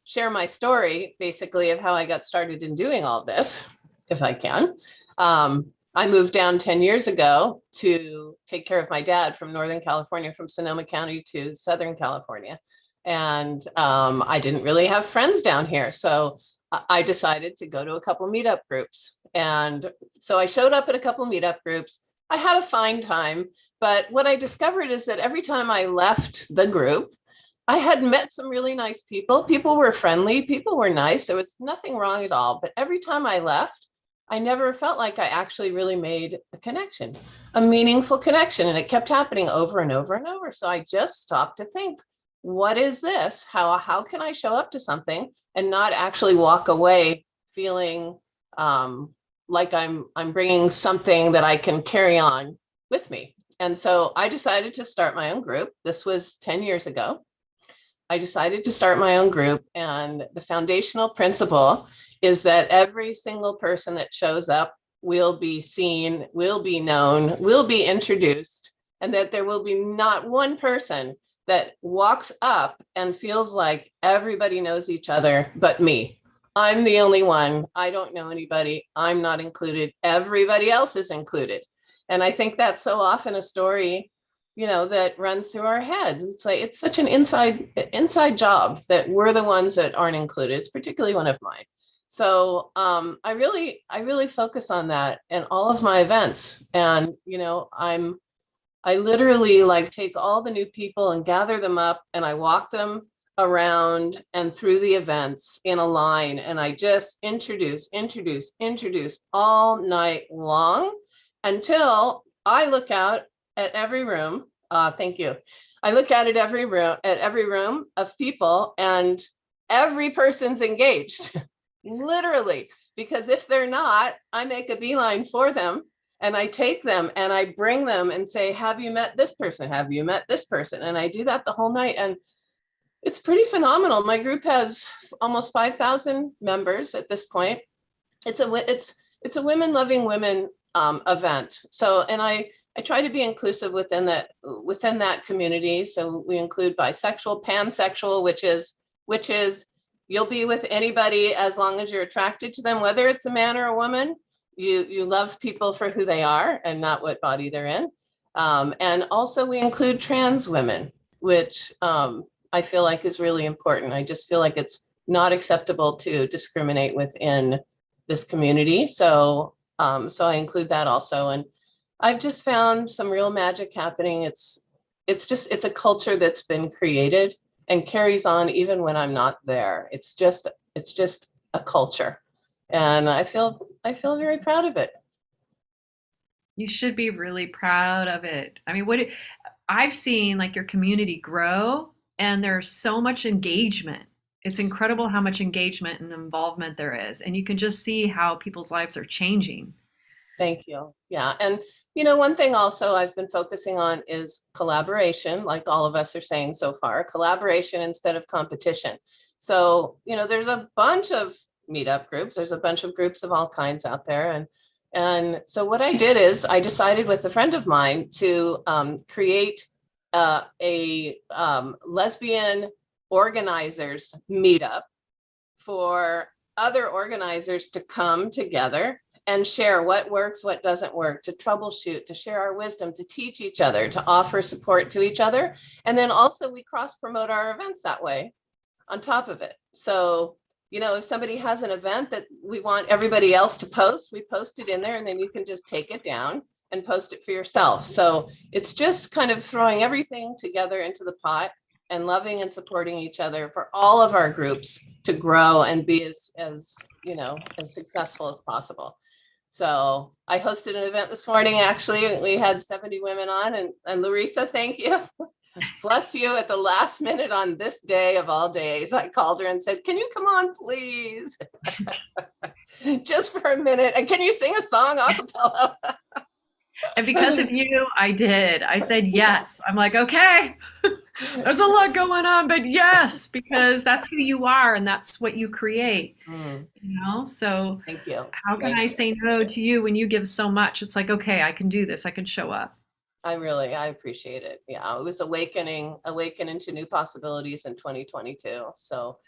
share my story, basically, of how I got started in doing all this, if I can. I moved down 10 years ago to take care of my dad from Northern California, from Sonoma County to Southern California. And I didn't really have friends down here. So I decided to go to a couple meetup groups. And so I showed up at a couple meetup groups. I had a fine time. But what I discovered is that every time I left the group, I had met some really nice people. People were friendly. People were nice. There was nothing wrong at all. But every time I left, I never felt like I actually really made a connection, a meaningful connection. And it kept happening over and over and over. So I just stopped to think, what is this? How can I show up to something and not actually walk away feeling like I'm bringing something that I can carry on with me? And so I decided to start my own group. This was 10 years ago. I decided to start my own group, and the foundational principle is that every single person that shows up will be seen, will be known, will be introduced, and that there will be not one person that walks up and feels like everybody knows each other but me. I'm the only one. I don't know anybody. I'm not included. Everybody else is included. And I think that's so often a story, that runs through our heads. It's like, it's such an inside job that we're the ones that aren't included. It's particularly one of mine. So I really focus on that in all of my events. And, I literally take all the new people and gather them up, and I walk them around and through the events in a line. And I just introduce all night long until I look out at every room. Thank you. I look at it every room of people, and every person's engaged, literally, because if they're not, I make a beeline for them and I take them and I bring them and say, have you met this person? Have you met this person? And I do that the whole night. And it's pretty phenomenal. My group has almost 5,000 members at this point. It's a women loving women event. So, and I try to be inclusive within that community. So we include bisexual, pansexual, which is you'll be with anybody as long as you're attracted to them, whether it's a man or a woman. You love people for who they are and not what body they're in. And also we include trans women, which I feel like is really important. I just feel like it's not acceptable to discriminate within this community. So I include that also. And I've just found some real magic happening. It's a culture that's been created and carries on even when I'm not there. It's just a culture. And I feel very proud of it. You should be really proud of it. I mean, I've seen like your community grow, and there's so much engagement. It's incredible how much engagement and involvement there is. And you can just see how people's lives are changing. Thank you. Yeah. And, one thing also I've been focusing on is collaboration, like all of us are saying so far, collaboration instead of competition. So, there's a bunch of meetup groups. There's a bunch of groups of all kinds out there. And so what I did is I decided with a friend of mine to create a lesbian organizers meetup for other organizers to come together and share what works, what doesn't work, to troubleshoot, to share our wisdom, to teach each other, to offer support to each other. And then also we cross promote our events that way on top of it. So, if somebody has an event that we want everybody else to post, we post it in there, and then you can just take it down and post it for yourself. So it's just kind of throwing everything together into the pot and loving and supporting each other for all of our groups to grow and be as successful as possible. So I hosted an event this morning. Actually, we had 70 women on, and Larissa, thank you. Bless you. At the last minute on this day of all days, I called her and said, can you come on, please? Just for a minute. And can you sing a song a cappella? And because of you, I did. I said yes. I'm like, okay, there's a lot going on, but yes, because that's who you are and that's what you create. So thank you. How can I say no to you when you give so much? It's like, okay, I can do this. I can show up. I appreciate it. Yeah, it was awakening to new possibilities in 2022. So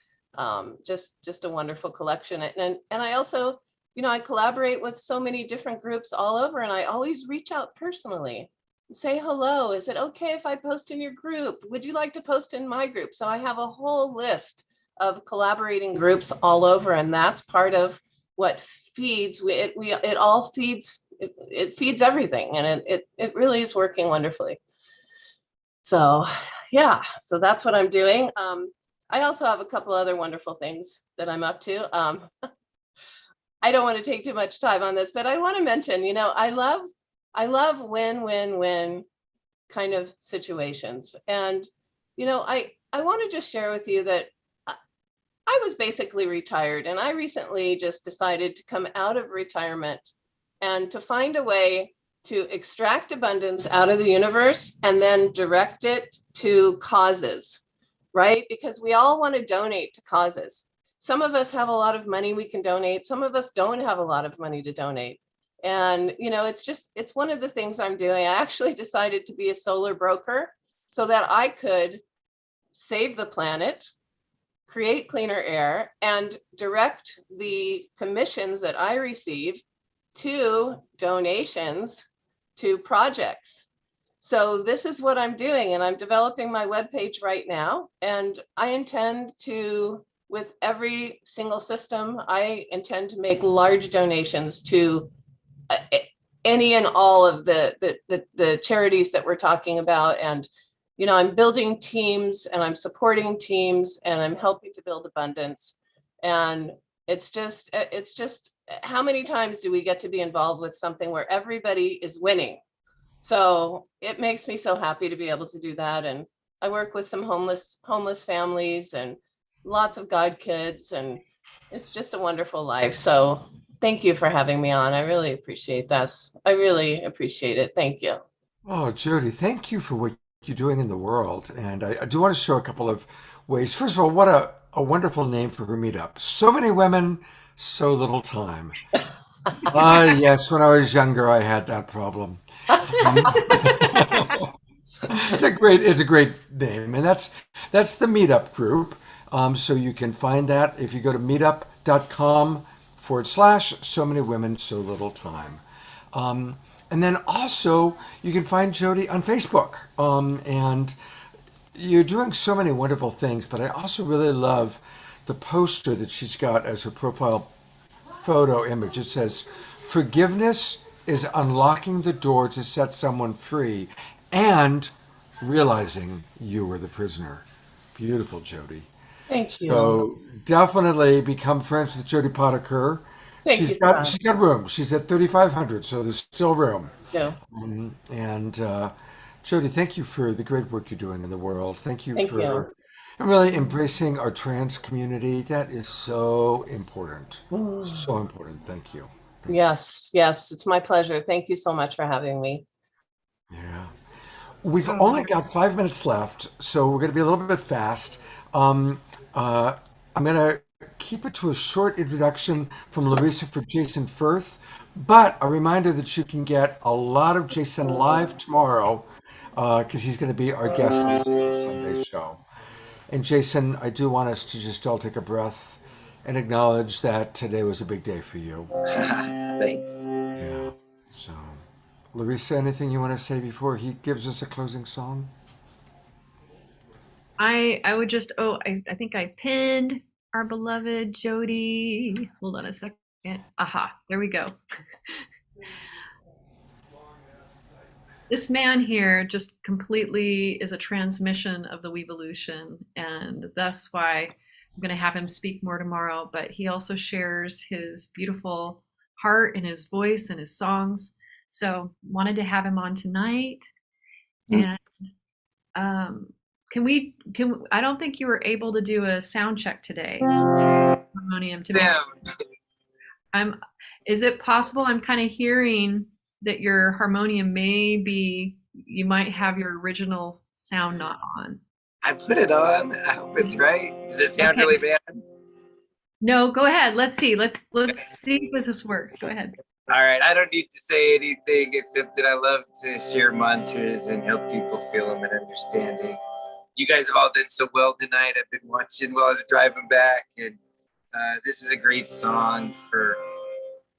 just a wonderful collection. And I also, I collaborate with so many different groups all over, and I always reach out personally and say hello. Is it okay if I post in your group? Would you like to post in my group? So I have a whole list of collaborating groups all over, and that's part of what feeds. It all feeds. It feeds everything, and it really is working wonderfully. So yeah, so that's what I'm doing. I also have a couple other wonderful things that I'm up to. I don't want to take too much time on this, but I want to mention, I love win-win-win kind of situations. And, I want to just share with you that I was basically retired, and I recently just decided to come out of retirement and to find a way to extract abundance out of the universe and then direct it to causes, right? Because we all want to donate to causes. Some of us have a lot of money we can donate. Some of us don't have a lot of money to donate. And, it's one of the things I'm doing. I actually decided to be a solar broker so that I could save the planet, create cleaner air, and direct the commissions that I receive to donations to projects. So this is what I'm doing, and I'm developing my webpage right now. And I intend to, with every single system, I intend to make large donations to any and all of the charities that we're talking about. And, I'm building teams, and I'm supporting teams, and I'm helping to build abundance. And it's just how many times do we get to be involved with something where everybody is winning? So it makes me so happy to be able to do that. And I work with some homeless families and lots of God kids, and it's just a wonderful life. So thank you for having me on. I really appreciate this. I really appreciate it. Thank you. Oh, Jody, thank you for what you're doing in the world. And I do want to show a couple of ways. First of all, what a wonderful name for her meetup. So many women, so little time. Yes, when I was younger, I had that problem. Um, it's a great name, and that's the meetup group. So you can find that if you go to meetup.com/, so many women, so little time. And then also you can find Jody on Facebook. And you're doing so many wonderful things, but I also really love the poster that she's got as her profile photo image. It says, "Forgiveness is unlocking the door to set someone free and realizing you were the prisoner." Beautiful, Jody. Thank you. So definitely become friends with Jody Potiker. Thank you, Scott. She's got room. She's at 3,500, so there's still room. Yeah. And Jody, thank you for the great work you're doing in the world. Thank you Thank for you. really embracing our trans community. That is so important. So important. Thank you. Yes, yes, it's my pleasure. Thank you so much for having me. Yeah. We've only got 5 minutes left, so we're going to be a little bit fast. I'm going to keep it to a short introduction from Larissa for Jason Firth, but a reminder that you can get a lot of Jason live tomorrow because he's going to be our guest on the Sunday show. And Jason, I do want us to just all take a breath and acknowledge that today was a big day for you. Thanks. Yeah. So, Larissa, anything you want to say before he gives us a closing song? I would just, I think I pinned our beloved Jody. Hold on a second. Aha, there we go. This man here just completely is a transmission of the WEvolution, and that's why I'm going to have him speak more tomorrow. But he also shares his beautiful heart and his voice and his songs. So wanted to have him on tonight. And I don't think you were able to do a sound check today. Harmonium today. Is it possible? I'm kind of hearing that your harmonium you might have your original sound not on. I put it on. I hope it's right. Does it sound really bad? No, go ahead. Let's see. Let's see if this works. Go ahead. All right. I don't need to say anything except that I love to share mantras and help people feel them and understanding. You guys have all done so well tonight. I've been watching while I was driving back, and this is a great song for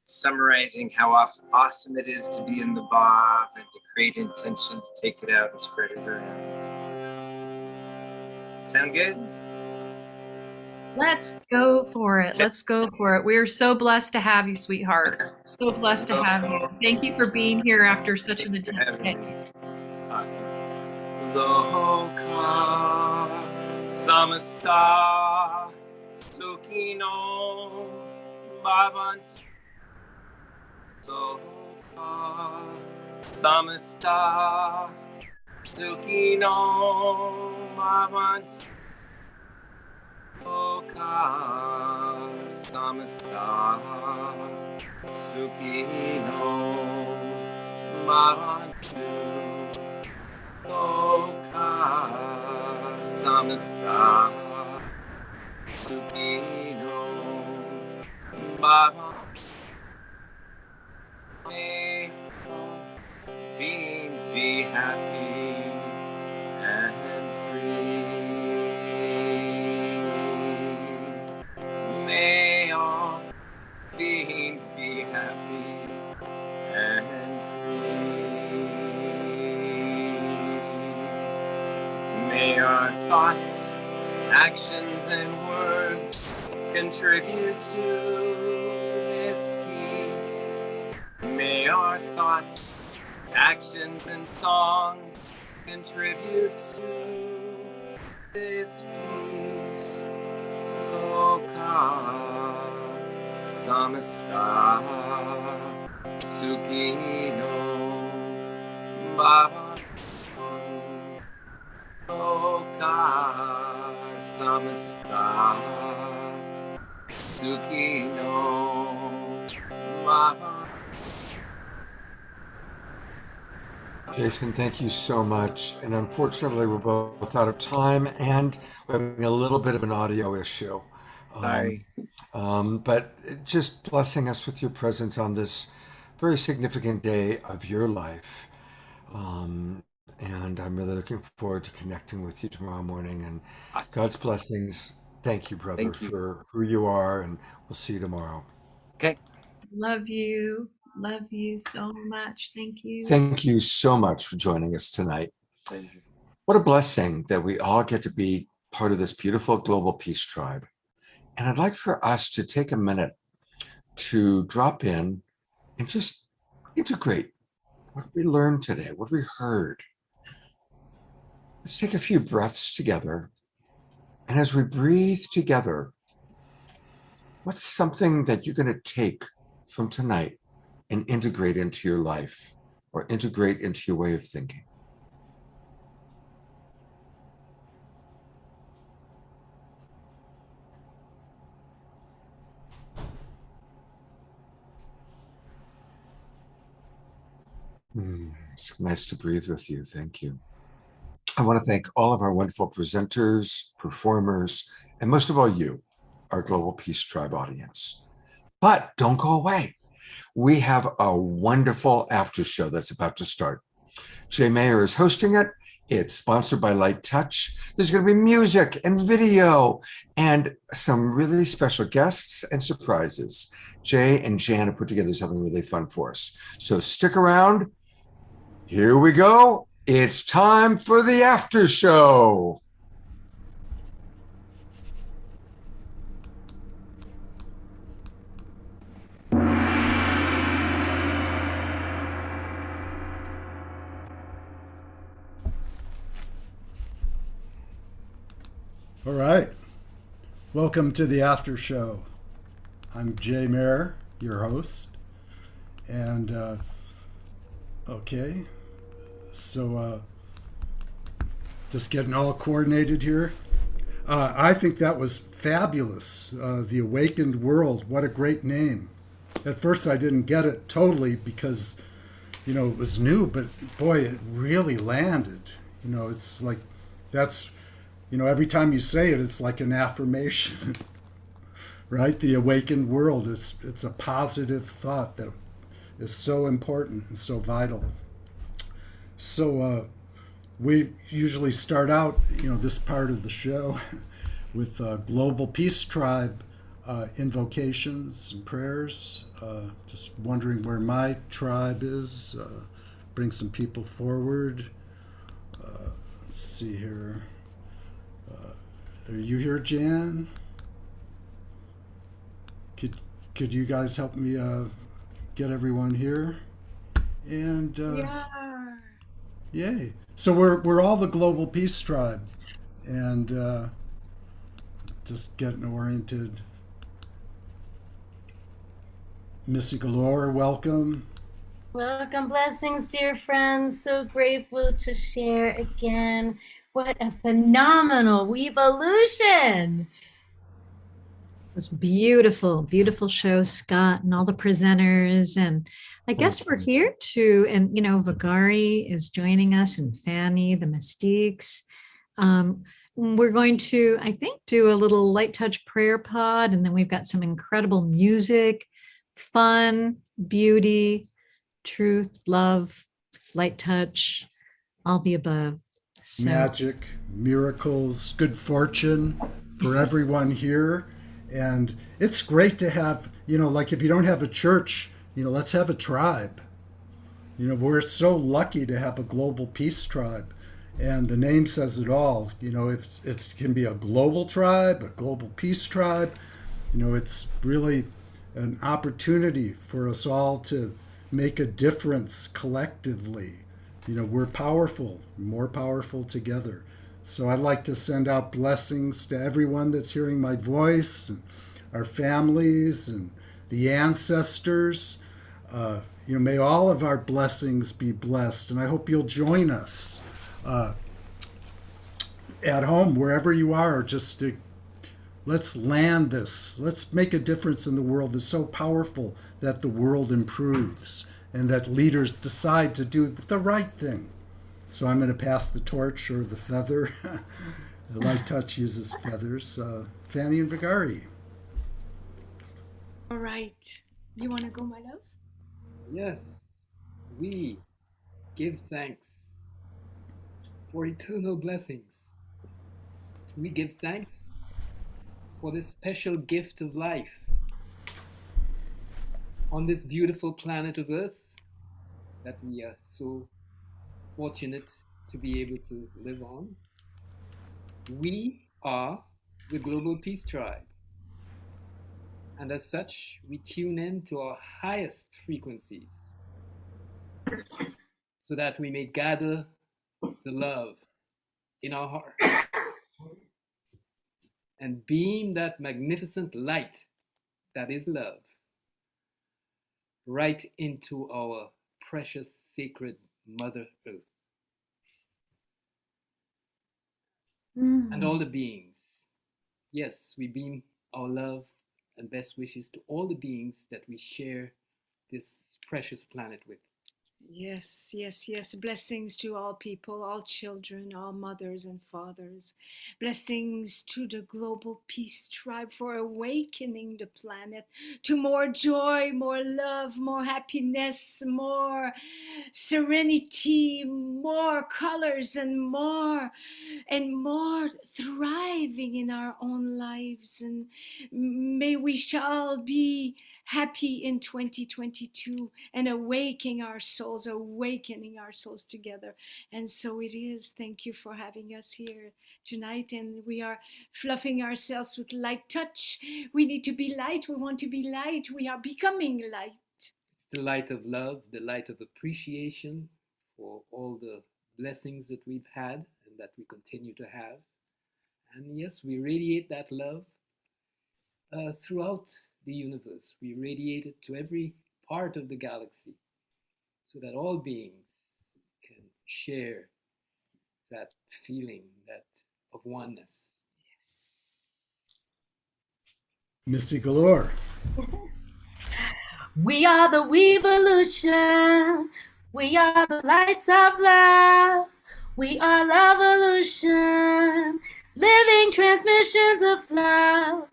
summarizing how awesome it is to be in the Bob and to create intention to take it out and spread it around. Sound good? Let's go for it. Let's go for it. We are so blessed to have you, sweetheart. So blessed to have you. Thank you for being here after such an intense day. It's awesome. Loka samasta sukino bhavantu. Loka samasta sukino bhavantu. Loka samasta sukino bhavantu. Loka samasta sukino bhavantu. May all beings be happy and free. May all beings be happy and free. May our thoughts, actions, and words contribute to this peace. May our thoughts, actions, and songs contribute to this peace. Loka samasta sukino bhavantu. samasta sukino mama. Jason, thank you so much. And unfortunately, we're both out of time and we're having a little bit of an audio issue. Sorry. But just blessing us with your presence on this very significant day of your life. And I'm really looking forward to connecting with you tomorrow morning. And Awesome. God's blessings. Thank you, brother, Thank you. for who you are. And we'll see you tomorrow. Okay. Love you. Love you so much. Thank you. Thank you so much for joining us tonight. Thank you. What a blessing that we all get to be part of this beautiful global peace tribe. And I'd like for us to take a minute to drop in and just integrate what we learned today, what we heard. Let's take a few breaths together. And as we breathe together, what's something that you're going to take from tonight and integrate into your life or integrate into your way of thinking? It's nice to breathe with you. Thank you. I want to thank all of our wonderful presenters, performers, and most of all you, our Global Peace Tribe audience. But don't go away. We have a wonderful after show that's about to start. Jay Mayer is hosting it. It's sponsored by Light Touch. There's going to be music and video and some really special guests and surprises. Jay and Jan have put together something really fun for us. So stick around. Here we go. It's time for the after show. All right. Welcome to the after show. I'm Jay Mayer, your host. And, okay. So, just getting all coordinated here. I think that was fabulous. The Awakened World. What a great name. At first, I didn't get it totally because, it was new, but boy, it really landed. It's like, that's, every time you say it, it's like an affirmation, right? The awakened world, it's a positive thought that is so important and so vital. So we usually start out, this part of the show with Global Peace Tribe invocations and prayers. Just wondering where my tribe is. Bring some people forward. Let's see here. Are you here, Jan? Could you guys help me get everyone here? And yay! So we're all the Global Peace Tribe, and just getting oriented. Missy Galore, welcome. Welcome, blessings, dear friends. So grateful to share again. What a phenomenal WEvolution! It was beautiful, beautiful show, Scott, and all the presenters. And I guess we're here to, and Vagari is joining us, and Fanny, the Mystiques. We're going to, I think, do a little light touch prayer pod, and then we've got some incredible music, fun, beauty, truth, love, light touch, all the above. So. Magic, miracles, good fortune for everyone here. And it's great to have, like if you don't have a church, let's have a tribe. We're so lucky to have a global peace tribe. And the name says it all. It can be a global tribe, a global peace tribe. It's really an opportunity for us all to make a difference collectively. We're powerful, more powerful together. So I'd like to send out blessings to everyone that's hearing my voice, and our families and the ancestors. May all of our blessings be blessed, and I hope you'll join us at home, wherever you are, just to, let's land this. Let's make a difference in the world. It's so powerful that the world improves and that leaders decide to do the right thing. So I'm going to pass the torch or the feather. The light touch uses feathers. Fanny and Vigari. All right. You want to go, my love? Yes, we give thanks for eternal blessings. We give thanks for this special gift of life on this beautiful planet of Earth that we are so fortunate to be able to live on. We are the Global Peace Tribe. And as such, we tune in to our highest frequencies so that we may gather the love in our heart and beam that magnificent light that is love right into our precious, sacred Mother Earth. And all the beings. Yes, we beam our love and best wishes to all the beings that we share this precious planet with. Yes, yes, yes. Blessings to all people, all children, all mothers and fathers. Blessings to the Global Peace Tribe for awakening the planet to more joy, more love, more happiness, more serenity, more colors, and more thriving in our own lives. And may we shall be happy in 2022 and awakening our souls together. And so it is. Thank you for having us here tonight. And we are fluffing ourselves with light touch. We need to be light. We want to be light. We are becoming light. It's the light of love, the light of appreciation for all the blessings that we've had and that we continue to have. And yes, we radiate that love throughout the universe. We radiate it to every part of the galaxy so that all beings can share that feeling of oneness. Yes. Missy Galore. We are the WEvolution. We are the lights of love. We are Lovevolution. Living transmissions of love.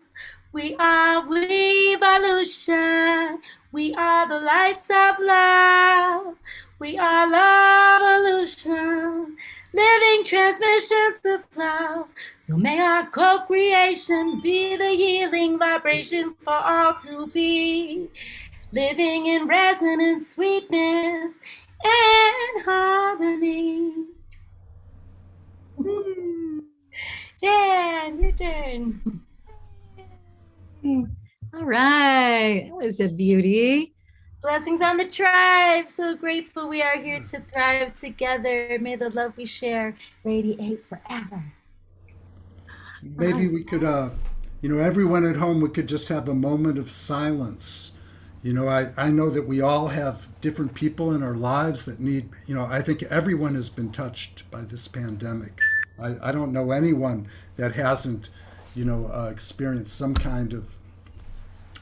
We are WEvolution. We are the lights of love. We are Lovevolution. Living transmissions of love. So may our co-creation be the healing vibration for all to be. Living in resonance, sweetness, and harmony. Jan, your turn. All right, that was a beauty. Blessings on the tribe. So grateful we are here to thrive together. May the love we share radiate forever. Maybe we could, everyone at home, we could just have a moment of silence. I know that we all have different people in our lives that need, I think everyone has been touched by this pandemic. I don't know anyone that hasn't, experienced some kind of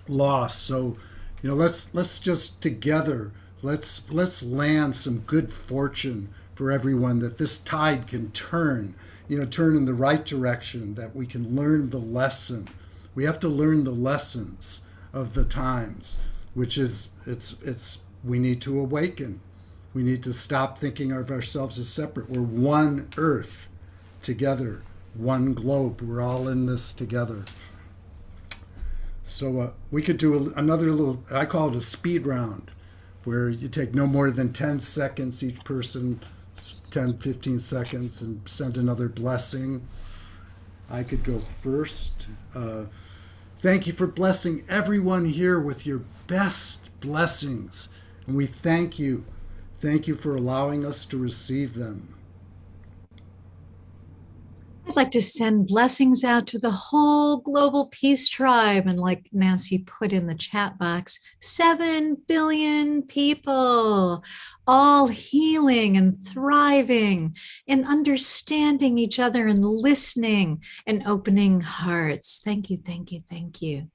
loss. So, let's just together, let's land some good fortune for everyone, that this tide can turn in the right direction, that we can learn the lesson. We have to learn the lessons of the times, which is, we need to awaken. We need to stop thinking of ourselves as separate. We're one earth together, one globe. We're all in this together. So we could do another little, I call it a speed round, where you take no more than 10 seconds, each person, 10, 15 seconds, and send another blessing. I could go first. Thank you for blessing everyone here with your best blessings. And we thank you. Thank you for allowing us to receive them. I'd like to send blessings out to the whole global peace tribe. And like Nancy put in the chat box, 7 billion people, all healing and thriving and understanding each other and listening and opening hearts. Thank you, thank you, thank you.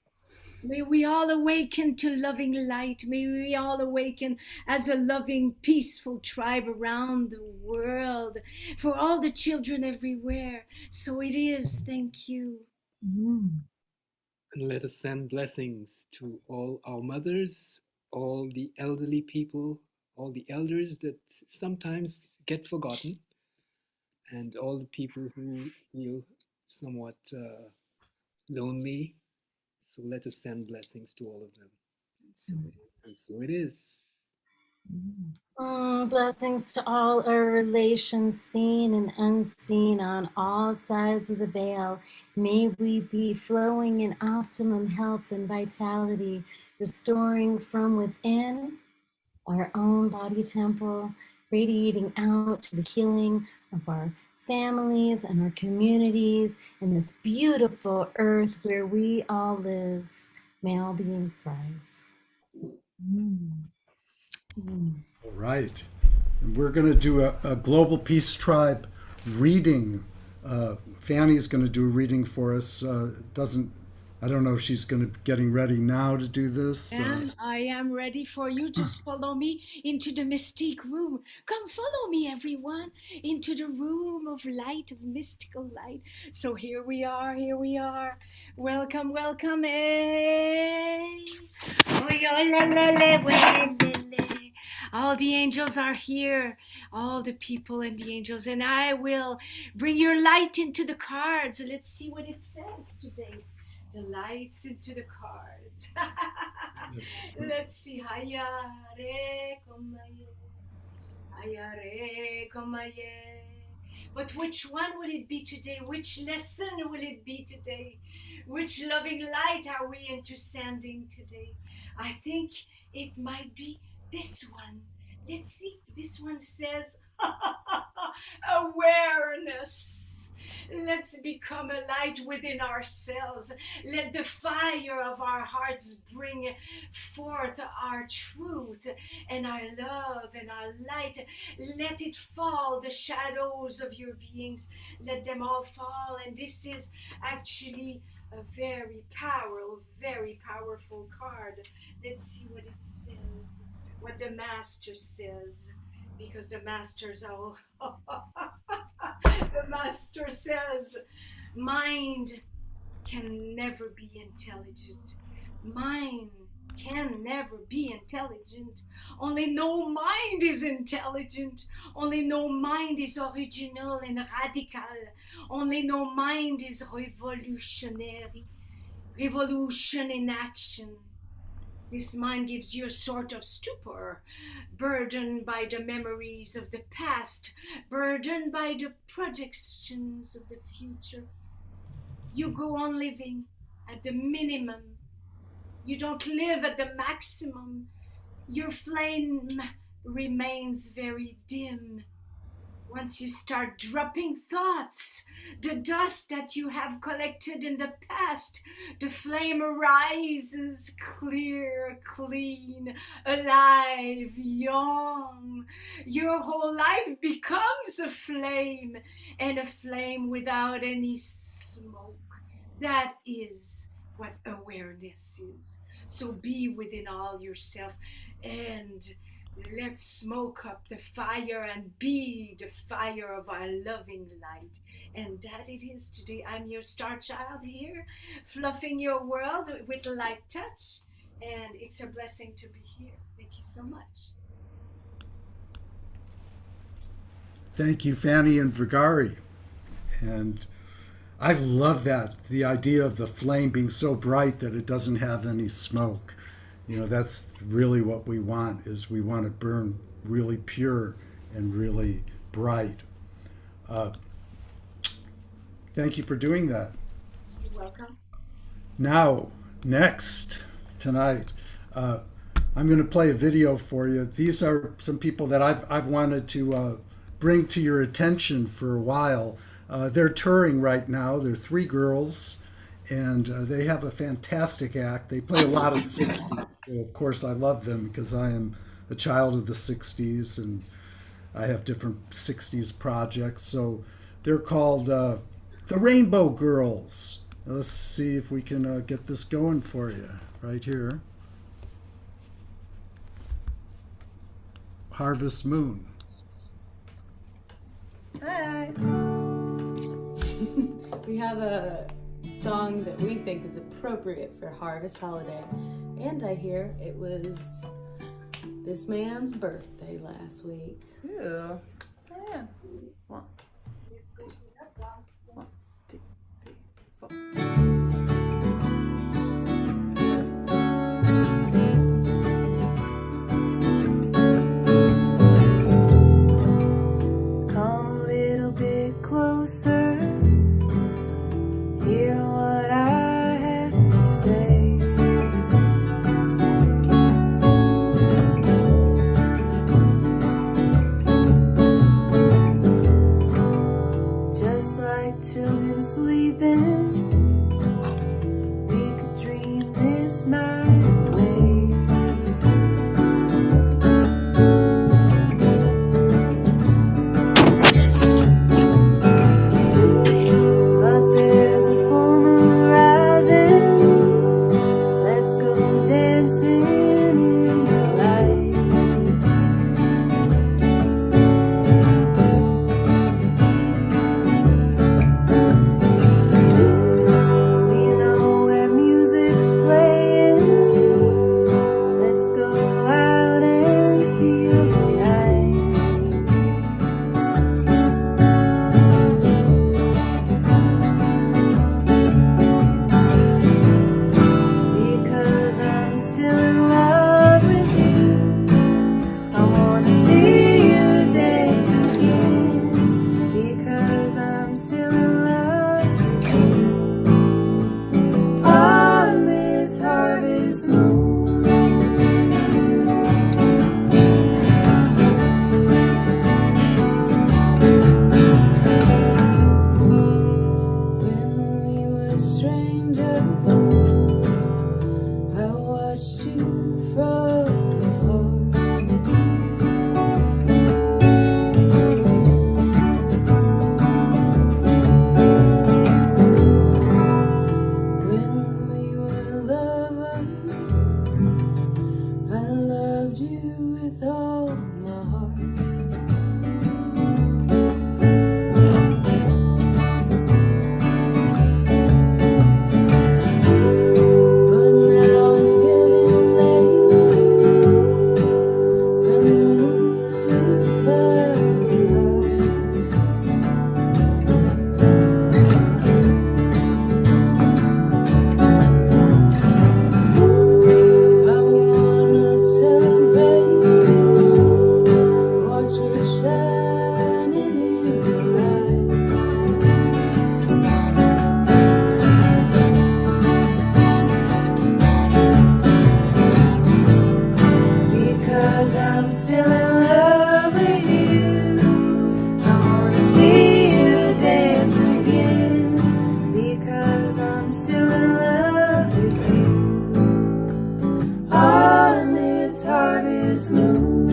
May we all awaken to loving light. May we all awaken as a loving, peaceful tribe around the world for all the children everywhere. So it is. Thank you. Mm. And let us send blessings to all our mothers, all the elderly people, all the elders that sometimes get forgotten, and all the people who feel somewhat lonely. So let us send blessings to all of them. And so it is. Blessings to all our relations, seen and unseen, on all sides of the veil. May we be flowing in optimum health and vitality, restoring from within our own body temple, radiating out to the healing of our families and our communities and this beautiful earth where we all live. May all beings thrive. All right. And we're going to do a Global Peace Tribe reading. Fanny's going to do a reading for us. I don't know if she's going to getting ready now to do this. I am ready for you. Just follow me into the mystique room. Come follow me, everyone, into the room of light, of mystical light. So here we are, here we are. Welcome, welcome. Hey. Oh, yo, le, le, le, le, le, le. All the angels are here, all the people and the angels, and I will bring your light into the cards. Let's see what it says today. The lights into the cards. Let's see. Hayare komaye. Hayare komaye. But which one will it be today? Which lesson will it be today? Which loving light are we into sending today? I think it might be this one. Let's see. This one says awareness. Let's become a light within ourselves. Let the fire of our hearts bring forth our truth and our love and our light. Let it fall, the shadows of your beings. Let them all fall. And this is actually a very powerful card. Let's see what it says, what the master says, because the masters are the master says, mind can never be intelligent. Mind can never be intelligent. Only no mind is intelligent. Only no mind is original and radical. Only no mind is revolutionary. Revolution in action. This mind gives you a sort of stupor, burdened by the memories of the past, burdened by the projections of the future. You go on living at the minimum. You don't live at the maximum. Your flame remains very dim. Once you start dropping thoughts, the dust that you have collected in the past, the flame arises clear, clean, alive, young. Your whole life becomes a flame, and a flame without any smoke. That is what awareness is. So be within all yourself and let's smoke up the fire and be the fire of our loving light. And that it is today. I'm your star child here, fluffing your world with light touch. And it's a blessing to be here. Thank you so much. Thank you, Fanny and Vigari. And I love that, the idea of the flame being so bright that it doesn't have any smoke. You know, that's really what we want, is we want to burn really pure and really bright. Thank you for doing that. You're welcome. Now, next, tonight, I'm going to play a video for you. These are some people that I've wanted to bring to your attention for a while. They're touring right now. They're three girls, and they have a fantastic act. They play a lot of 60s. So of course, I love them because I am a child of the 60s, and I have different 60s projects. So they're called the Rainbow Girls. Let's see if we can get this going for you right here. Harvest Moon. Hi. We have a song that we think is appropriate for Harvest Holiday. And I hear it was this man's birthday last week. Ooh. Yeah. One, two, one, two, three, four. Come a little bit closer. Hear what I have to say. Just like children sleeping, we could dream this night away. But there's a full moon rising. Let's go dancing in the light. We know where music's playing. Let's go out and feel the night. Because I'm still in love with you. I wanna see you dance again. Because I'm still in love with you. On this harvest moon. When we were strangers, I watched you from afar. When we were lovers, I loved you with all my heart. But now it's getting late, and the moon is clouded high. I wanna celebrate, watch it shining in your eyes. Because I'm still in love with you. I wanna see you dance again. Because I'm still in love with you. On this harvest moon.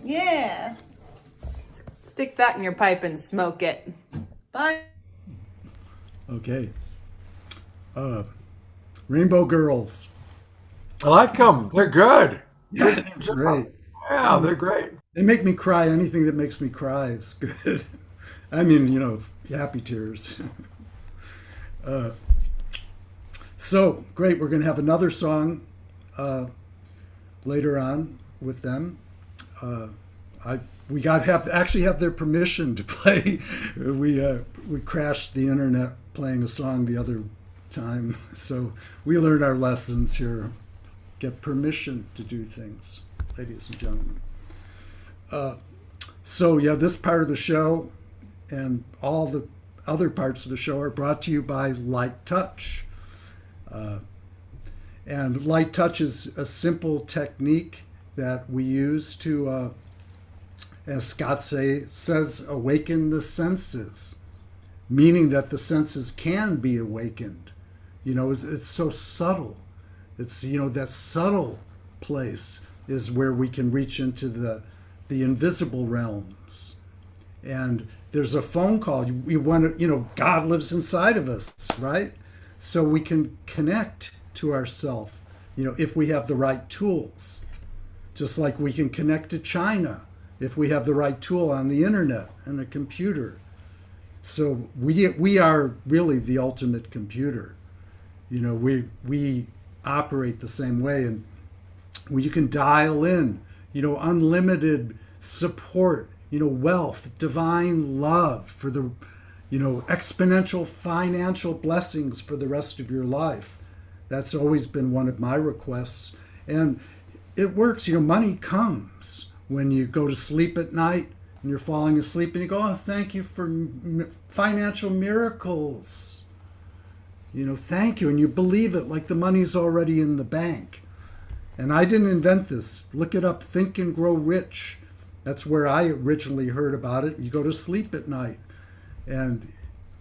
Yeah. Stick that in your pipe and smoke it. Bye. Okay. Rainbow Girls. I like them. They're good. Great. Yeah, they're great. They make me cry. Anything that makes me cry is good. I mean, you know, happy tears. So great. We're going to have another song later on with them. We actually have their permission to play. We crashed the internet playing a song the other time, so we learned our lessons here. Get permission to do things. ladies and gentlemen. So yeah, this part of the show and all the other parts of the show are brought to you by Light Touch. And Light Touch is a simple technique that we use to, as Scott says, awaken the senses, meaning that the senses can be awakened. You know, it's so subtle. It's, you know, that subtle place is where we can reach into the invisible realms. And there's a phone call. We want to, you know, God lives inside of us, right? So we can connect to ourself, you know, if we have the right tools. Just like we can connect to China if we have the right tool on the internet and a computer. So we are really the ultimate computer. You know, we operate the same way, and you can dial in, you know, unlimited support, you know, wealth, divine love for the, you know, exponential financial blessings for the rest of your life. That's always been one of my requests. And it works. You know, money comes when you go to sleep at night and you're falling asleep and you go, oh, thank you for financial miracles. You know, thank you. And you believe it like the money's already in the bank. And I didn't invent this. Look it up. Think and Grow Rich. That's where I originally heard about it. You go to sleep at night. And,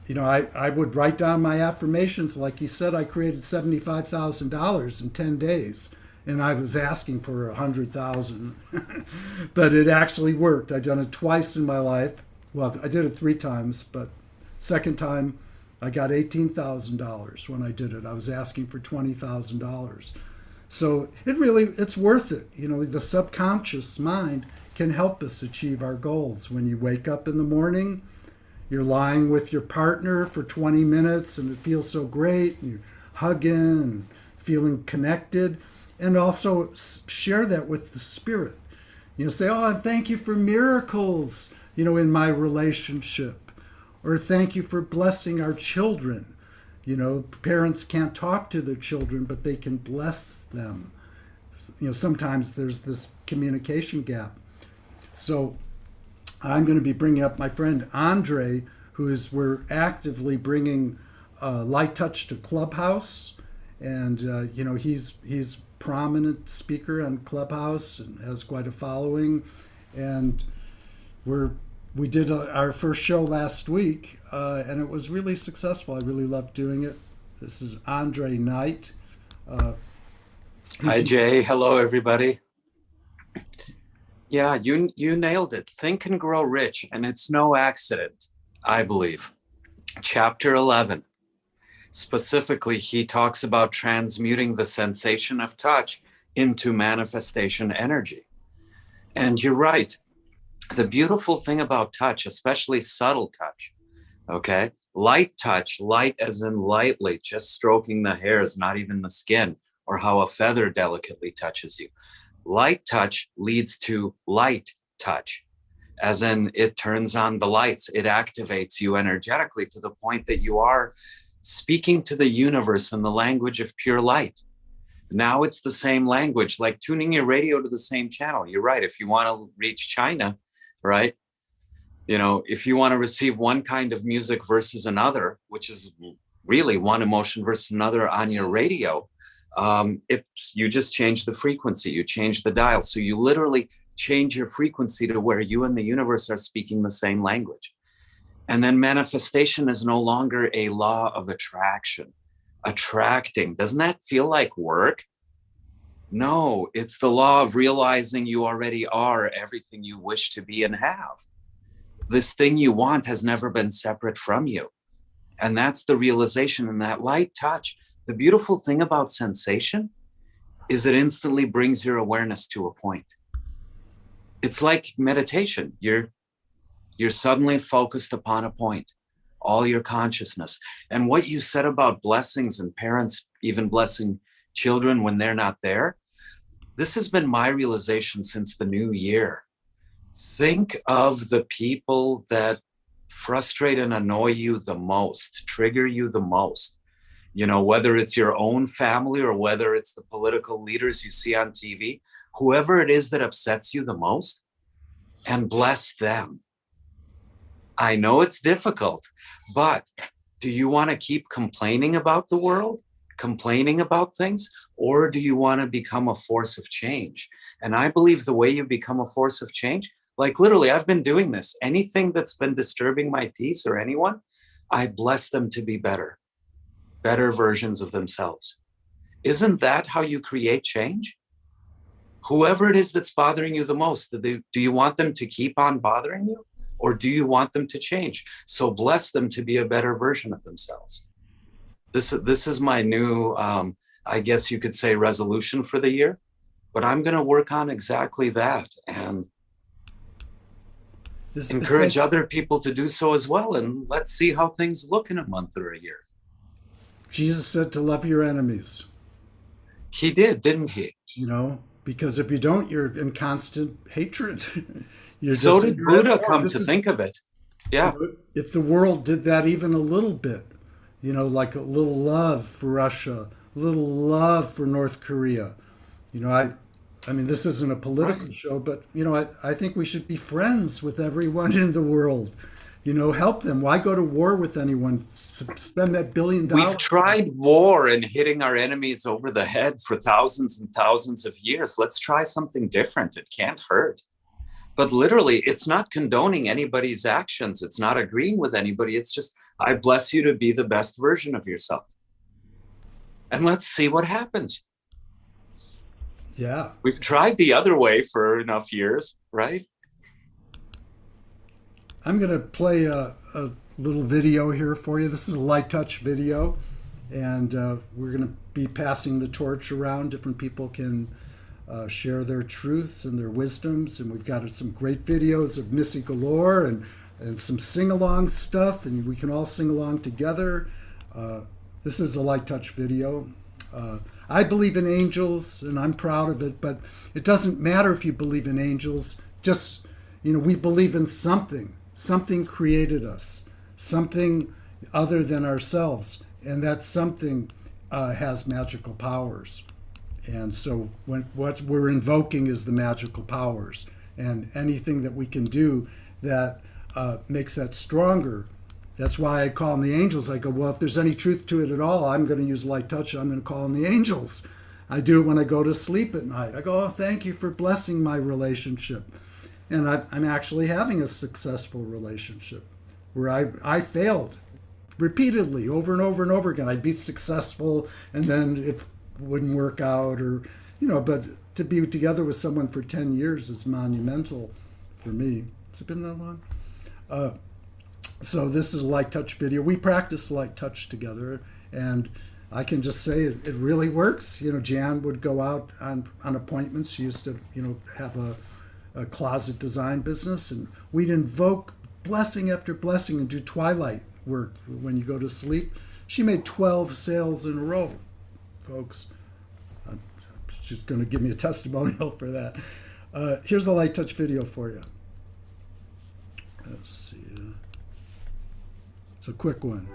you know, I would write down my affirmations. Like he said, I created $75,000 in 10 days. And I was asking for 100,000. But it actually worked. I've done it twice in my life. Well, I did it 3 times, but second time I got $18,000 when I did it. I was asking for $20,000. So it's worth it. You know, the subconscious mind can help us achieve our goals. When you wake up in the morning, you're lying with your partner for 20 minutes and it feels so great. And you're hugging and feeling connected. And also share that with the spirit. You know, say, oh, thank you for miracles, you know, in my relationship. Or thank you for blessing our children. You know, parents can't talk to their children, but they can bless them. You know, sometimes there's this communication gap. So I'm going to be bringing up my friend Andre, we're actively bringing Light Touch to Clubhouse. And, you know, he's prominent speaker on Clubhouse and has quite a following. And we did our first show last week, and it was really successful. I really loved doing it. This is Andre Knight. Hi, Jay. Hello, everybody. Yeah, you nailed it. Think and Grow Rich, and it's no accident, I believe. Chapter 11. Specifically, he talks about transmuting the sensation of touch into manifestation energy. And you're right. The beautiful thing about touch, especially subtle touch, okay? Light touch, light as in lightly, just stroking the hairs, not even the skin, or how a feather delicately touches you. Light touch leads to light touch, as in it turns on the lights, it activates you energetically to the point that you are speaking to the universe in the language of pure light. Now it's the same language, like tuning your radio to the same channel. You're right. If you want to reach China, right? You know, if you want to receive one kind of music versus another, which is really one emotion versus another on your radio, you just change the frequency, you change the dial. So you literally change your frequency to where you and the universe are speaking the same language. And then manifestation is no longer a law of attraction. Attracting, doesn't that feel like work? No, it's the law of realizing you already are everything you wish to be and have. This thing you want has never been separate from you. And that's the realization in that light touch. The beautiful thing about sensation is it instantly brings your awareness to a point. It's like meditation. You're suddenly focused upon a point, all your consciousness. And what you said about blessings and parents even blessing children when they're not there, this has been my realization since the new year. Think of the people that frustrate and annoy you the most, trigger you the most, You know, whether it's your own family or whether it's the political leaders you see on TV, whoever it is that upsets you the most, and bless them. I know it's difficult, but do you want to keep complaining about the world, complaining about things, or do you want to become a force of change? And I believe the way you become a force of change, like literally, I've been doing this. Anything that's been disturbing my peace or anyone, I bless them to be better versions of themselves. Isn't that how you create change? Whoever it is that's bothering you the most, do you want them to keep on bothering you? Or do you want them to change? So bless them to be a better version of themselves. This is my new, I guess you could say, resolution for the year. But I'm going to work on exactly that and encourage other people to do so as well. And let's see how things look in a month or a year. Jesus said to love your enemies. He did, didn't he? You know, because if you don't, you're in constant hatred. So did Buddha, come to think of it. Yeah. You know, if the world did that even a little bit, you know, like a little love for Russia, a little love for North Korea. You know, I mean, this isn't a political show, but, you know, I think we should be friends with everyone in the world. You know, help them. Why go to war with anyone? Spend that $1 billion. We've tried war and hitting our enemies over the head for thousands and thousands of years. Let's try something different. It can't hurt. But literally, it's not condoning anybody's actions. It's not agreeing with anybody. It's just, I bless you to be the best version of yourself. And let's see what happens. Yeah. We've tried the other way for enough years, right? I'm going to play a little video here for you. This is a light touch video. And we're going to be passing the torch around. Different people can share their truths and their wisdoms. And we've got some great videos of Missy Galore and some sing-along stuff. And we can all sing along together. This is a light touch video. I believe in angels, and I'm proud of it. But it doesn't matter if you believe in angels. Just, you know, we believe in something. Something created us. Something other than ourselves. And that something has magical powers. And so what we're invoking is the magical powers. And anything that we can do that makes that stronger. That's why I call them the angels. I go, well, if there's any truth to it at all, I'm going to use light touch. I'm going to call them the angels. I do it when I go to sleep at night. I go, oh, thank you for blessing my relationship. And I'm actually having a successful relationship where I failed repeatedly over and over and over again. I'd be successful and then it wouldn't work out, or, you know, but to be together with someone for 10 years is monumental for me. Has it been that long? So this is a light touch video. We practice light touch together, and I can just say it really works. You know, Jan would go out on appointments. She used to, you know, have a closet design business, and we'd invoke blessing after blessing and do twilight work when you go to sleep. She made 12 sales in a row, folks. She's going to give me a testimonial for that. Here's a light touch video for you. Let's see. It's a quick one.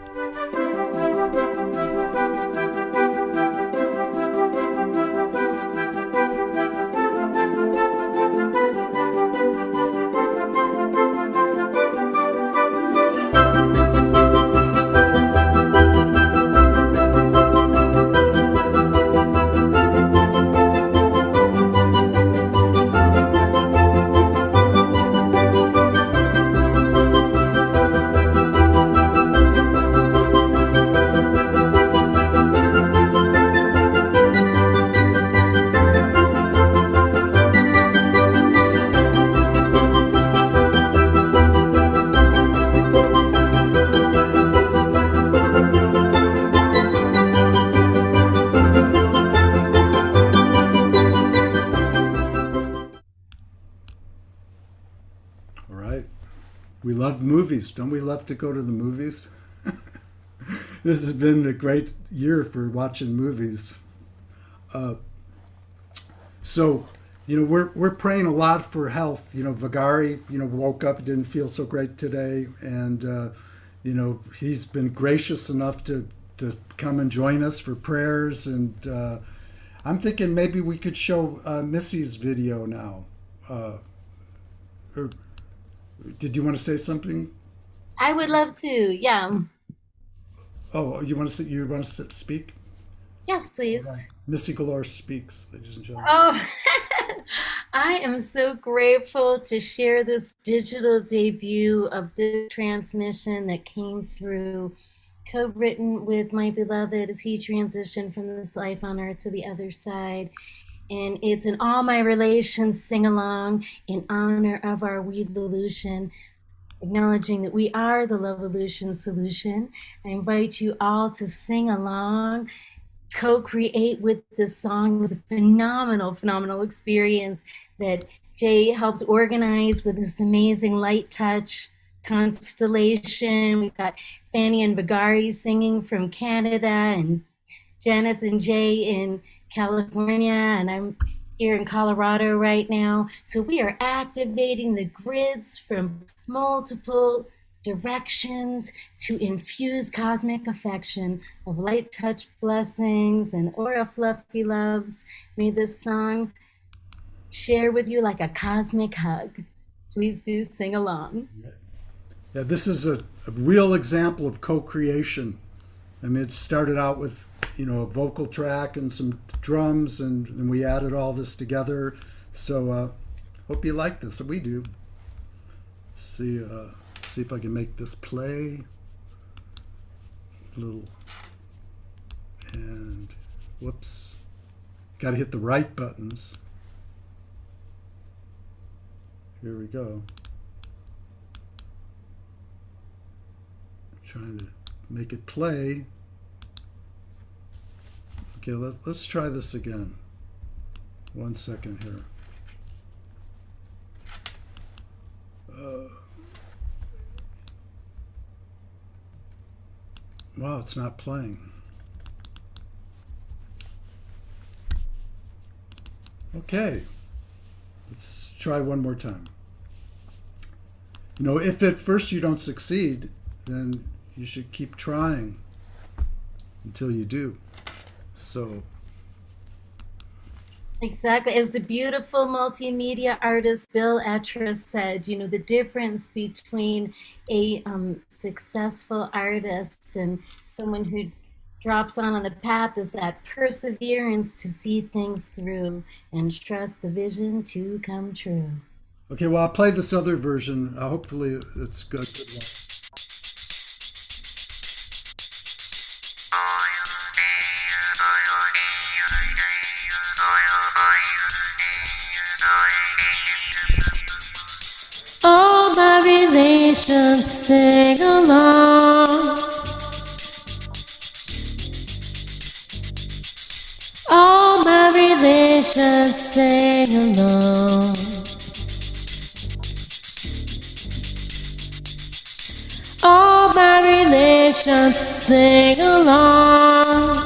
We love movies. Don't we love to go to the movies? This has been a great year for watching movies. So, you know, we're praying a lot for health. You know, Vagari, you know, woke up, didn't feel so great today. And, you know, he's been gracious enough to to come and join us for prayers. And I'm thinking maybe we could show Missy's video now. Or did you want to say something? I would love to. Yeah. Oh, you want to speak? Yes, please. Right. Missy Galore speaks, ladies and gentlemen. Oh, I am so grateful to share this digital debut of this transmission that came through, co-written with my beloved as he transitioned from this life on earth to the other side. And it's an All My Relations sing-along in honor of our WEvolution, acknowledging that we are the Lovevolution solution. I invite you all to sing along, co-create with this song. It was a phenomenal experience that Jay helped organize with this amazing light touch constellation. We've got Fanny and Bagari singing from Canada, and Janice and Jay in California, and I'm here in Colorado right now. So we are activating the grids from multiple directions to infuse cosmic affection of light touch blessings and aura fluffy loves. May this song share with you like a cosmic hug. Please do sing along. Yeah, this is a real example of co-creation. I mean, it started out with, a vocal track and some drums, and then we added all this together. So hope you like this. We do. See if I can make this play. And whoops. Got to hit the right buttons. Here we go. Trying to make it play. Okay, let's try this again. 1 second here. Wow, it's not playing. Okay, let's try one more time. If at first you don't succeed, then you should keep trying until you do. So exactly, as the beautiful multimedia artist Bill Etra said, the difference between a successful artist and someone who drops on the path is that perseverance to see things through and trust the vision to come true. Okay, well, I'll play this other version. Hopefully it's good. Good luck. All my relations sing along. All my relations sing along. All my relations sing along.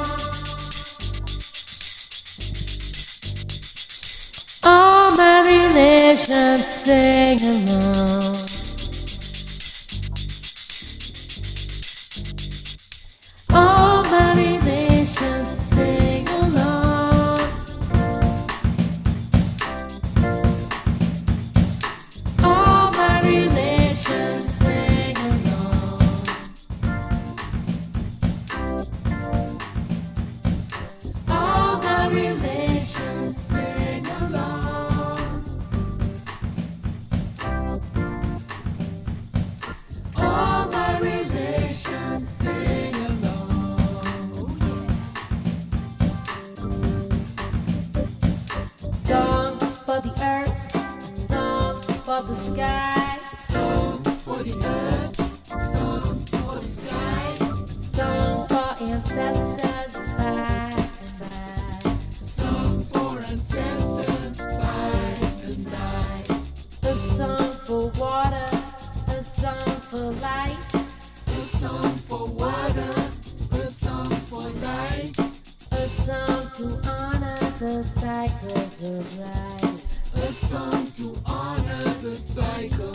All my relations sing along. All my relations sing along. All my relations sing along. All my relations sing along. All my relations sing along. Song for the earth, song for the sky, song for the earth, song for the sky, song for ancestors by and by, song for ancestors by and by, a song for water, a song for light, a song for water, a song for light, a song to honor the cycles of life, a song to honor the cycle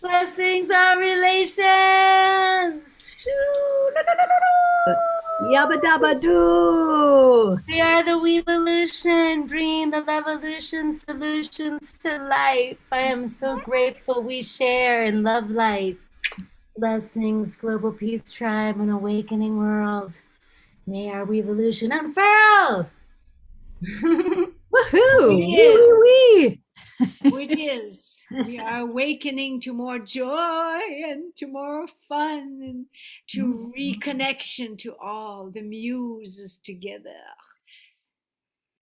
Blessings are relations. Yabba dabba doo. We are the WEvolution, bringing the Levolution solutions to life. I am so grateful we share and love light. Blessings, global peace tribe, and awakening world. May our WEvolution unfurl. Woohoo! It Wee is. wee wee. So it is. We are awakening to more joy and to more fun and to reconnection to all the muses together.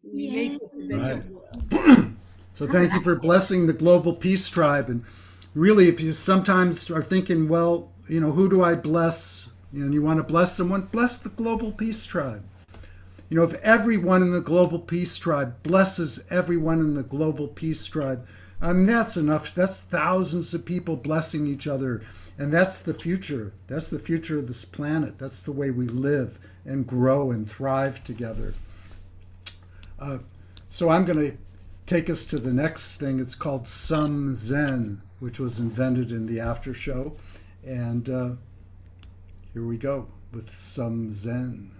We make it a better Right. world. So thank you for blessing the Global Peace Tribe. And really, if you sometimes are thinking, well, who do I bless? And you want to bless someone, bless the Global Peace Tribe. If everyone in the Global Peace Tribe blesses everyone in the Global Peace Tribe, that's enough. That's thousands of people blessing each other. And that's the future. That's the future of this planet. That's the way we live and grow and thrive together. So I'm going to take us to the next thing. It's called Some Zen, which was invented in the after show. And here we go with Some Zen.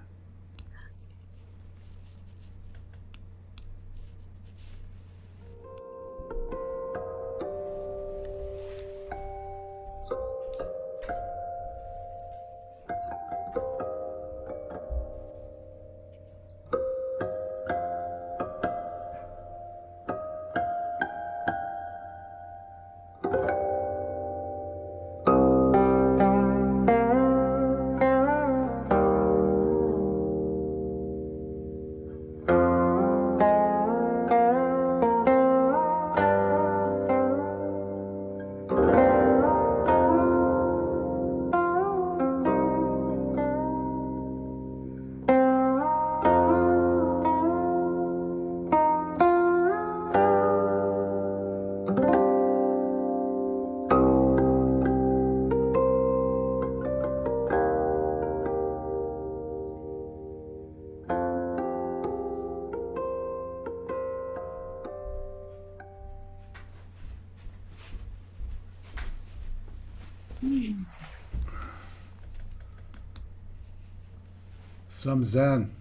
Some Zen.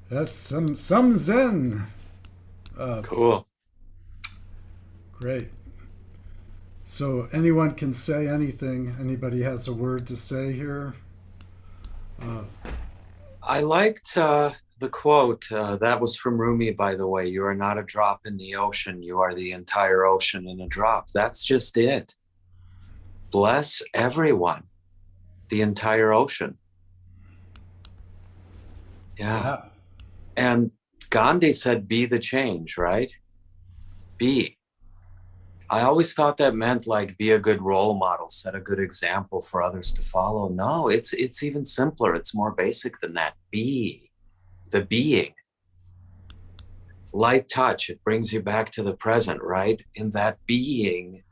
That's some Zen. Cool. Great. So anyone can say anything. Anybody has a word to say here? I liked the quote. That was from Rumi, by the way. You are not a drop in the ocean. You are the entire ocean in a drop. That's just it. Bless everyone. The entire ocean. Yeah. And Gandhi said, be the change, right? Be. I always thought that meant like be a good role model, set a good example for others to follow. No, it's even simpler. It's more basic than that. Be the being. Light touch, it brings you back to the present, right? In that being,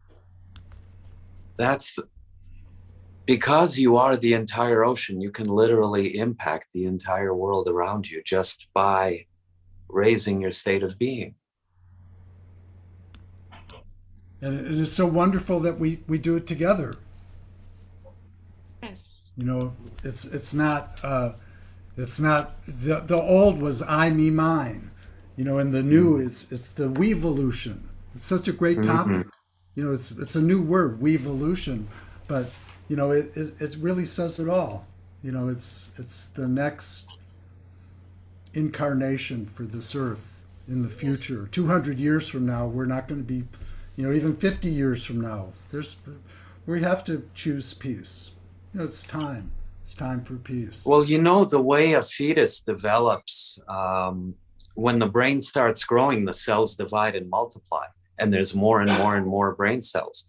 because you are the entire ocean, you can literally impact the entire world around you just by raising your state of being. And it is so wonderful that we do it together. Yes. You know, it's not the old was I, me, mine, you know, and the new it's the WEvolution. It's such a great topic. You know, it's a new word, WEvolution, but you know, it really says it all. You know, it's the next incarnation for this earth in the future. 200 years from now, we're not going to be, you know, even 50 years from now, we have to choose peace. You know, it's time. It's time for peace. Well, you know, the way a fetus develops, when the brain starts growing, the cells divide and multiply, and there's more and more and more brain cells.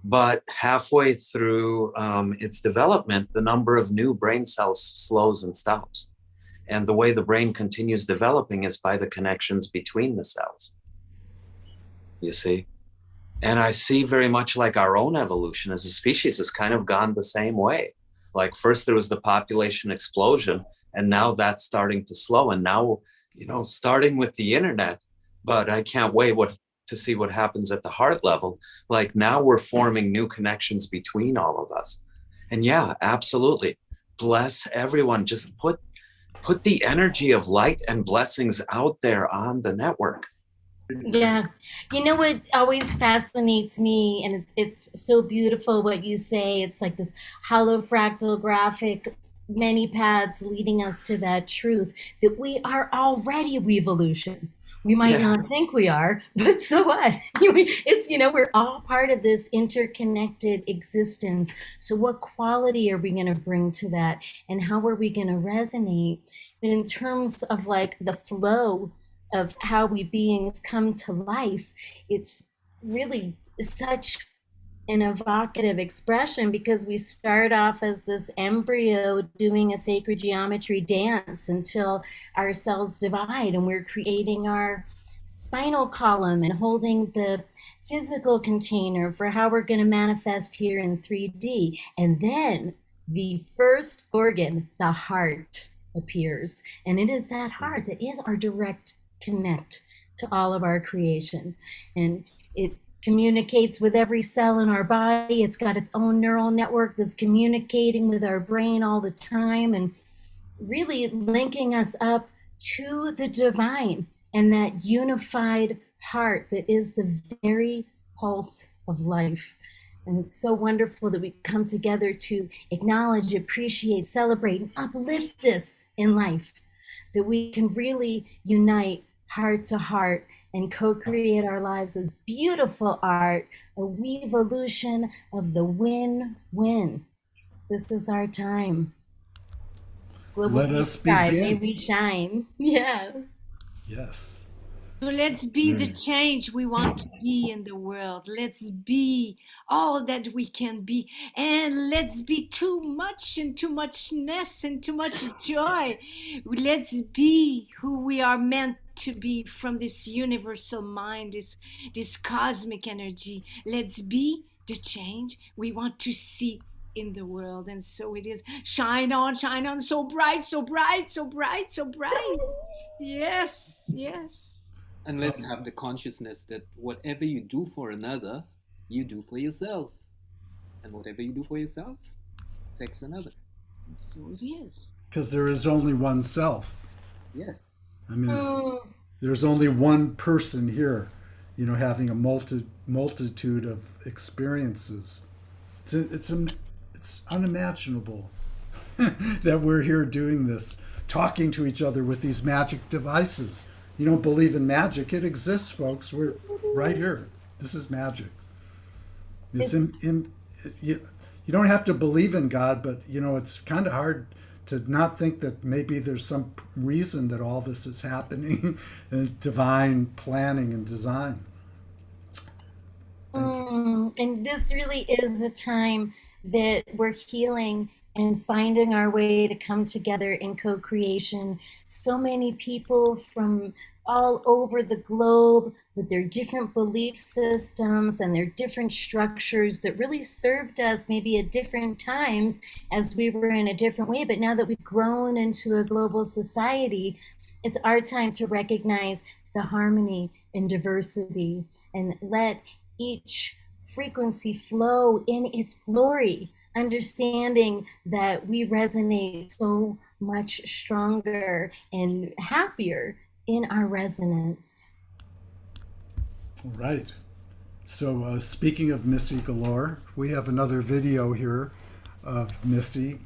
But halfway through its development, the number of new brain cells slows and stops. And the way the brain continues developing is by the connections between the cells. You see? And I see very much like our own evolution as a species has kind of gone the same way. Like first there was the population explosion, and now that's starting to slow. And now, you know, starting with the internet, but I can't wait to see what happens at the heart level. Like now we're forming new connections between all of us. And yeah, absolutely. Bless everyone. Just put the energy of light and blessings out there on the network. Yeah. You know what always fascinates me, and it's so beautiful what you say. It's like this holofractal graphic, many paths leading us to that truth that we are already WEvolution. We might not think we are, but so what? It's, you know, we're all part of this interconnected existence. So what quality are we going to bring to that? And how are we going to resonate? But in terms of like the flow of how we beings come to life, it's really such an evocative expression, because we start off as this embryo doing a sacred geometry dance until our cells divide and we're creating our spinal column and holding the physical container for how we're going to manifest here in 3D. And then the first organ, the heart, appears. And it is that heart that is our direct connect to all of our creation. And it communicates with every cell in our body. It's got its own neural network that's communicating with our brain all the time and really linking us up to the divine and that unified heart that is the very pulse of life. And it's so wonderful that we come together to acknowledge, appreciate, celebrate, and uplift this in life, that we can really unite heart to heart and co-create our lives as beautiful art, a WEvolution of the win-win. This is our time. Global Let peace us sky, may begin. we shine. Yeah. Yes. So let's be the change we want to be in the world. Let's be all that we can be. And let's be too much and too muchness and too much joy. Let's be who we are meant to be from this universal mind, this cosmic energy. Let's be the change we want to see in the world. And so it is. Shine on, so bright, so bright, so bright, so bright. Yes, yes. And let's have the consciousness that whatever you do for another, you do for yourself. And whatever you do for yourself affects another. So it is. because there is only one self. Yes. I mean, there's only one person here, you know, having a multitude of experiences. It's unimaginable that we're here doing this, talking to each other with these magic devices. You don't believe in magic? It exists, folks. We're right here. This is magic. You don't have to believe in God, but you know, it's kind of hard to not think that maybe there's some reason that all this is happening and divine planning and design. And this really is a time that we're healing and finding our way to come together in co-creation. So many people from all over the globe with their different belief systems and their different structures that really served us maybe at different times as we were in a different way. But now that we've grown into a global society, it's our time to recognize the harmony and diversity and let each frequency flow in its glory, understanding that we resonate so much stronger and happier in our resonance. All right. So speaking of Missy Galore, we have another video here of Missy.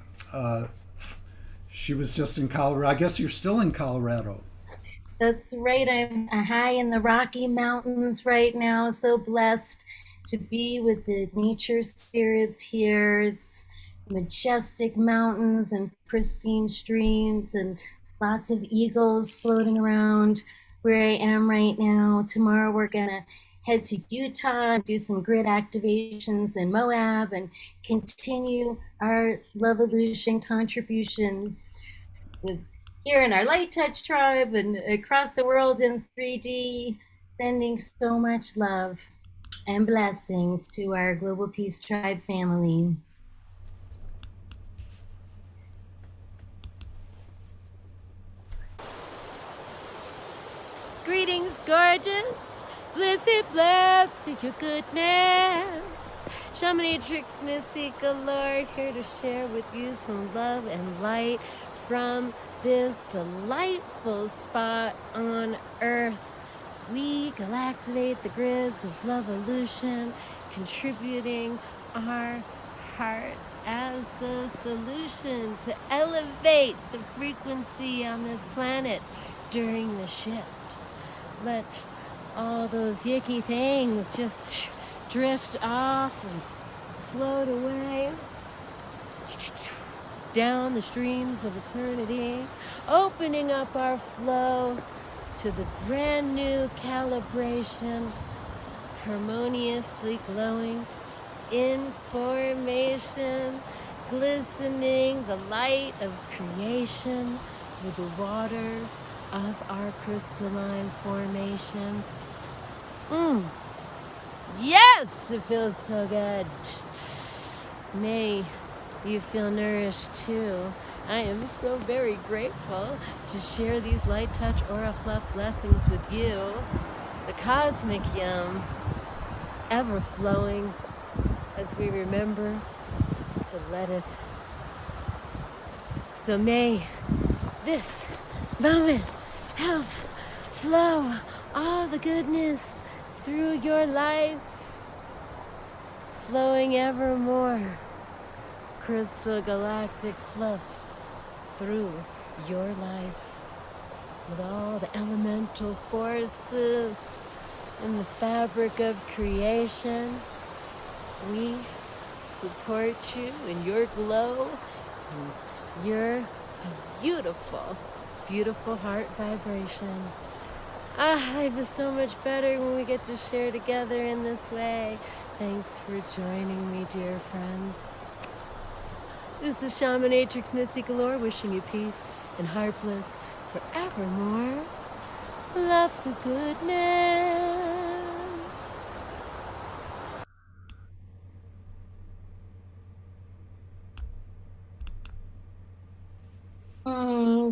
She was just in Colorado. I guess you're still in Colorado. That's right. I'm high in the Rocky Mountains right now. So blessed to be with the nature spirits here. It's majestic mountains and pristine streams and lots of eagles floating around where I am right now. Tomorrow we're gonna head to Utah, do some grid activations in Moab, and continue our WEvolution contributions with here in our Light Touch tribe and across the world in 3D, sending so much love and blessings to our Global Peace Tribe family. Greetings, gorgeous. Blessed to your goodness. Shamanetrix Missy Galore here to share with you some love and light from this delightful spot on Earth. We galactivate the grids of WEvolution, contributing our heart as the solution to elevate the frequency on this planet during the shift. Let all those yicky things just drift off and float away down the streams of eternity, opening up our flow to the brand new calibration, harmoniously glowing in formation, glistening the light of creation with the waters of our crystalline formation. Yes, it feels so good. May you feel nourished too. I am so very grateful to share these light touch aura fluff blessings with you. The cosmic yum ever flowing as we remember to let it. So may this moment help flow all the goodness through your life, flowing evermore. Crystal galactic fluff through your life with all the elemental forces and the fabric of creation. We support you in your glow and your beautiful, beautiful heart vibration. Life is so much better when we get to share together in this way. Thanks for joining me, dear friends. This is Shamanetrix Missy Galore wishing you peace and heart bliss forevermore. Love the goodness.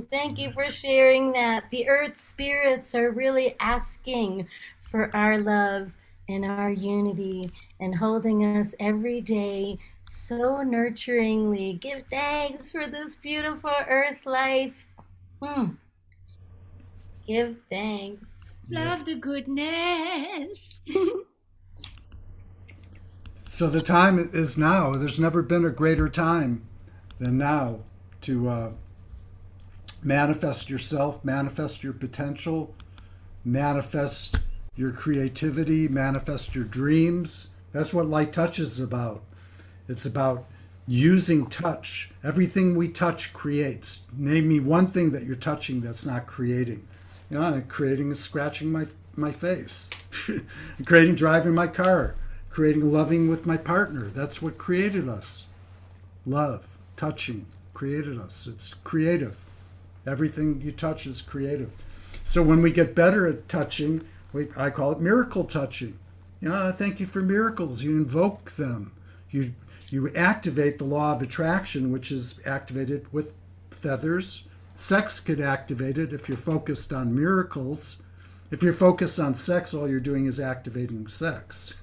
Thank you for sharing that. The earth spirits are really asking for our love and our unity and holding us every day so nurturingly. Give thanks for this beautiful earth life. Give thanks. Love the goodness. So the time is now. There's never been a greater time than now to manifest yourself, manifest your potential, manifest your creativity, manifest your dreams. That's what Light Touch is about. It's about using touch. Everything we touch creates. Name me one thing that you're touching that's not creating. You know, creating is scratching my face. Creating driving my car. Creating loving with my partner. That's what created us. Love, touching, created us. It's creative. Everything you touch is creative. So when we get better at touching, I call it miracle touching. You know, thank you for miracles. You invoke them. You activate the law of attraction, which is activated with feathers. Sex could activate it if you're focused on miracles. If you're focused on sex, all you're doing is activating sex.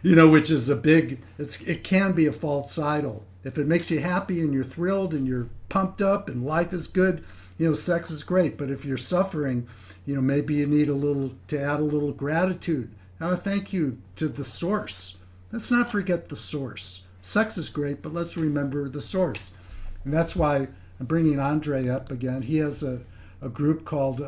You know, which is it can be a false idol. If it makes you happy and you're thrilled and you're pumped up and life is good, you know, sex is great. But if you're suffering, you know, maybe you need to add a little gratitude. Thank you to the source. Let's not forget the source. Sex is great, but let's remember the source. And that's why I'm bringing Andre up again. He has a group called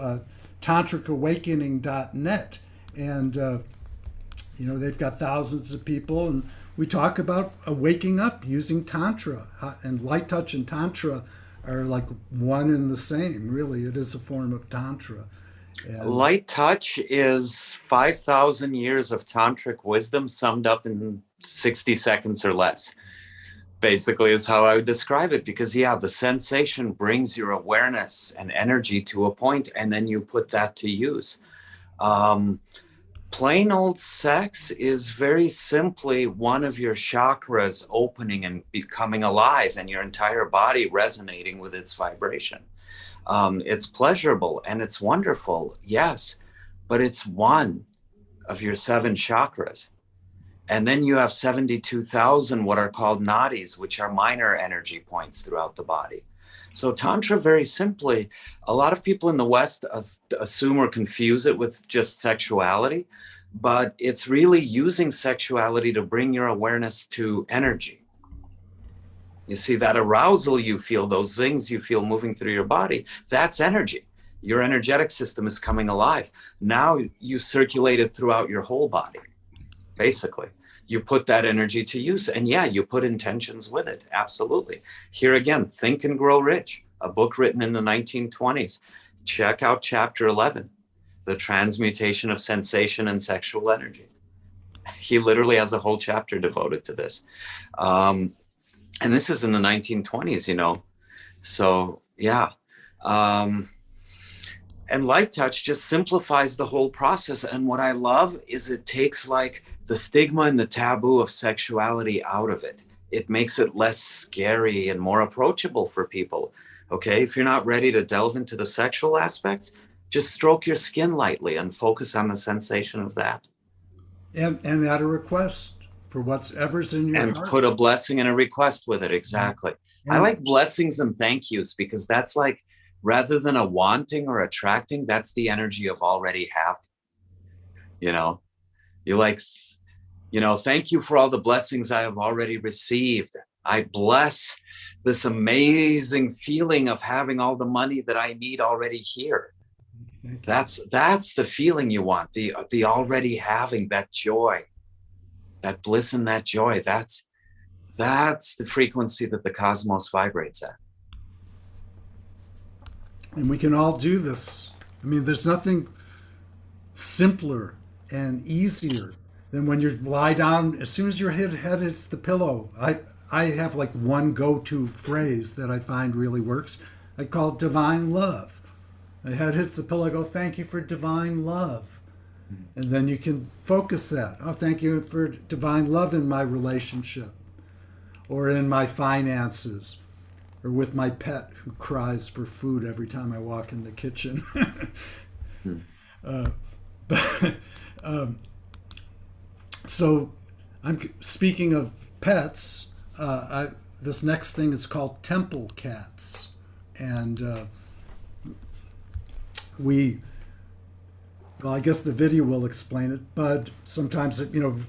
tantricawakening.net. And, you know, they've got thousands of people. And we talk about waking up using Tantra. And Light Touch and Tantra are like one and the same. Really, it is a form of Tantra. And Light Touch is 5,000 years of tantric wisdom summed up in 60 seconds or less. Basically is how I would describe it, because the sensation brings your awareness and energy to a point, and then you put that to use. Plain old sex is very simply one of your chakras opening and becoming alive, and your entire body resonating with its vibration. It's pleasurable and it's wonderful, yes, but it's one of your 7 chakras. And then you have 72,000 what are called nadis, which are minor energy points throughout the body. So Tantra, very simply, a lot of people in the West assume or confuse it with just sexuality, but it's really using sexuality to bring your awareness to energy. You see, that arousal you feel, those things you feel moving through your body, that's energy. Your energetic system is coming alive. Now you circulate it throughout your whole body, basically. You put that energy to use, and you put intentions with it, absolutely. Here again, Think and Grow Rich, a book written in the 1920s. Check out chapter 11, The Transmutation of Sensation and Sexual Energy. He literally has a whole chapter devoted to this. And this is in the 1920s, you know. So, and Light Touch just simplifies the whole process. And what I love is it takes like the stigma and the taboo of sexuality out of it. It makes it less scary and more approachable for people. Okay, if you're not ready to delve into the sexual aspects, just stroke your skin lightly and focus on the sensation of that. And add a request for whatever's in your heart. And put a blessing and a request with it, exactly. I like blessings and thank yous, because that's like, rather than a wanting or attracting, that's the energy of already having. You know, you're like, you know, thank you for all the blessings I have already received. I bless this amazing feeling of having all the money that I need already here. That's the feeling you want, the already having, that joy, that bliss and that joy. That's the frequency that the cosmos vibrates at. And we can all do this. I mean, there's nothing simpler and easier than when you lie down, as soon as your head hits the pillow. I have like one go-to phrase that I find really works. I call it divine love. My head hits the pillow, I go, thank you for divine love. And then you can focus that. Oh, thank you for divine love in my relationship, or in my finances, or with my pet who cries for food every time I walk in the kitchen. So I'm speaking of pets, this next thing is called temple cats. And well, I guess the video will explain it, but sometimes,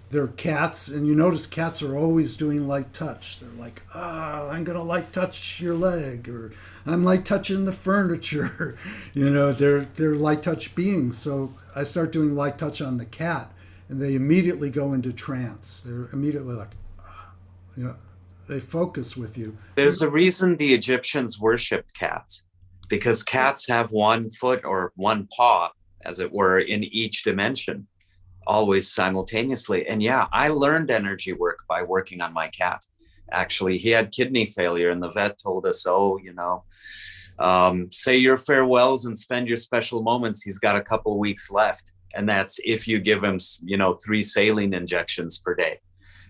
they're cats, and you notice cats are always doing light touch. They're like, I'm going to light touch your leg, or I'm light touching the furniture. They're light touch beings. So I start doing light touch on the cat, and they immediately go into trance. They're immediately like, they focus with you. There's a reason the Egyptians worshipped cats, because cats have one foot or one paw, as it were, in each dimension, always simultaneously. And yeah, I learned energy work by working on my cat. Actually, he had kidney failure, and the vet told us, say your farewells and spend your special moments. He's got a couple weeks left. And that's if you give him, 3 saline injections per day.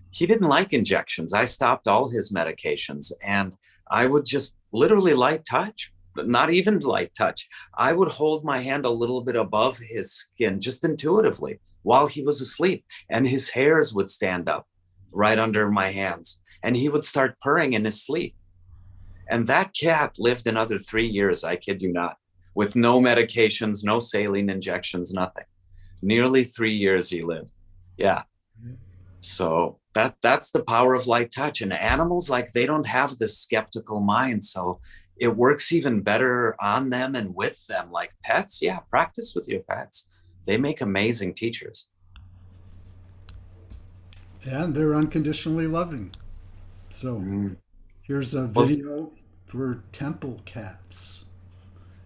He didn't like injections. I stopped all his medications, and I would just literally light touch. But not even light touch. I would hold my hand a little bit above his skin, just intuitively, while he was asleep, and his hairs would stand up right under my hands, and he would start purring in his sleep. And that cat lived another 3 years, I kid you not, with no medications, no saline injections, nothing. Nearly 3 years he lived. Yeah. So that's the power of light touch. And animals, they don't have this skeptical mind, so it works even better on them and with them. Like pets, practice with your pets. They make amazing teachers. And they're unconditionally loving. So here's a video for temple cats.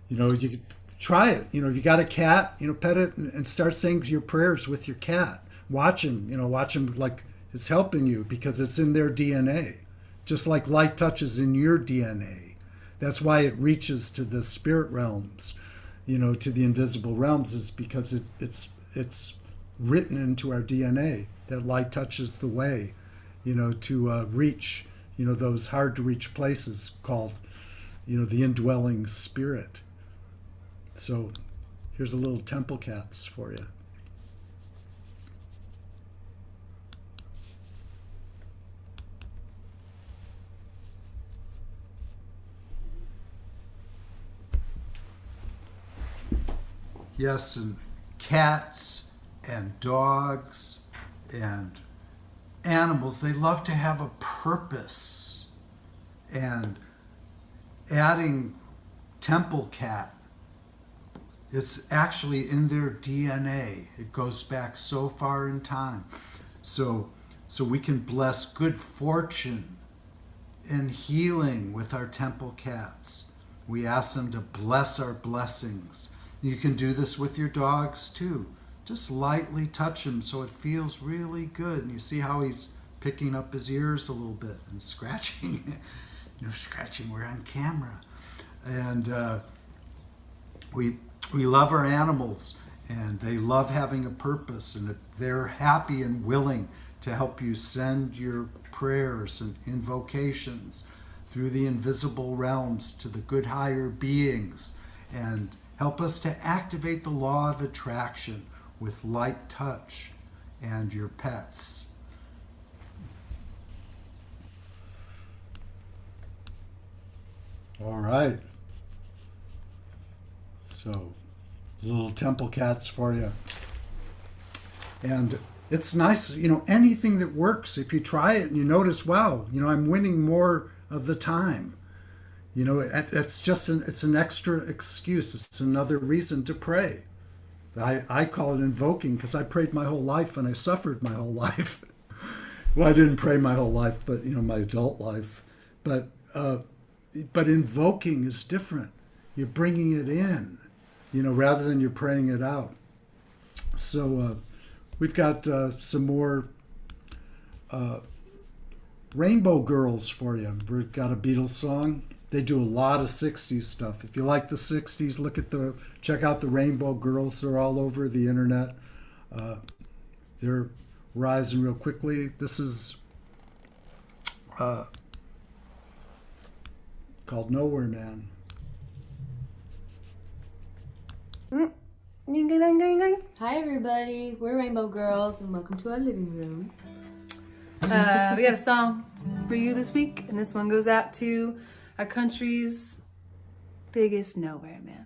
You could try it. You got a cat, pet it and start saying your prayers with your cat. Watch him, watch him like it's helping you, because it's in their DNA. Just like light touch is in your DNA. That's why it reaches to the spirit realms, to the invisible realms, is because it's written into our DNA that light touches the way, to reach, those hard to reach places called, the indwelling spirit. So here's a little temple cats for you. Yes, and cats and dogs and animals, they love to have a purpose. And adding temple cat, it's actually in their DNA. It goes back so far in time. So we can bless good fortune and healing with our temple cats. We ask them to bless our blessings. You can do this with your dogs too. Just lightly touch him so it feels really good. And you see how he's picking up his ears a little bit and scratching. Scratching. We're on camera. And we love our animals, and they love having a purpose. And if they're happy and willing to help you send your prayers and invocations through the invisible realms to the good higher beings, and help us to activate the law of attraction with light touch and your pets. All right. So, little temple cats for you. And it's nice, anything that works. If you try it and you notice, wow, I'm winning more of the time. It's an extra excuse. It's another reason to pray. I call it invoking, because I prayed my whole life and I suffered my whole life. Well, I didn't pray my whole life, but my adult life. But invoking is different. You're bringing it in, rather than you're praying it out. So we've got some more Rainbow Girls for you. We've got a Beatles song. They do a lot of 60s stuff. If you like the 60s, check out the Rainbow Girls. They're all over the internet. They're rising real quickly. This is called Nowhere Man. Hi everybody, we're Rainbow Girls and welcome to our living room. We got a song for you this week, and this one goes out to our country's biggest nowhere man.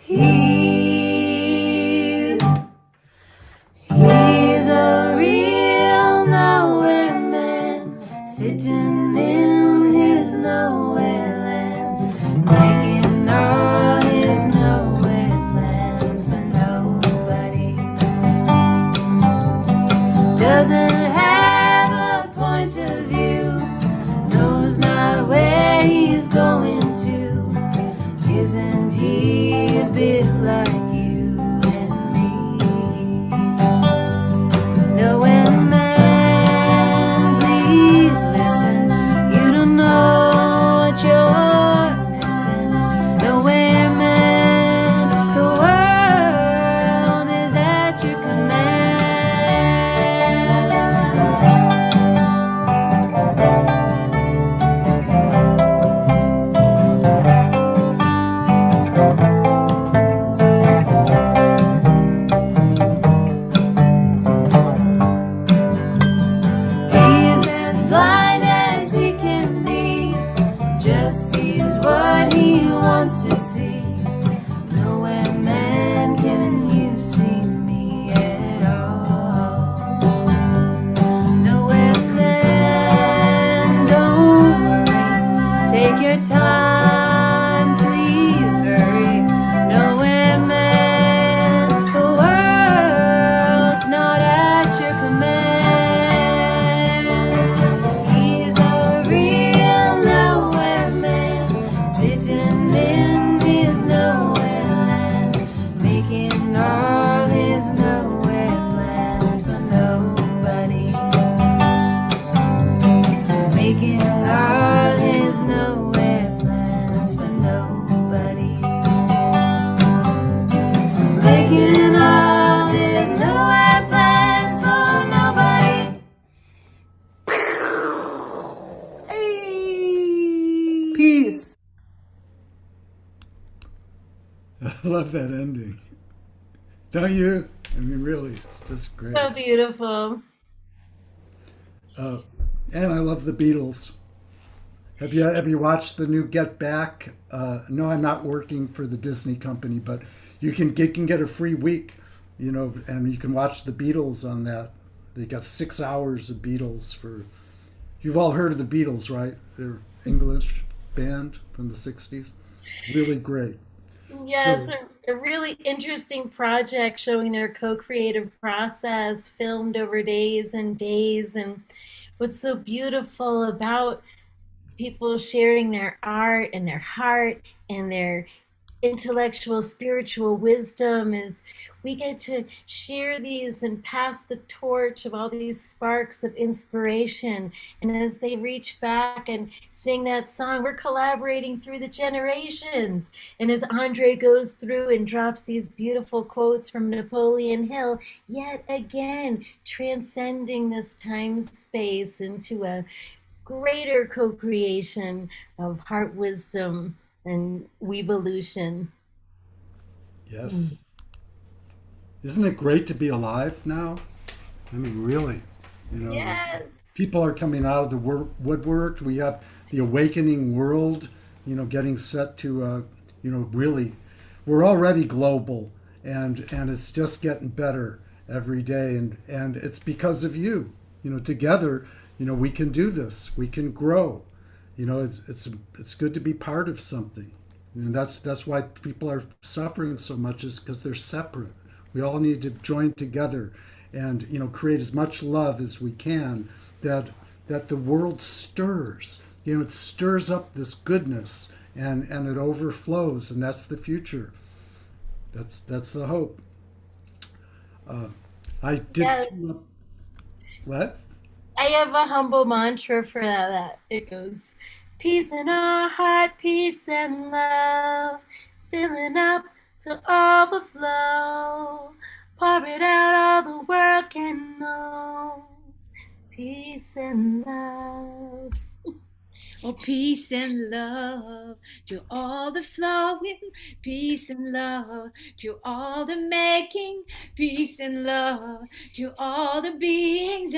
He's a real nowhere man, sitting in his nowhere land, making all his nowhere plans for nobody. Doesn't have a point of view, knows not where he's going to. Isn't he a bit like you and me? Nowhere man, please listen. You don't know what you're missing. Nowhere man, the world is at your command. He's as blind as he can be, just sees what he wants to see. Nowhere man, can you see me at all? Nowhere man, don't worry, take your time, please hurry. Nowhere man, the world's not at your command. He's a real nowhere man, sitting in his nowhere land, making all his nowhere plans for nobody. Making all his nowhere plans for nobody. Making all his nowhere plans for nobody. Hey. Peace. I love that ending. Don't you? I mean, really, it's just great. So beautiful. And I love the Beatles. Have you watched the new Get Back? No, I'm not working for the Disney company, but you can get a free week, and you can watch the Beatles on that. They got 6 hours of Beatles for. You've all heard of the Beatles, right? They're English band from the '60s. Really great. Yes, So- a really interesting project showing their co-creative process filmed over days and days. And what's so beautiful about people sharing their art and their heart and their intellectual, spiritual wisdom is we get to share these and pass the torch of all these sparks of inspiration. And as they reach back and sing that song, we're collaborating through the generations. And as Andre goes through and drops these beautiful quotes from Napoleon Hill, yet again, transcending this time space into a greater co-creation of heart wisdom and WEvolution. Yes. Isn't it great to be alive now? I mean, really. Yes. People are coming out of the woodwork. We have the awakening world, getting set to, really, we're already global, and it's just getting better every day, and it's because of you. Together, we can do this. We can grow. It's good to be part of something, and that's why people are suffering so much, is because they're separate. We all need to join together, and create as much love as we can. That the world stirs. It stirs up this goodness, and it overflows, and that's the future. That's the hope. I did. Yeah. What? I have a humble mantra for that. It goes, peace in our heart, peace and love, filling up to overflow. Pour it out, all the world can know. Peace and love. Oh, peace and love to all the flowing, peace and love to all the making, peace and love to all the beings.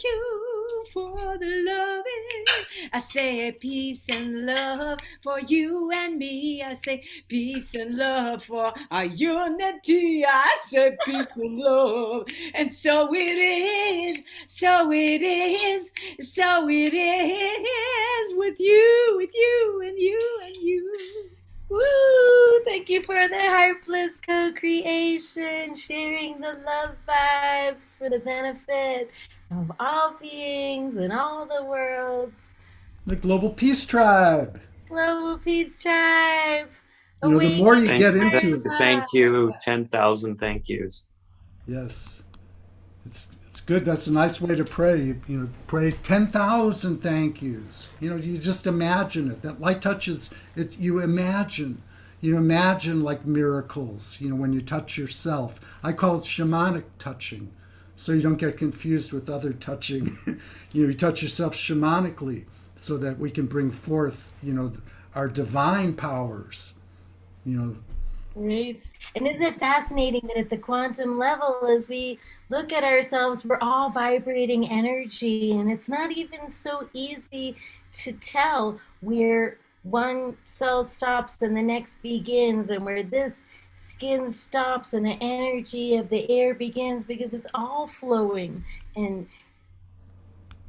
you for the loving. I say peace and love for you and me. I say peace and love for our unity. I say peace and love. And so it is, so it is, so it is with you, and you, and you. Woo! Thank you for the Heart Bliss co-creation, sharing the love vibes for the benefit of all beings and all the worlds. The Global Peace Tribe. Global Peace Tribe. You know, the more you get into it. Thank you. 10,000 thank yous. Yes. It's good. That's a nice way to pray. You know, pray 10,000 thank yous. You know, you just imagine it. That light touches it. You imagine like miracles, you know, when you touch yourself. I call it shamanic touching. So you don't get confused with other touching. You touch yourself shamanically so that we can bring forth, our divine powers, Right. And isn't it fascinating that at the quantum level, as we look at ourselves, we're all vibrating energy, and it's not even so easy to tell where one cell stops and the next begins, and where this skin stops and the energy of the air begins, because it's all flowing and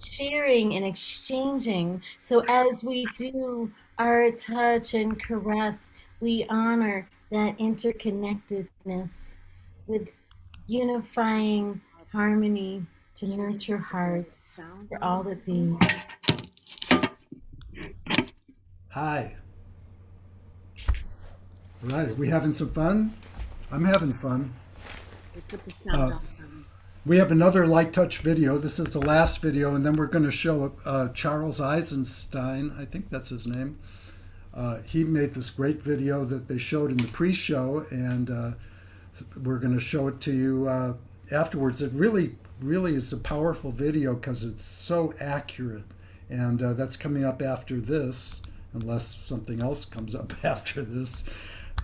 sharing and exchanging. So as we do our touch and caress, we honor that interconnectedness with unifying harmony to nurture hearts for all that be. Hi. All right, are we having some fun? I'm having fun. We have another light touch video. This is the last video, and then we're going to show Charles Eisenstein. I think that's his name. He made this great video that they showed in the pre-show, and we're going to show it to you afterwards. It really is a powerful video because it's so accurate, and that's coming up after this, unless something else comes up after this.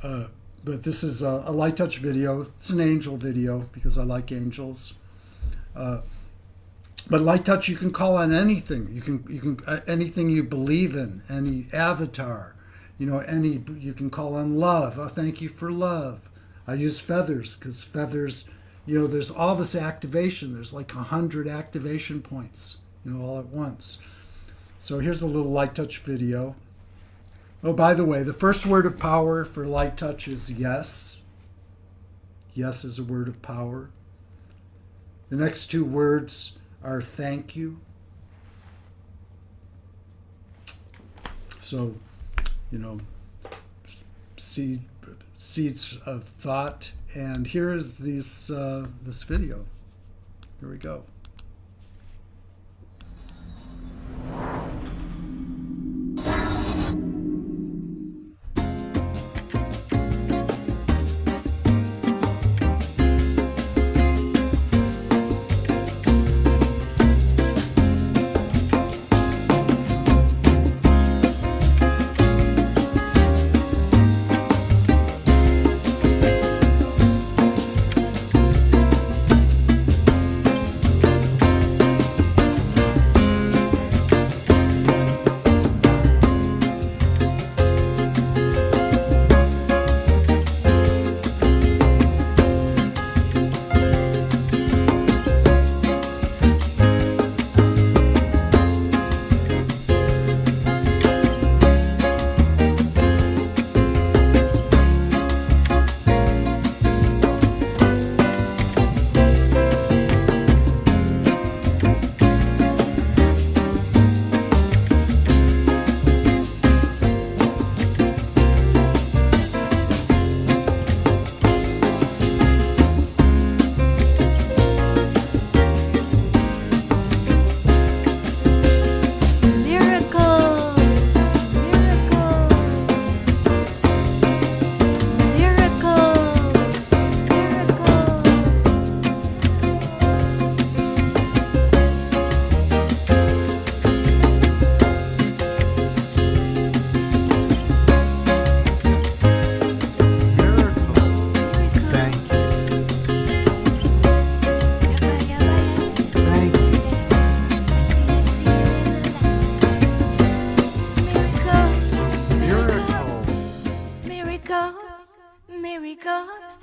But this is a light touch video. It's an angel video because I like angels. But light touch, you can call on anything. You can anything you believe in, any avatar. You can call on love. Oh, thank you for love. I use feathers because feathers, there's all this activation. There's like 100 activation points, all at once. So here's a little light touch video. Oh, by the way, the first word of power for light touch is yes. Yes is a word of power. The next two words are thank you. So, seeds of thought. And here is this video. Here we go.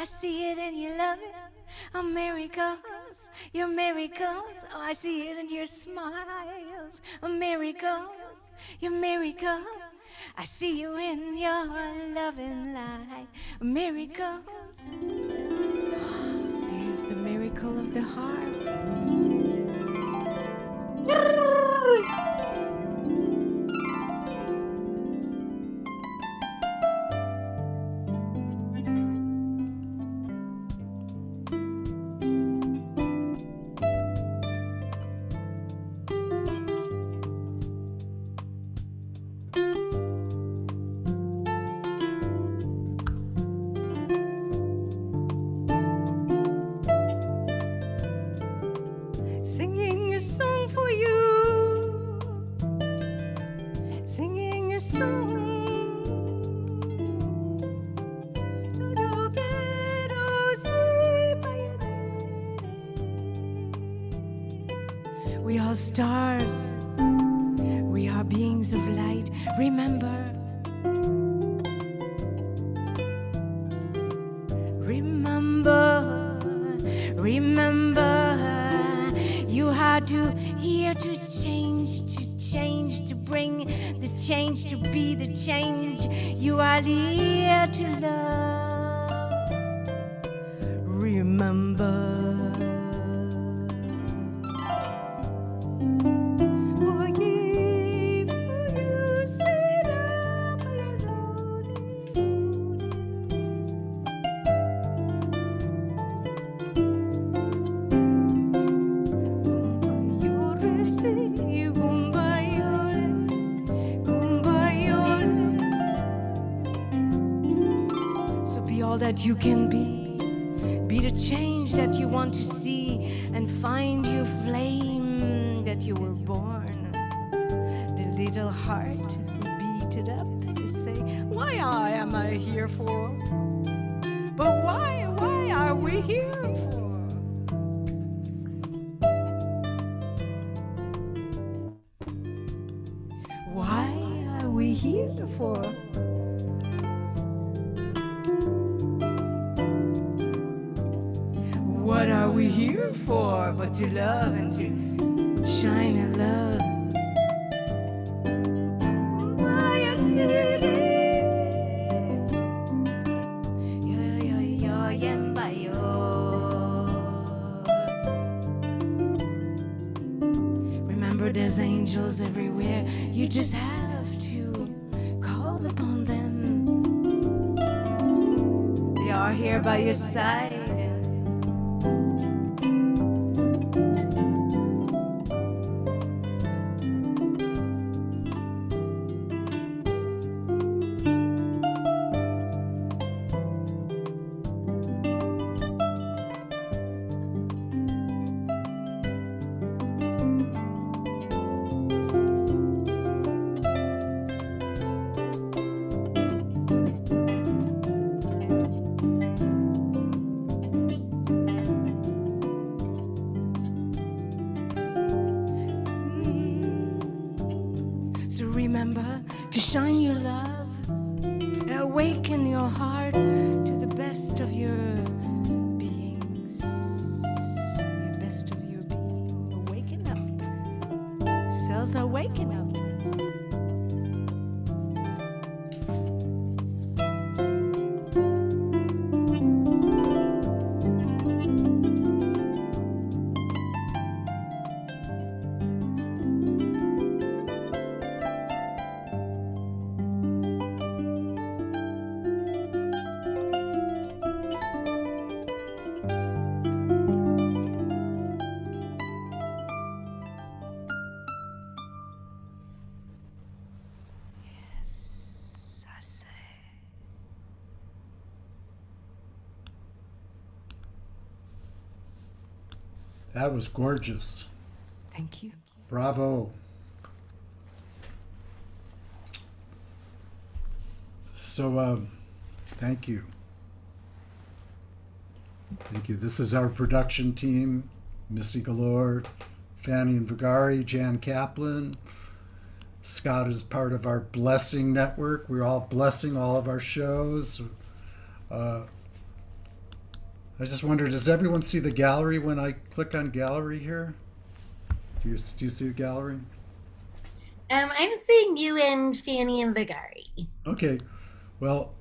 see it and you love it. Oh, miracles, your miracles. Oh, I see it in your smiles. Oh, miracles, your miracles. I see you in your loving light. Miracles. There's the miracle of the harp. Singing a song for you, singing a song. We are stars, we are beings of light. Remember, remember, remember. You are here to change, to bring the change, to be the change. You are here to love. Remember. So be all that you can be the change that you want to see, and find your flame that you were born. The little heart will beat it up and say, why am I here for? But why are we here for? Why are we here for? What are we here for but to love and to shine in love? Remember, there's angels everywhere. You just have to call upon them. They are here by your side. Remember to shine your love, awaken your heart to the best of your beings, the best of your being. Awaken up. Cells are waking up. That was gorgeous. Thank you. Bravo. So, thank you. Thank you. This is our production team: Missy Galore, Fanny and Vigari, Jan Kaplan. Scott is part of our blessing network. We're all blessing all of our shows. I just wonder, does everyone see the gallery when I click on gallery here? Do you see the gallery? I'm seeing you and Fanny and Vigari. Okay. Well,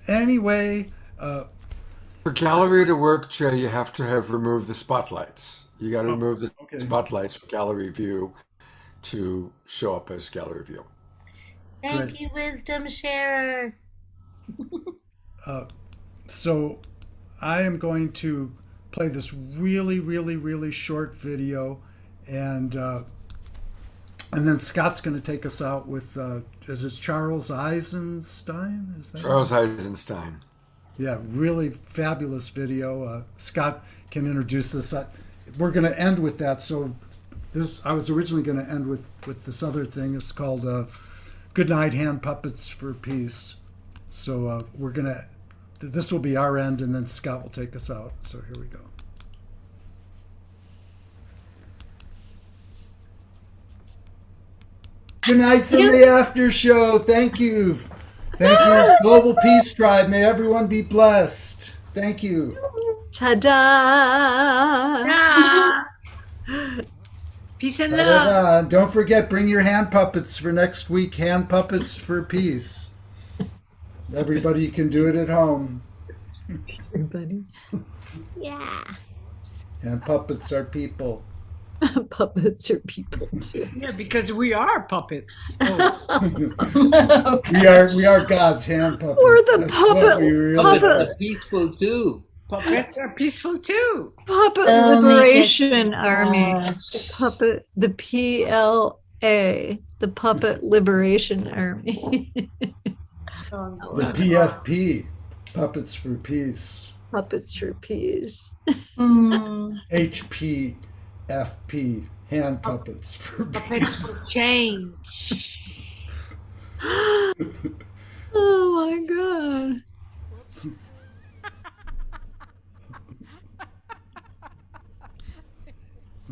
anyway, for gallery to work, Jay, you have to have removed the spotlights. You got to remove the spotlights for gallery view to show up as gallery view. Thank you, wisdom sharer. So I am going to play this really, really, really short video, and then Scott's going to take us out with, is it Charles Eisenstein? Is that Charles Eisenstein. Yeah, really fabulous video. Scott can introduce this. We're going to end with that. So this, I was originally going to end with this other thing. It's called Good Night, Hand Puppets for Peace. So we're going to, this will be our end, and then Scott will take us out. So here we go. Good night from the after show. Thank you. Thank you, Global Peace Tribe. May everyone be blessed. Thank you. Ta-da! Peace and love. Don't forget, bring your hand puppets for next week. Hand puppets for peace. Everybody can do it at home. Everybody. Yeah. And puppets are people. Puppets are people too. Yeah, because we are puppets. We are God's hand puppets. We're the That's what we really Puppets are. are peaceful too. Puppets are peaceful too. Puppet Oh, Liberation my Army. gosh. The puppet, the PLA, the Puppet Liberation Army. The PFP, Puppets for Peace. Puppets for Peace. HPFP, Hand Puppets for Peace. Puppets for change. Oh my God.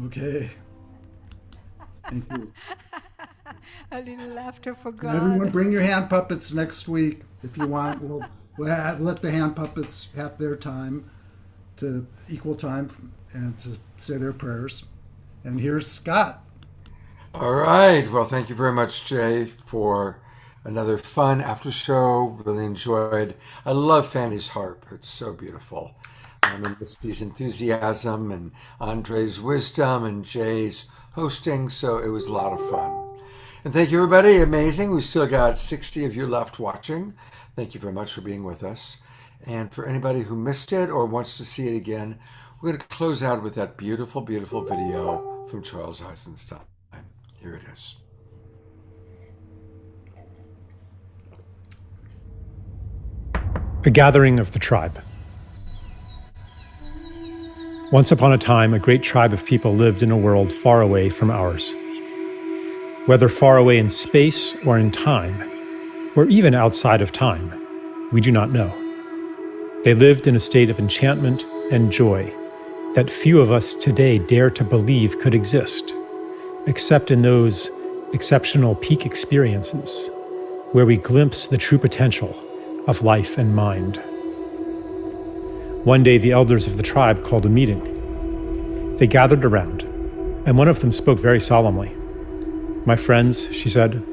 Okay. Thank you. A little laughter for And God. everyone bring your hand puppets next week if you want. We'll let the hand puppets have their time, to equal time, and to say their prayers. And here's Scott. All right. Well, thank you very much, Jay, for another fun after show. Really enjoyed. I love Fanny's harp. It's so beautiful. And Misty's enthusiasm and Andre's wisdom and Jay's hosting. So it was a lot of fun. And thank you, everybody. Amazing. We still got 60 of you left watching. Thank you very much for being with us. And for anybody who missed it or wants to see it again, we're going to close out with that beautiful, beautiful video from Charles Eisenstein. Here it is. A gathering of the tribe. Once upon a time, a great tribe of people lived in a world far away from ours. Whether far away in space or in time, or even outside of time, we do not know. They lived in a state of enchantment and joy that few of us today dare to believe could exist, except in those exceptional peak experiences where we glimpse the true potential of life and mind. One day, the elders of the tribe called a meeting. They gathered around, and one of them spoke very solemnly. "My friends," she said,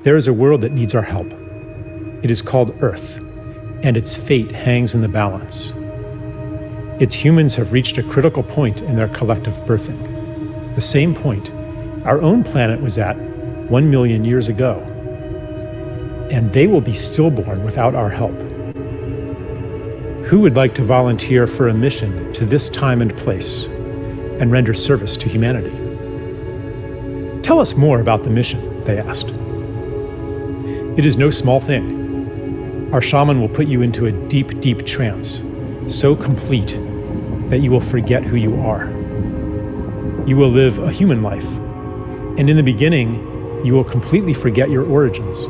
"there is a world that needs our help. It is called Earth, and its fate hangs in the balance. Its humans have reached a critical point in their collective birthing, the same point our own planet was at 1 million years ago, and they will be stillborn without our help. Who would like to volunteer for a mission to this time and place and render service to humanity?" "Tell us more about the mission," they asked. "It is no small thing. Our shaman will put you into a deep, deep trance, so complete that you will forget who you are. You will live a human life, and in the beginning, you will completely forget your origins.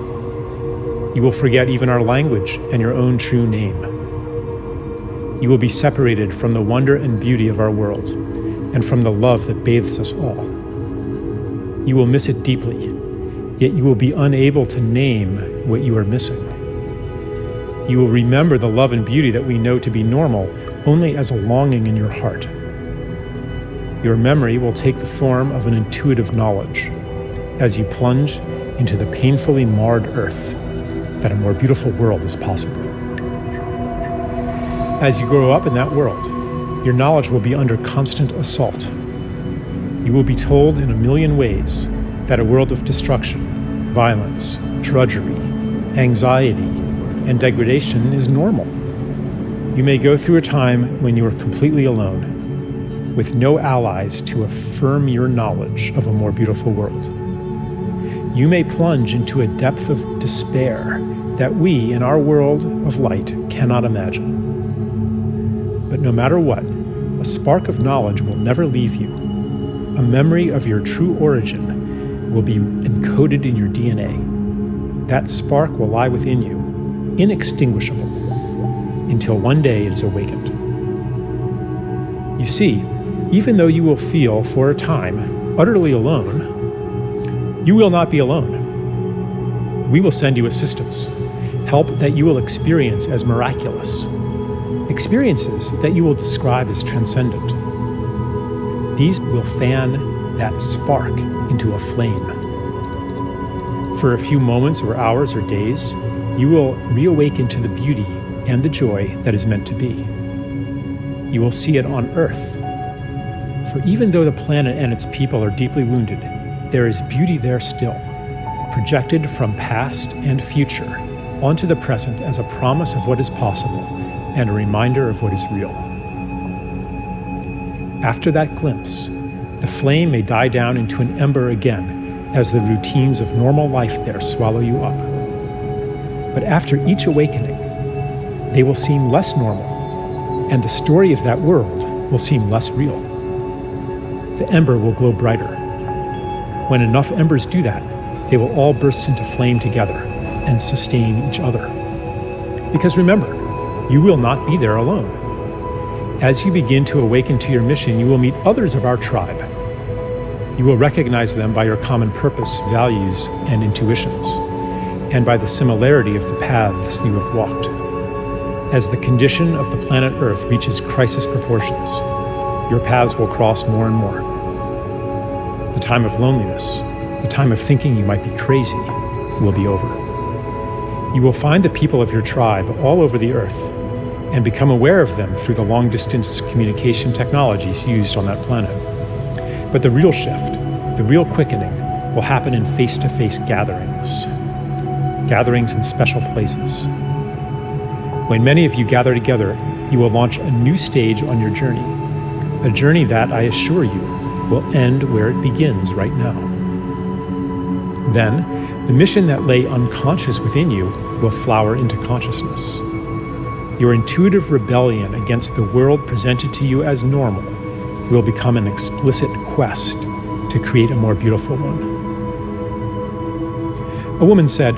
You will forget even our language and your own true name. You will be separated from the wonder and beauty of our world, and from the love that bathes us all. You will miss it deeply, yet you will be unable to name what you are missing. You will remember the love and beauty that we know to be normal, only as a longing in your heart. Your memory will take the form of an intuitive knowledge as you plunge into the painfully marred earth that a more beautiful world is possible. As you grow up in that world, your knowledge will be under constant assault. You will be told in a million ways that a world of destruction, violence, drudgery, anxiety, and degradation is normal. You may go through a time when you are completely alone, with no allies to affirm your knowledge of a more beautiful world. You may plunge into a depth of despair that we, in our world of light, cannot imagine. But no matter what, a spark of knowledge will never leave you. A memory of your true origin will be encoded in your DNA. That spark will lie within you, inextinguishable, until one day it is awakened. You see, even though you will feel for a time utterly alone, you will not be alone. We will send you assistance, help that you will experience as miraculous, experiences that you will describe as transcendent. These will fan that spark into a flame. For a few moments or hours or days, you will reawaken to the beauty and the joy that is meant to be. You will see it on Earth. For even though the planet and its people are deeply wounded, there is beauty there still, projected from past and future onto the present as a promise of what is possible and a reminder of what is real. After that glimpse, the flame may die down into an ember again as the routines of normal life there swallow you up. But after each awakening, they will seem less normal, and the story of that world will seem less real. The ember will glow brighter. When enough embers do that, they will all burst into flame together and sustain each other. Because remember, you will not be there alone. As you begin to awaken to your mission, you will meet others of our tribe. You will recognize them by your common purpose, values, and intuitions, and by the similarity of the paths you have walked. As the condition of the planet Earth reaches crisis proportions, your paths will cross more and more. The time of loneliness, the time of thinking you might be crazy, will be over. You will find the people of your tribe all over the Earth and become aware of them through the long-distance communication technologies used on that planet. But the real shift, the real quickening, will happen in face-to-face gatherings in special places. When many of you gather together, you will launch a new stage on your journey, a journey that, I assure you, will end where it begins right now. Then, the mission that lay unconscious within you will flower into consciousness. Your intuitive rebellion against the world presented to you as normal will become an explicit quest to create a more beautiful one. A woman said,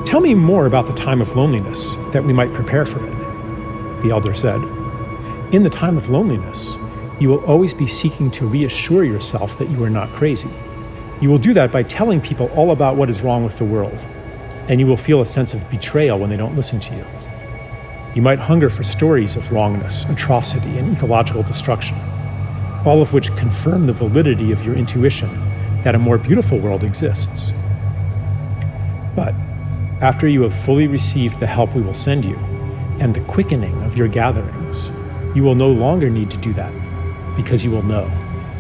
"Tell me more about the time of loneliness, that we might prepare for it." The elder said, "In the time of loneliness, you will always be seeking to reassure yourself that you are not crazy. You will do that by telling people all about what is wrong with the world, and you will feel a sense of betrayal when they don't listen to you. You might hunger for stories of wrongness, atrocity, and ecological destruction, all of which confirm the validity of your intuition that a more beautiful world exists. But after you have fully received the help we will send you, and the quickening of your gatherings, you will no longer need to do that, because you will know.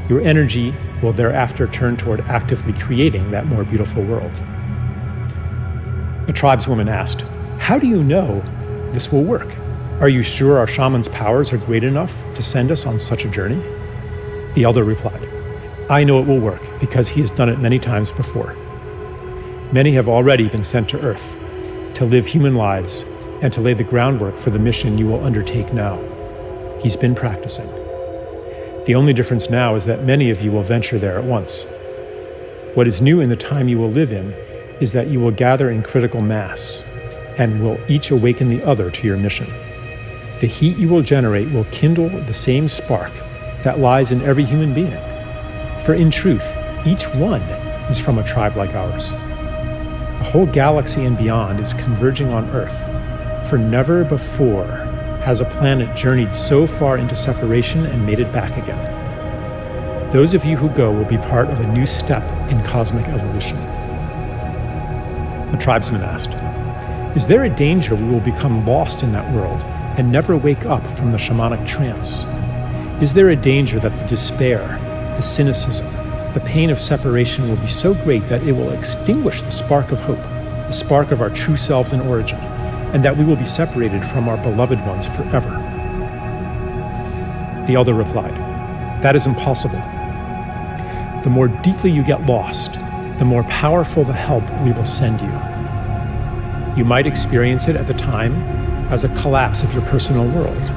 Your energy will thereafter turn toward actively creating that more beautiful world." A tribeswoman asked, "How do you know this will work? Are you sure our shaman's powers are great enough to send us on such a journey?" The elder replied, "I know it will work because he has done it many times before. Many have already been sent to Earth to live human lives and to lay the groundwork for the mission you will undertake now. He's been practicing. The only difference now is that many of you will venture there at once. What is new in the time you will live in is that you will gather in critical mass and will each awaken the other to your mission. The heat you will generate will kindle the same spark that lies in every human being. For in truth, each one is from a tribe like ours. The whole galaxy and beyond is converging on Earth, for never before has a planet journeyed so far into separation and made it back again. Those of you who go will be part of a new step in cosmic evolution. A tribesman asked, "Is there a danger we will become lost in that world and never wake up from the shamanic trance? Is there a danger that the despair, the cynicism, the pain of separation will be so great that it will extinguish the spark of hope, the spark of our true selves in origin, and that we will be separated from our beloved ones forever?" The elder replied, "That is impossible. The more deeply you get lost, the more powerful the help we will send you. You might experience it at the time as a collapse of your personal world,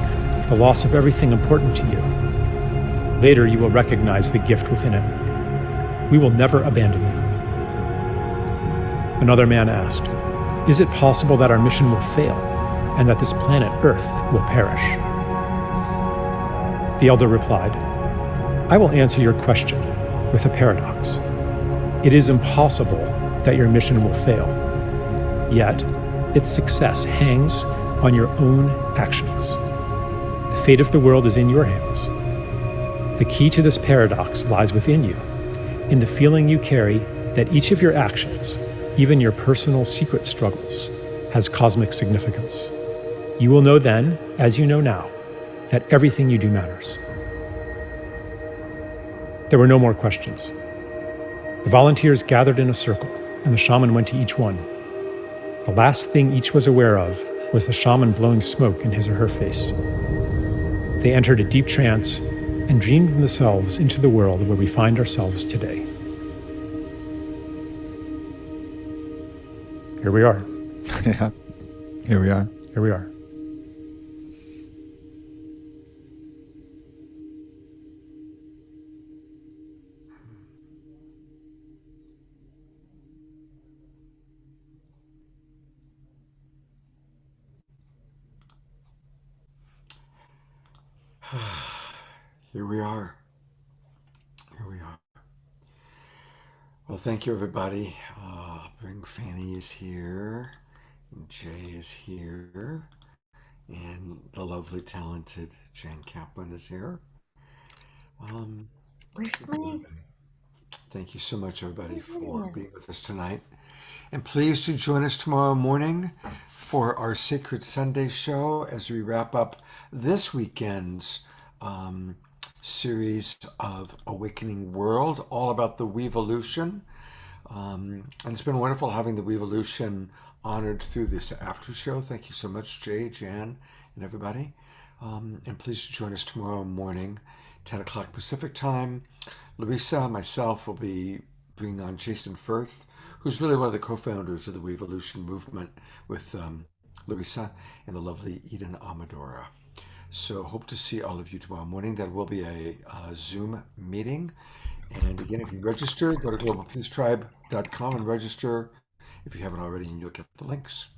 the loss of everything important to you. Later, you will recognize the gift within it. We will never abandon you." Another man asked, "Is it possible that our mission will fail and that this planet Earth will perish?" The elder replied, "I will answer your question with a paradox. It is impossible that your mission will fail, yet its success hangs on your own actions. The fate of the world is in your hands. The key to this paradox lies within you, in the feeling you carry that each of your actions, even your personal secret struggles, has cosmic significance. You will know then, as you know now, that everything you do matters." There were no more questions. The volunteers gathered in a circle, and the shaman went to each one. The last thing each was aware of was the shaman blowing smoke in his or her face. They entered a deep trance and dreamed themselves into the world where we find ourselves today. Here we are. Yeah, here we are. Here we are. Here we are. Here we are. Well, thank you, everybody. Bring Fanny is here, and Jay is here, and the lovely, talented Jan Kaplan is here. Where's my... Thank you so much, everybody, for being with us tonight. And please do join us tomorrow morning for our Sacred Sunday show as we wrap up this weekend's series of Awakening World, all about the WEvolution. And it's been wonderful having the WEvolution honored through this after show. Thank you so much, Jay, Jan, and everybody. And please join us tomorrow morning, 10 o'clock Pacific time. Larissa, myself, will be bringing on Jason Firth, who's really one of the co-founders of the WEvolution movement with Larissa and the lovely Eden Amadora. So hope to see all of you tomorrow morning. That will be a Zoom meeting. And again, if you register, go to globalpeacetribe.com and register if you haven't already, and you'll get the links.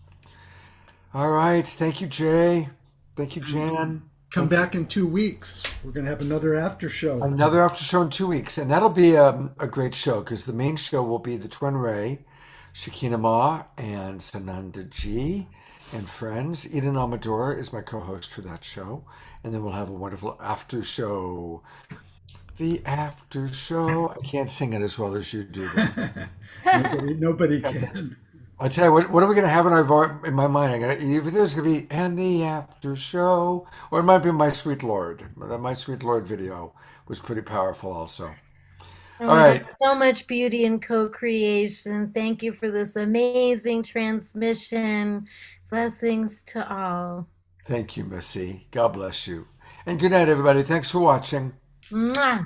All right. Thank you, Jay. Thank you, Jan. Come back in 2 weeks. We're going to have another after show. Another after show in 2 weeks. And that'll be a great show because the main show will be the Twin Ray, Shakina Ma, and Sananda G. and friends. Eden Amadora is my co-host for that show. And then we'll have a wonderful after show. The after show. I can't sing it as well as you do. Nobody can. I'll tell you what are we going to have in my mind? Either there's going to be and the after show, or it might be My Sweet Lord. That My Sweet Lord video was pretty powerful also. Oh, all right. So much beauty and co-creation. Thank you for this amazing transmission. Blessings to all. Thank you, Missy. God bless you. And good night, everybody. Thanks for watching. Mwah.